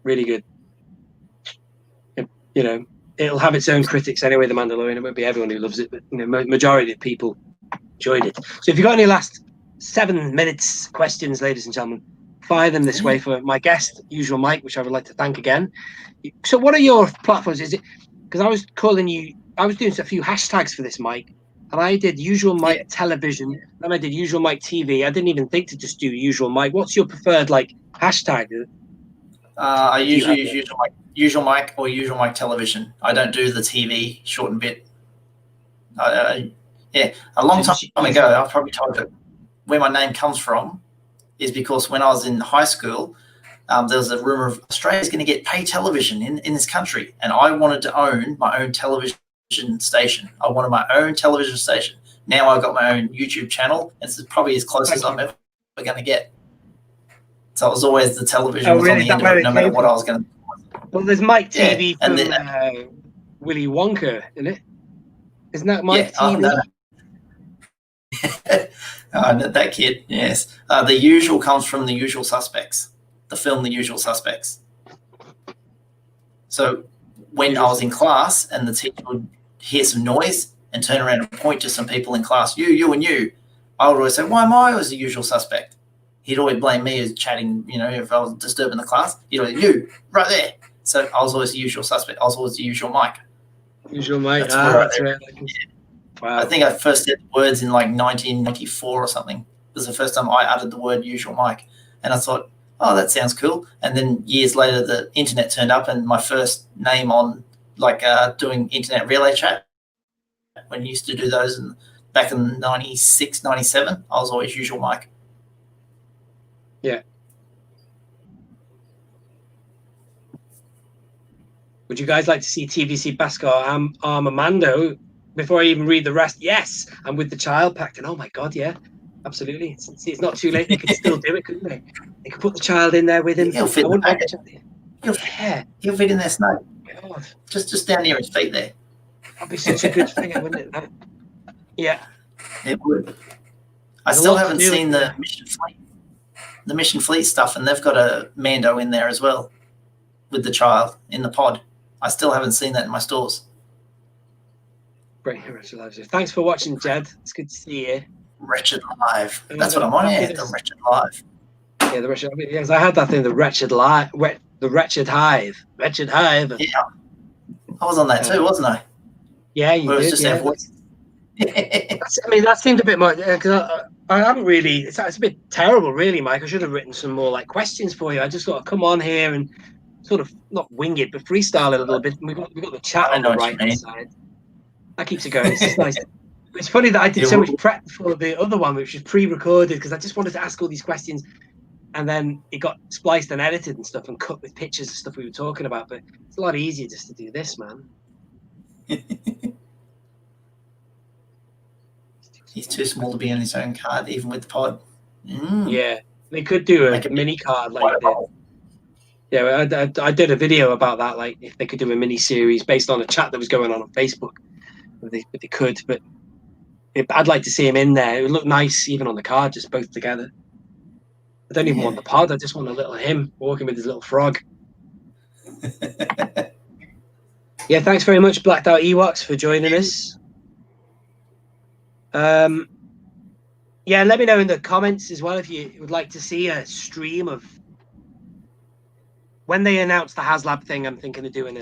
really good. It'll have its own critics anyway. The Mandalorian, it won't be everyone who loves it, but majority of people enjoyed it. So if you've got any last 7 minutes questions, ladies and gentlemen, fire them this way for my guest, Usual Mike, which I would like to thank again. So what are your platforms? Is it because I was doing a few hashtags for this, Mike, and I did Usual Mike Television, then I did Usual Mike TV. I didn't even think to just do Usual Mike. What's your preferred hashtag? I usually use Usual Mike or Usual Mike Television. I don't do the TV shortened bit. A long time ago, I probably told you where my name comes from is because when I was in high school, there was a rumor of Australia's going to get pay television in this country, and I wanted to own my own television station. I wanted my own television station. Now I've got my own YouTube channel. It's probably as close as I'm ever going to get. So it was always the television was on the end of it, no matter what I was going to do. Well, there's Mike Yeah, TV and from then, Willy Wonka, isn't it? Isn't that Mike oh, TV? no. That kid, yes. The Usual comes from The Usual Suspects, the film The Usual Suspects. So when I was in class and the teacher would hear some noise and turn around and point to some people in class, you and you, I would always say, why am I always the usual suspect? He'd always blame me as chatting, if I was disturbing the class. He'd always, you, right there. So I was always the usual suspect. I was always the usual Mike. Usual Mike. That's right. Wow. I think I first said the words in like 1994 or something. It was the first time I uttered the word usual Mike. And I thought, oh, that sounds cool. And then years later, the internet turned up and my first name on doing internet relay chat, when you used to do those back in 96, 97, I was always usual Mike. Yeah. Would you guys like to see TVC Beskar Armando? Before I even read the rest, yes, I'm with the child pact. And oh my God, yeah, absolutely. It's not too late. They could still do it, couldn't they? They could put the child in there with him. He'll fit in the packet. He'll fit in there, Snow. God. Just down near his feet there. That'd be such a good thing, wouldn't it? Yeah. It would. I still haven't seen the Mission Fleet stuff, and they've got a Mando in there as well with the child in the pod. I still haven't seen that in my stores. Great. Thanks for watching, Jed. It's good to see you. Wretched Live. That's what I'm on here. The Wretched Live. Yeah, the Wretched. Yes, I had that thing. The Wretched Live. The Wretched Hive. Wretched Hive. Yeah, I was on that too, wasn't I? Yeah, you did. Just yeah. That seemed a bit more. Because I haven't really. It's a bit terrible, really, Mike. I should have written some more questions for you. I just thought I'd come on here and sort of not wing it, but freestyle it a little bit. We've got the chat on the right hand side. That keeps it going. It's just nice. It's funny that I did so much prep for the other one, which was pre-recorded, because I just wanted to ask all these questions, and then it got spliced and edited and stuff and cut with pictures and stuff we were talking about. But it's a lot easier just to do this, man. He's too small to be on his own card, even with the pod. Yeah, they could do a mini card like that. Yeah, I did a video about that, like if they could do a mini series based on a chat that was going on Facebook. But they could, but I'd like to see him in there. It would look nice even on the card, just both together. I don't even want the pod. I just want a little him walking with his little frog. Yeah, thanks very much, Blacked Out Ewoks, for joining us. Yeah, let me know in the comments as well if you would like to see a stream of when they announced the Haslab thing. I'm thinking of doing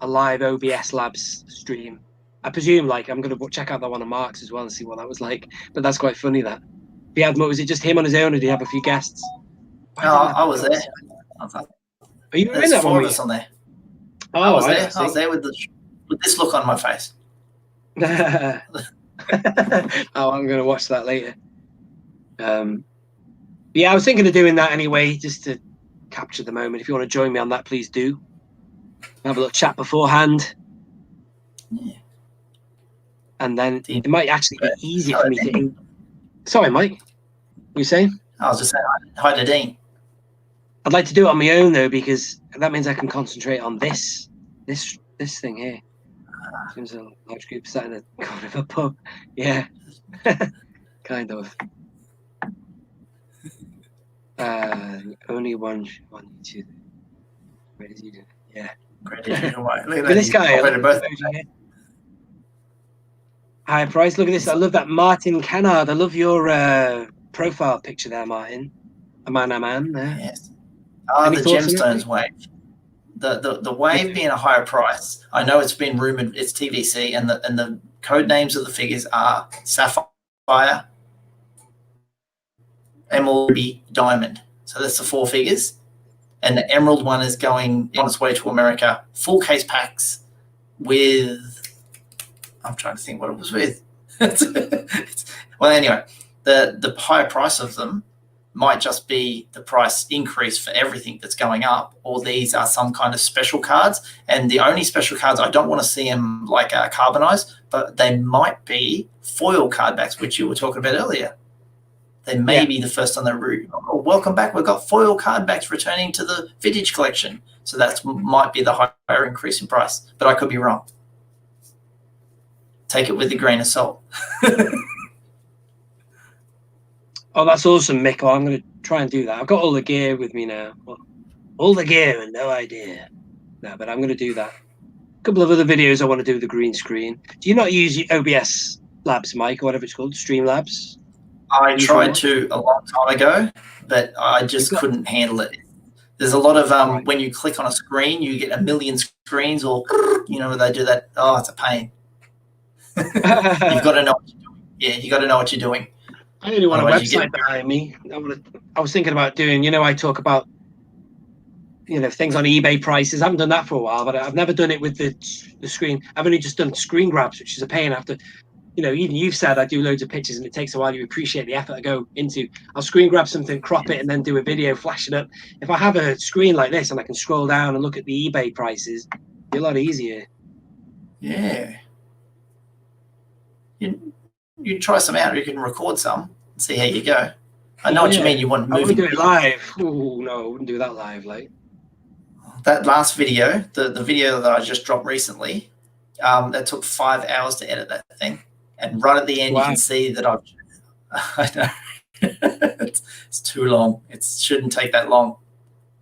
a live OBS Labs stream. I presume I'm going to check out that one of Mark's as well and see what that was like. But that's quite funny. That he had, was it just him on his own, or did he have a few guests? No, I was there. Are you in that one? On there. Oh, I was there. I was there with this look on my face. Oh, I'm going to watch that later. Yeah, I was thinking of doing that anyway, just to capture the moment. If you want to join me on that, please do. Have a little chat beforehand. Yeah. And then it might actually be easier for me to. Sorry, Mike. What were you saying? I was just saying hi to Dean. I'd like to do it on my own though, because that means I can concentrate on this thing here. There's a large group sat in the corner of a pub. Yeah, kind of. Only one, two. Where did you do? Yeah. Look at this guy. High price. Look at this. I love that Martin Kennard. I love your profile picture there, Martin. A man there. Yes. Oh, the Gemstones wave. The wave being a higher price. I know it's been rumored it's TVC, and the code names of the figures are Sapphire, Emerald, Ruby, Diamond. So that's the 4 figures. And the Emerald one is going on its way to America. Full case packs with, I'm trying to think what it was with. Well, anyway, the higher price of them might just be the price increase for everything that's going up, or these are some kind of special cards. And the only special cards, I don't want to see them carbonized, but they might be foil card backs, which you were talking about earlier. They may be the first on the route. Oh, welcome back. We've got foil card backs returning to the vintage collection. So that might be the higher increase in price, but I could be wrong. Take it with a grain of salt. Oh, that's awesome, Mick. Oh, I'm going to try and do that. I've got all the gear with me now. Well, all the gear and no idea. No, but I'm going to do that. A couple of other videos I want to do with the green screen. Do you not use OBS Labs, Mike, or whatever it's called, Streamlabs? I tried to a long time ago, but I just couldn't handle it. There's a lot of when you click on a screen, you get a million screens, or you know, they do that. Oh, it's a pain. You've got to know what you're doing. Yeah, you got to know what you're doing. I only want a website behind me. I was thinking about doing, you know, I talk about, you know, things on eBay prices. I haven't done that for a while, but I've never done it with the screen. I've only just done screen grabs, which is a pain. After, you know, even you've said I do loads of pictures and it takes a while. You appreciate the effort I go into. I'll screen grab something, crop it, and then do a video, flash it up. If I have a screen like this and I can scroll down and look at the eBay prices, it'll be a lot easier. Yeah. You try some out, or you can record some and see how you go. I know what you mean. You want moving. I wouldn't do it live. Oh no, I wouldn't do that live. Like that last video, the video that I just dropped recently, that took 5 hours to edit that thing, and right at the end you can see that I know it's too long. It shouldn't take that long.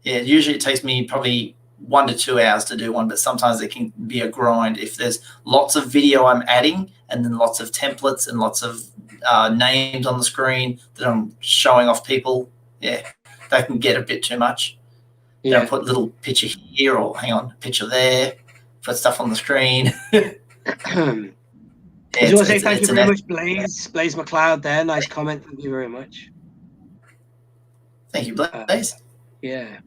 Yeah, usually it takes me probably 1 to 2 hours to do one, but sometimes it can be a grind if there's lots of video I'm adding and then lots of templates and lots of names on the screen that I'm showing off people. Yeah, that can get a bit too much. Yeah, put a little picture here, or hang on, picture there, put stuff on the screen. I just want to say thank you very much, Blaze McLeod there. Nice comment. Thank you very much. Thank you, Blaze. Yeah.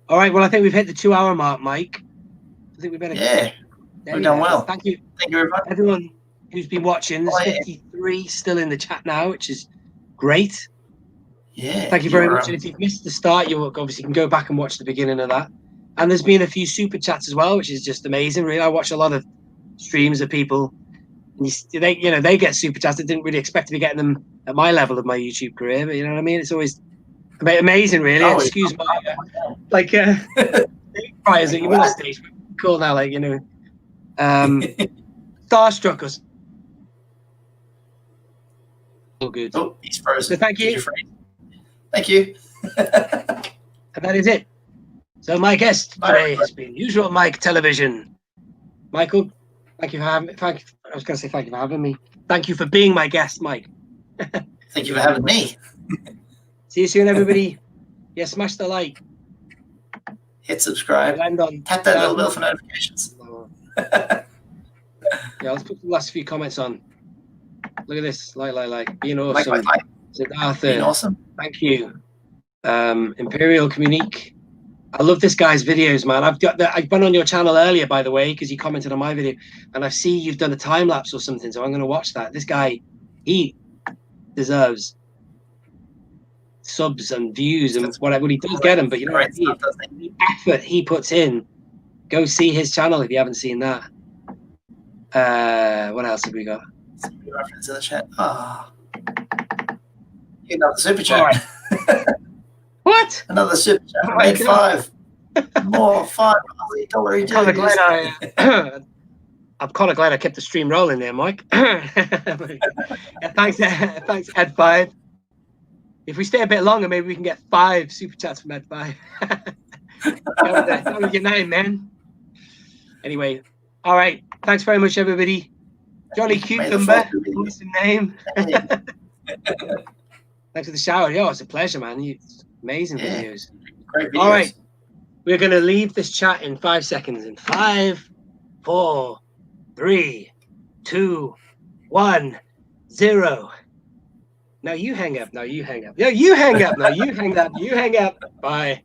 All right, well, I think we've hit the 2 hour mark, Mike. I think we better. Yeah, we've done well. Thank you. Thank you very much. Everyone who's been watching. There's 53 still in the chat now, which is great. Yeah. Thank you very much. And if you've missed the start, you obviously can go back and watch the beginning of that. And there's been a few super chats as well, which is just amazing. Really, I watch a lot of streams of people. And they get super chats. I didn't really expect to be getting them at my level of my YouTube career, but you know what I mean. It's always amazing, really. Oh, excuse my priors that you were on stage. Cool now, like, you know, starstruck us. All good. Oh, he's frozen. So thank you. Thank you. And that is it. So my guest today has been Usual Mike Television. Michael, thank you for having me. I was going to say thank you for having me. Thank you for being my guest, Mike. Thank you for having me. See you soon, everybody. Yeah, smash the like. Hit subscribe. Tap that little bell for notifications. Yeah, let's put the last few comments on. Look at this. Like. Being awesome. Siddhartha. Being awesome. Thank you. Imperial Communique. I love this guy's videos, man. I've been on your channel earlier, by the way, because you commented on my video, and I see you've done a time lapse or something, so I'm going to watch that. This guy, he deserves subs and views and whatever. He does get them, but you know what I mean? The effort he puts in. Go see his channel if you haven't seen that. What else have we got? Reference in the chat. Another super chat. Right. What? Another super chat. Made 5. More $5 I'm kind of glad I kept the stream rolling there, Mike. Thanks, Ed5. If we stay a bit longer, maybe we can get 5 super chats from Ed5. That was your name, man. Anyway, all right. Thanks very much, everybody. Jolly Cucumber, what's the name? Thanks for the shower. Yo, it's a pleasure, man. Amazing videos. Great videos. All right. We're going to leave this chat in 5 seconds. In 5, 4, 3, 2, 1, 0. No, you hang up. No, you hang up. No, you hang up. No, you hang up. You hang up. Bye.